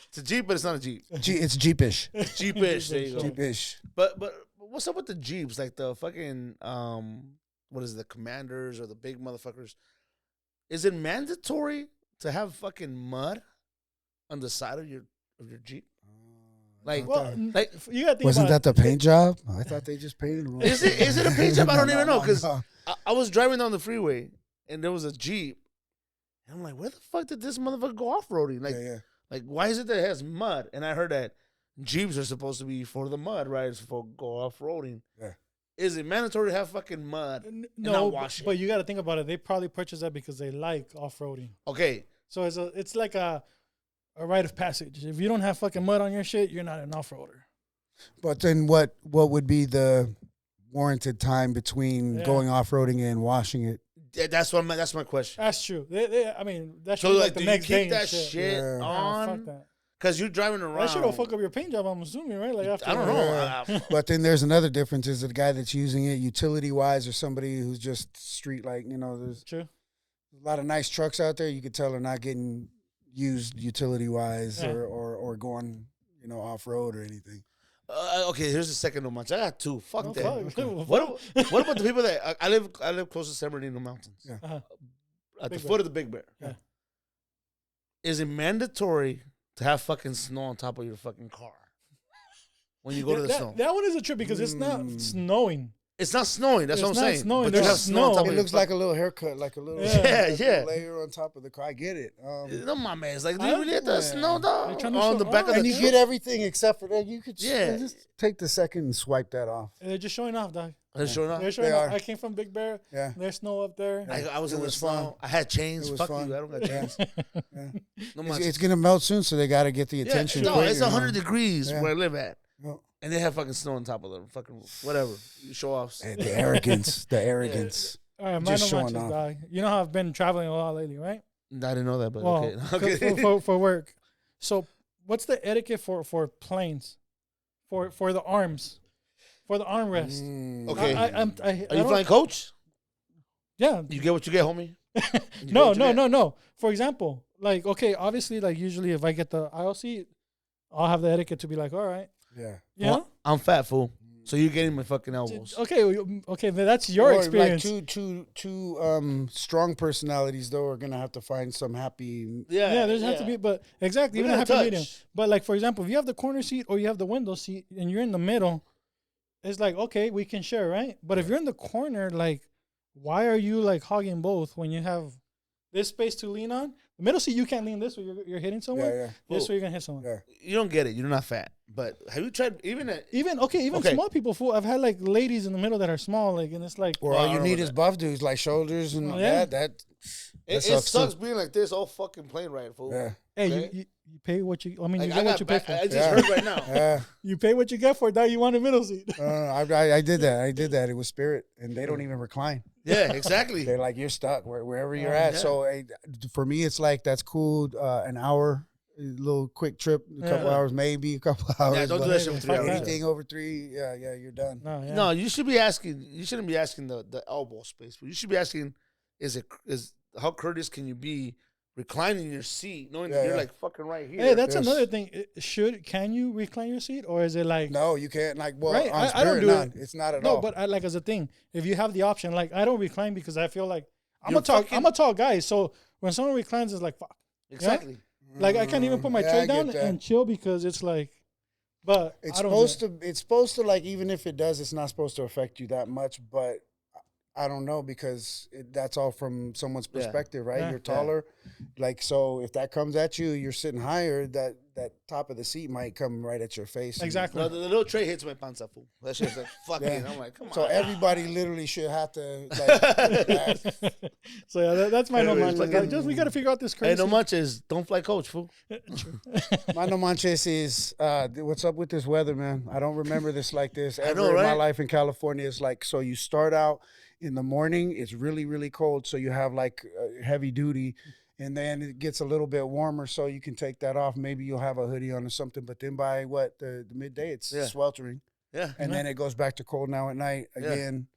[SPEAKER 3] It's a Jeep, but it's not a Jeep.
[SPEAKER 2] It's Jeepish.
[SPEAKER 3] It's Jeepish. There you go.
[SPEAKER 2] Jeepish.
[SPEAKER 3] But what's up with the Jeeps? Like the fucking what is it, the Commanders or the big motherfuckers? Is it mandatory to have fucking mud on the side of your Jeep? Like,
[SPEAKER 1] Well,
[SPEAKER 3] like
[SPEAKER 1] you got to think
[SPEAKER 2] Wasn't
[SPEAKER 1] about
[SPEAKER 2] that the paint job? I thought they just painted them.
[SPEAKER 3] is it a paint job? I don't even know because
[SPEAKER 2] No.
[SPEAKER 3] I was driving down the freeway and there was a Jeep, and I'm like, where the fuck did this motherfucker go off roading? Like, like why is it that it has mud? And I heard that Jeeps are supposed to be for the mud, right? It's for go off roading.
[SPEAKER 2] Yeah.
[SPEAKER 3] Is it mandatory to have fucking mud? And
[SPEAKER 1] no,
[SPEAKER 3] not wash it?
[SPEAKER 1] but you got to think about it. They probably purchased that because they like off roading.
[SPEAKER 3] Okay.
[SPEAKER 1] So it's like a rite of passage. If you don't have fucking mud on your shit, you're not an off roader.
[SPEAKER 2] But then what would be the warranted time between going off roading and washing it?
[SPEAKER 3] Yeah, that's my question.
[SPEAKER 1] That's true. I mean, that should
[SPEAKER 3] So
[SPEAKER 1] be
[SPEAKER 3] like,
[SPEAKER 1] like the
[SPEAKER 3] do
[SPEAKER 1] next
[SPEAKER 3] you
[SPEAKER 1] day.
[SPEAKER 3] keep that
[SPEAKER 1] and shit.
[SPEAKER 3] shit
[SPEAKER 2] Yeah.
[SPEAKER 1] Fuck
[SPEAKER 3] on?
[SPEAKER 1] that.
[SPEAKER 3] Because you're driving around.
[SPEAKER 1] That shit will fuck up your paint job, I'm assuming, right? Like after
[SPEAKER 3] I don't know.
[SPEAKER 2] But then there's another difference: is the guy that's using it utility wise, or somebody who's just street like. There's
[SPEAKER 1] True.
[SPEAKER 2] a lot of nice trucks out there. You could tell they're not getting used utility wise,
[SPEAKER 1] Yeah.
[SPEAKER 2] or going off road or anything.
[SPEAKER 3] Okay, here's the second no much. I got two. Fuck
[SPEAKER 1] Oh,
[SPEAKER 3] that.
[SPEAKER 1] fuck.
[SPEAKER 3] What about the people that I live close to San Bernardino Mountains,
[SPEAKER 2] Yeah.
[SPEAKER 1] Uh-huh.
[SPEAKER 3] at the
[SPEAKER 1] Big
[SPEAKER 3] foot of the Big Bear.
[SPEAKER 1] Yeah.
[SPEAKER 3] Is it mandatory to have fucking snow on top of your fucking car when you go to the snow?
[SPEAKER 1] That one is a trip because it's not snowing.
[SPEAKER 3] It's not snowing. That's
[SPEAKER 1] It's
[SPEAKER 3] what I'm
[SPEAKER 1] not
[SPEAKER 3] saying.
[SPEAKER 1] snowing.
[SPEAKER 3] But you
[SPEAKER 1] There's
[SPEAKER 3] have snow on
[SPEAKER 1] snow.
[SPEAKER 3] top
[SPEAKER 2] It
[SPEAKER 3] of
[SPEAKER 2] looks
[SPEAKER 3] your
[SPEAKER 2] like a little haircut, like a little
[SPEAKER 3] Yeah.
[SPEAKER 2] layer on top of the car. I get it.
[SPEAKER 3] No, my man. It's like, do you really have the snow,
[SPEAKER 1] They're
[SPEAKER 3] dog?
[SPEAKER 1] trying to
[SPEAKER 3] On the
[SPEAKER 1] show
[SPEAKER 3] back of
[SPEAKER 1] off.
[SPEAKER 3] the
[SPEAKER 2] And you
[SPEAKER 3] truck?
[SPEAKER 2] get everything except for that. You could
[SPEAKER 3] Yeah.
[SPEAKER 2] just take the second and swipe that off.
[SPEAKER 1] They're just showing off, dog.
[SPEAKER 3] They're showing up.
[SPEAKER 1] They're showing
[SPEAKER 2] They
[SPEAKER 1] off.
[SPEAKER 2] are.
[SPEAKER 1] I came from Big Bear.
[SPEAKER 2] Yeah.
[SPEAKER 1] There's snow up there.
[SPEAKER 3] I was
[SPEAKER 2] It
[SPEAKER 3] in the
[SPEAKER 2] was
[SPEAKER 3] snow.
[SPEAKER 2] fun.
[SPEAKER 3] I had chains.
[SPEAKER 2] It was
[SPEAKER 3] Fuck
[SPEAKER 2] fun.
[SPEAKER 3] you. I don't got
[SPEAKER 2] Yeah.
[SPEAKER 3] chains.
[SPEAKER 2] Yeah.
[SPEAKER 3] No much.
[SPEAKER 2] It's gonna melt soon, so they got to get the attention.
[SPEAKER 3] No,
[SPEAKER 2] quick,
[SPEAKER 3] it's 100 degrees
[SPEAKER 2] Yeah.
[SPEAKER 3] where I live at.
[SPEAKER 2] No.
[SPEAKER 3] And they have fucking snow on top of them. Fucking whatever. You show offs.
[SPEAKER 2] And the arrogance, the arrogance.
[SPEAKER 1] All right,
[SPEAKER 2] Just
[SPEAKER 1] mine
[SPEAKER 2] showing
[SPEAKER 1] don't
[SPEAKER 2] off.
[SPEAKER 1] dog. You know how I've been traveling a lot lately, right?
[SPEAKER 3] I didn't know that, but
[SPEAKER 1] Well,
[SPEAKER 3] okay. Okay.
[SPEAKER 1] for work. So, what's the etiquette for planes, for the arms, for the armrest?
[SPEAKER 3] Okay.
[SPEAKER 1] I
[SPEAKER 3] Are you
[SPEAKER 1] don't-
[SPEAKER 3] flying coach?
[SPEAKER 1] Yeah.
[SPEAKER 3] You get what you get, homie. You get
[SPEAKER 1] No,
[SPEAKER 3] what you get.
[SPEAKER 1] no. For example, like, okay, obviously, like, usually if I get the aisle seat, I'll have the etiquette to be like, all right,
[SPEAKER 2] Yeah.
[SPEAKER 1] you know?
[SPEAKER 3] I'm fat, fool. So you're getting my fucking elbows.
[SPEAKER 1] Okay, then that's your
[SPEAKER 2] Or
[SPEAKER 1] experience.
[SPEAKER 2] Like two strong personalities though are gonna have to find some happy.
[SPEAKER 1] Yeah, there's have to be, but exactly,
[SPEAKER 3] We
[SPEAKER 1] even a
[SPEAKER 3] gotta
[SPEAKER 1] happy medium.
[SPEAKER 3] touch.
[SPEAKER 1] But like, for example, if you have the corner seat or you have the window seat and you're in the middle, it's like, okay, we can share, right? But if you're in the corner, like, why are you like hogging both when you have this space to lean on? The middle seat, you can't lean this way. You're hitting somewhere.
[SPEAKER 2] Yeah.
[SPEAKER 1] This way, you're gonna hit someone.
[SPEAKER 2] Yeah.
[SPEAKER 3] You don't get it. You're not fat. But have you tried even at
[SPEAKER 1] Even
[SPEAKER 3] Okay.
[SPEAKER 1] small people, fool. I've had like ladies in the middle that are small, like, and it's like,
[SPEAKER 2] Or
[SPEAKER 3] I
[SPEAKER 2] all
[SPEAKER 3] don't
[SPEAKER 2] you
[SPEAKER 3] know
[SPEAKER 2] need
[SPEAKER 3] about
[SPEAKER 2] is buff dudes like shoulders and
[SPEAKER 1] Yeah.
[SPEAKER 2] that.
[SPEAKER 3] it
[SPEAKER 2] sucks,
[SPEAKER 3] sucks
[SPEAKER 2] too.
[SPEAKER 3] being like this all fucking plane ride, fool.
[SPEAKER 2] Yeah.
[SPEAKER 1] hey,
[SPEAKER 3] Okay.
[SPEAKER 1] you pay what you. I mean,
[SPEAKER 3] Like,
[SPEAKER 1] you
[SPEAKER 3] I
[SPEAKER 1] get
[SPEAKER 3] got
[SPEAKER 1] what you pay
[SPEAKER 3] back,
[SPEAKER 1] for.
[SPEAKER 3] I just
[SPEAKER 2] Yeah.
[SPEAKER 3] heard right now.
[SPEAKER 2] Yeah.
[SPEAKER 1] You pay what you get for it. Now you want a middle seat.
[SPEAKER 2] I did that. It was Spirit, and they don't even recline.
[SPEAKER 3] Yeah, exactly.
[SPEAKER 2] They're like, you're stuck wherever you're
[SPEAKER 1] Yeah.
[SPEAKER 2] at. So for me, it's like that's cool. An hour, a little quick trip, a couple
[SPEAKER 1] Yeah.
[SPEAKER 2] hours, maybe a couple hours.
[SPEAKER 3] Yeah, don't do
[SPEAKER 2] but
[SPEAKER 3] that shit for 3
[SPEAKER 1] Fuck
[SPEAKER 3] hours.
[SPEAKER 1] that.
[SPEAKER 2] anything over 3, yeah, you're done.
[SPEAKER 1] No, yeah.
[SPEAKER 3] No, you should be asking. You shouldn't be asking the elbow space. But you should be asking, is how courteous can you be reclining your seat, knowing that
[SPEAKER 2] Yeah,
[SPEAKER 3] you're
[SPEAKER 2] yeah.
[SPEAKER 3] like fucking right here?
[SPEAKER 1] Hey, that's
[SPEAKER 2] Yes.
[SPEAKER 1] another thing. Can you recline your seat, or is it like
[SPEAKER 2] No, you can't. Like, well,
[SPEAKER 1] Right,
[SPEAKER 2] on
[SPEAKER 1] I don't
[SPEAKER 2] Spirit,
[SPEAKER 1] do
[SPEAKER 2] none.
[SPEAKER 1] it.
[SPEAKER 2] It's not at
[SPEAKER 1] no?
[SPEAKER 2] all.
[SPEAKER 1] But I like as a thing. If you have the option, like I don't recline because I feel like I'm
[SPEAKER 3] You're
[SPEAKER 1] a tall.
[SPEAKER 3] fucking-
[SPEAKER 1] I'm a tall guy, so when someone reclines, it's like fuck.
[SPEAKER 3] Exactly.
[SPEAKER 1] Like I can't even put my
[SPEAKER 2] Yeah,
[SPEAKER 1] tray
[SPEAKER 2] I get
[SPEAKER 1] down
[SPEAKER 2] that.
[SPEAKER 1] and chill because it's like. But
[SPEAKER 2] It's
[SPEAKER 1] I don't do
[SPEAKER 2] supposed to. It's supposed to, like, even if it does, it's not supposed to affect you that much. But I don't know, because that's all from someone's
[SPEAKER 3] Yeah.
[SPEAKER 2] perspective, right?
[SPEAKER 1] Yeah.
[SPEAKER 2] You're taller, like, so if that comes at you, you're sitting higher. That top of the seat might come right at your face. and-
[SPEAKER 1] Exactly.
[SPEAKER 3] No, the little tray hits my panza, fool. That shit's like fucking.
[SPEAKER 2] Yeah.
[SPEAKER 3] I'm like, come on.
[SPEAKER 2] So everybody literally should have to. Like,
[SPEAKER 1] So yeah, that's my no
[SPEAKER 3] Anyways,
[SPEAKER 1] manches.
[SPEAKER 3] fucking-
[SPEAKER 1] Just we got to figure out this
[SPEAKER 3] Hey,
[SPEAKER 1] crazy.
[SPEAKER 3] no manches. Don't fly coach, fool.
[SPEAKER 2] my no manches is what's up with this weather, man? I don't remember this like this ever
[SPEAKER 3] know,
[SPEAKER 2] in my
[SPEAKER 3] right?
[SPEAKER 2] life in California. It's like, so you start out in the morning, it's really, really cold. So you have like heavy duty, and then it gets a little bit warmer, so you can take that off. Maybe you'll have a hoodie on or something. But then by the midday, it's
[SPEAKER 3] Yeah.
[SPEAKER 2] sweltering.
[SPEAKER 3] Yeah.
[SPEAKER 2] And then it goes back to cold now at night
[SPEAKER 3] Yeah.
[SPEAKER 2] again.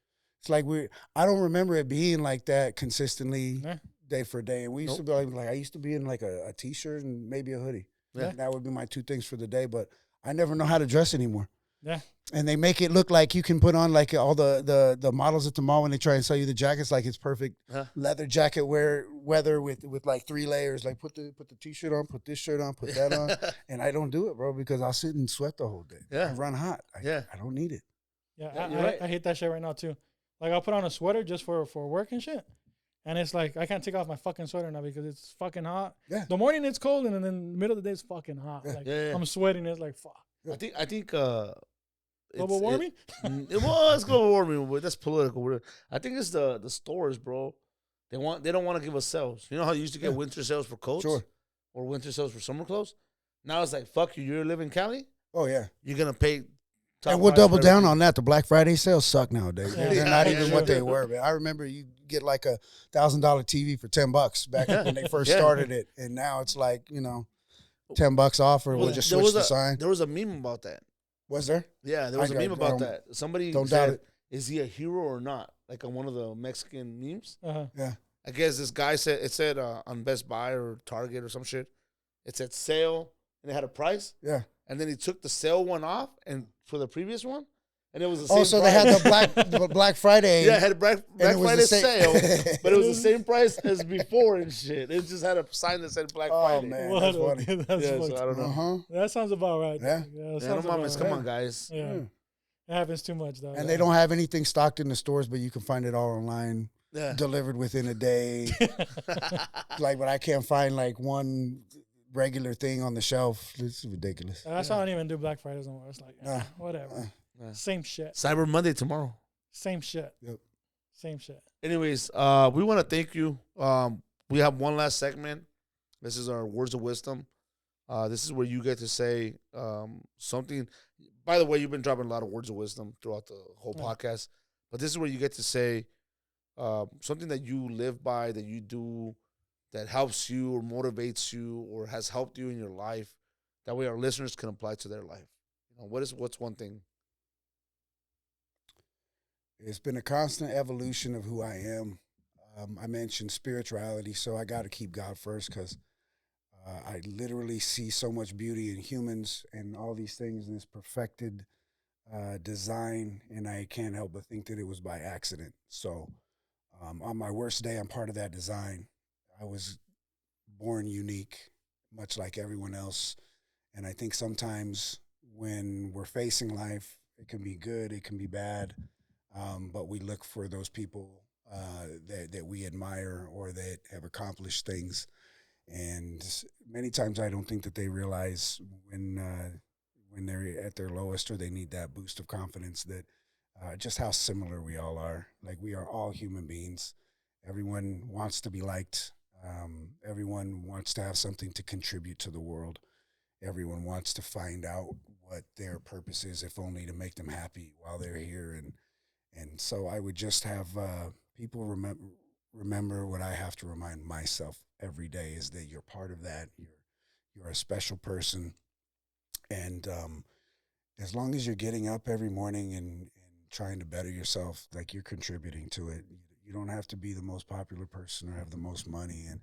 [SPEAKER 2] It's like I don't remember it being like that consistently day for day. And we used to be like I used to be in like a t-shirt and maybe a hoodie. Yeah. That would be my two things for the day, but I never know how to dress anymore. Yeah. And they make it look like you can put on like all the models at the mall when they try and sell you the jackets, like it's perfect leather jacket weather with like 3 layers. Like put the t-shirt on, put this shirt on, put that on. And I don't do it, bro, because I'll sit and sweat the whole day. Yeah. I run hot. I don't need it.
[SPEAKER 1] Yeah, I hate that shit right now too. Like I'll put on a sweater just for work and shit. And it's like, I can't take off my fucking sweater now because it's fucking hot. Yeah. The morning it's cold, and then in the middle of the day it's fucking hot. Yeah. Like, I'm sweating. It's like, fuck.
[SPEAKER 3] I think
[SPEAKER 1] global warming?
[SPEAKER 3] It was global warming, but that's political. I think it's the stores, bro. They don't want to give us sales. You know how you used to get winter sales for coats? Sure. Or winter sales for summer clothes? Now it's like, fuck you. You live in Cali?
[SPEAKER 2] Oh, yeah.
[SPEAKER 3] You're going to pay.
[SPEAKER 2] And we'll double down on that. The Black Friday sales suck nowadays. Yeah. They're not even what they were, man. I remember you get like a $1,000 TV for $10 back when they first started it, and now it's like $10 off, or we'll just switch the sign.
[SPEAKER 3] There was a meme about that.
[SPEAKER 2] Was there?
[SPEAKER 3] Yeah, there was a meme about that. Somebody said, "Is he a hero or not?" Like on one of the Mexican memes. Yeah. I guess this guy said on Best Buy or Target or some shit. It said sale and it had a price. Yeah. And then he took the sale one off and for the previous one, and it was the same. Oh, so
[SPEAKER 2] price. They had the Black Friday.
[SPEAKER 3] Yeah, it had a Black Friday sale, but it was the same price as before and shit. It just had a sign that said Black Friday.
[SPEAKER 2] Oh man, that's funny.
[SPEAKER 3] So I don't know.
[SPEAKER 1] That sounds about right.
[SPEAKER 3] Yeah, come on, guys. Yeah,
[SPEAKER 1] it happens too much though.
[SPEAKER 2] And they don't have anything stocked in the stores, but you can find it all online. Yeah. Delivered within a day. But I can't find like one regular thing on the shelf. It's ridiculous.
[SPEAKER 1] That's why I don't even do Black Fridays anymore. It's like, whatever. Same shit.
[SPEAKER 3] Cyber Monday tomorrow.
[SPEAKER 1] Same shit. Yep. Same shit.
[SPEAKER 3] Anyways, we want to thank you. We have one last segment. This is our words of wisdom. This is where you get to say something. By the way, you've been dropping a lot of words of wisdom throughout the whole podcast. But this is where you get to say something that you live by, that you do, that helps you or motivates you or has helped you in your life. That way our listeners can apply to their life. What's one thing?
[SPEAKER 2] It's been a constant evolution of who I am. I mentioned spirituality, so I got to keep God first because I literally see so much beauty in humans and all these things in this perfected design, and I can't help but think that it was by accident. So on my worst day, I'm part of that design. I was born unique, much like everyone else, and I think sometimes when we're facing life, it can be good, it can be bad, but we look for those people that we admire or that have accomplished things. And many times I don't think that they realize when they're at their lowest or they need that boost of confidence that just how similar we all are. Like, we are all human beings. Everyone wants to be liked. Everyone wants to have something to contribute to the world. Everyone wants to find out what their purpose is, if only to make them happy while they're here. And so I would just have people remember what I have to remind myself every day, is that you're part of that. You're a special person. And as long as you're getting up every morning and trying to better yourself, like, you're contributing to it. You don't have to be the most popular person or have the most money. And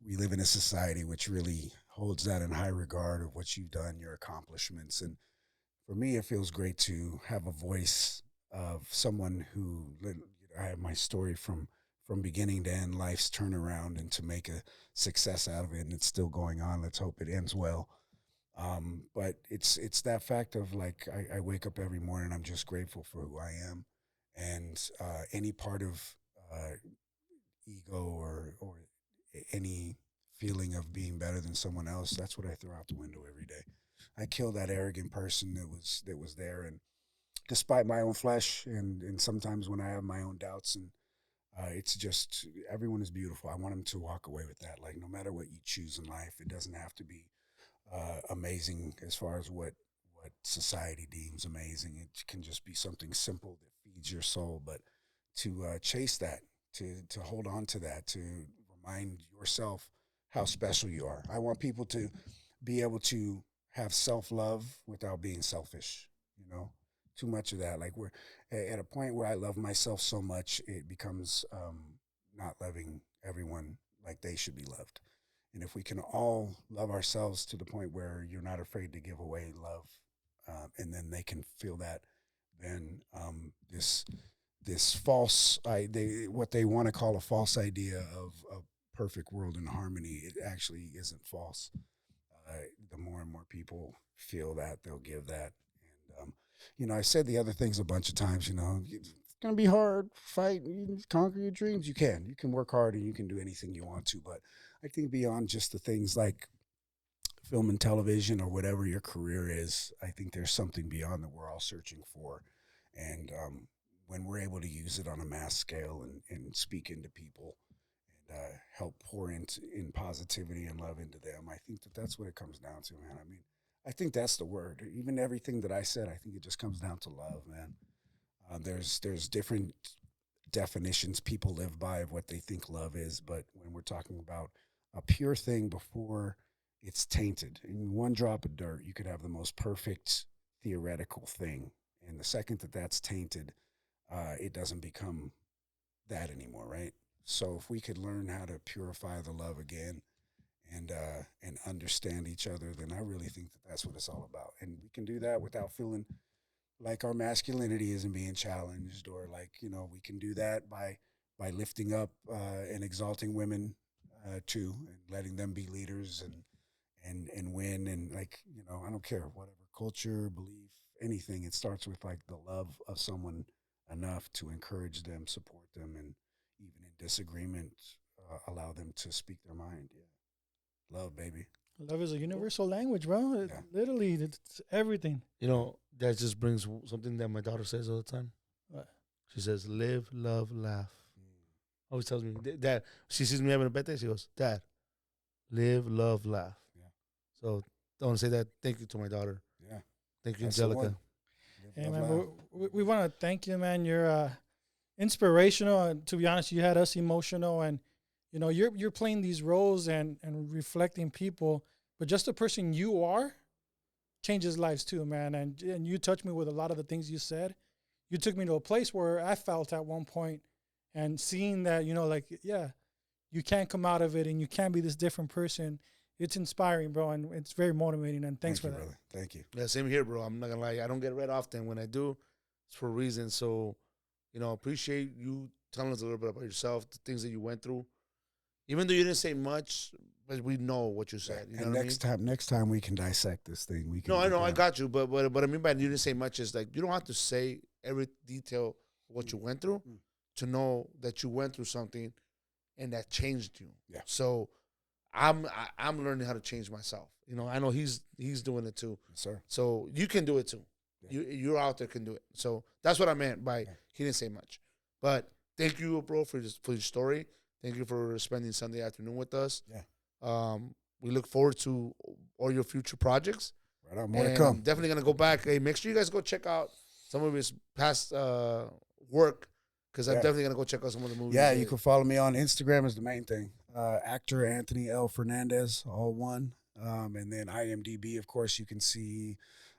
[SPEAKER 2] we live in a society which really holds that in high regard of what you've done, your accomplishments. And for me, it feels great to have a voice of someone who, I have my story from beginning to end, life's turnaround, and to make a success out of it. And it's still going on. Let's hope it ends well. But it's that fact of, like, I wake up every morning, I'm just grateful for who I am. And any part of ego or any feeling of being better than someone else, that's what I throw out the window every day. I kill that arrogant person that was there, and despite my own flesh, and sometimes when I have my own doubts, and it's just, everyone is beautiful. I want them to walk away with that. Like, no matter what you choose in life, it doesn't have to be amazing as far as what society deems amazing. It can just be something simple that feeds your soul. But to chase that, to hold on to that, to remind yourself how special you are. I want people to be able to have self-love without being selfish, too much of that. Like we're at a point where I love myself so much, it becomes not loving everyone like they should be loved. And if we can all love ourselves to the point where you're not afraid to give away love, and then they can feel that, then this false, what they want to call a false idea of a perfect world in harmony, it actually isn't false. The more and more people feel that, they'll give that. And, I said the other things a bunch of times, it's going to be hard, fight, conquer your dreams. You can work hard and you can do anything you want to. But I think beyond just the things like film and television or whatever your career is, I think there's something beyond that we're all searching for. And when we're able to use it on a mass scale and speak into people and help pour in positivity and love into them, I think that's what it comes down to, man. I mean, I think that's the word. Even everything that I said, I think it just comes down to love, man. There's different definitions people live by of what they think love is, but when we're talking about a pure thing before it's tainted, in one drop of dirt, you could have the most perfect theoretical thing, and the second that that's tainted, it doesn't become that anymore, right? So if we could learn how to purify the love again and understand each other, then I really think that that's what it's all about. And we can do that without feeling like our masculinity isn't being challenged, or like, we can do that by lifting up and exalting women too, and letting them be leaders and win. And like, I don't care, whatever culture, belief, anything, it starts with like the love of someone enough to encourage them, support them, and even in disagreement, allow them to speak their mind. Yeah. Love, baby.
[SPEAKER 1] Love is a universal language, bro. Literally, it's everything.
[SPEAKER 3] That just brings something that my daughter says all the time.
[SPEAKER 1] What?
[SPEAKER 3] She says, live, love, laugh. Always tells me, Dad, she sees me having a birthday, she goes, Dad, live, love, laugh. Yeah. So I want to say that. Thank you to my daughter.
[SPEAKER 2] Yeah.
[SPEAKER 3] Thank you, Angelica.
[SPEAKER 1] Hey, man, we want to thank you, man. You're inspirational. And to be honest, you had us emotional. And, you're playing these roles and reflecting people. But just the person you are changes lives too, man. And you touched me with a lot of the things you said. You took me to a place where I felt at one point, and seeing that, you can't come out of it and you can't be this different person. It's inspiring, bro, and it's very motivating. And thanks for that.
[SPEAKER 2] Brother. Thank you.
[SPEAKER 3] Yeah, same here, bro. I'm not gonna lie. I don't get read often. When I do, it's for a reason. So, appreciate you telling us a little bit about yourself, the things that you went through. Even though you didn't say much, but we know what you said. You know
[SPEAKER 2] next time we can dissect this thing. We can.
[SPEAKER 3] No, I know, I got you. But what I mean by you didn't say much is like you don't have to say every detail of what you went through to know that you went through something and that changed you.
[SPEAKER 2] Yeah.
[SPEAKER 3] So I'm learning how to change myself. I know he's doing it too.
[SPEAKER 2] Yes, sir.
[SPEAKER 3] So you can do it too. Yeah. You're out there can do it. So that's what I meant by he didn't say much. But thank you, bro, for your story. Thank you for spending Sunday afternoon with us.
[SPEAKER 2] Yeah.
[SPEAKER 3] We look forward to all your future projects.
[SPEAKER 2] Right on, more to come.
[SPEAKER 3] I'm definitely gonna go back. Hey, make sure you guys go check out some of his past work, because I'm definitely gonna go check out some of the movies.
[SPEAKER 2] Yeah, you can follow me on Instagram is the main thing. Actor Anthony L. Fernandez, all one. And then IMDb, of course, you can see,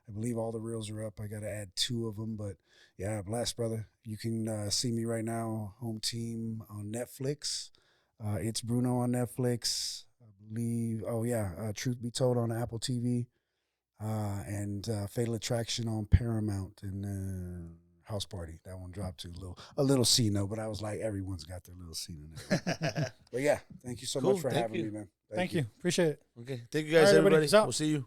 [SPEAKER 2] I believe all the reels are up. I got to add 2 of them, but yeah, blessed, brother. You can see me right now, Home Team on Netflix. It's Bruno on Netflix, I believe. Oh yeah, Truth Be Told on Apple TV, and Fatal Attraction on Paramount, and House Party. That one dropped too. A little C note, but I was like, everyone's got their little C note. But yeah, thank you so much for having me, man.
[SPEAKER 1] Thank you. Appreciate it.
[SPEAKER 3] Okay. Thank you guys, everybody.
[SPEAKER 1] We'll
[SPEAKER 3] see you.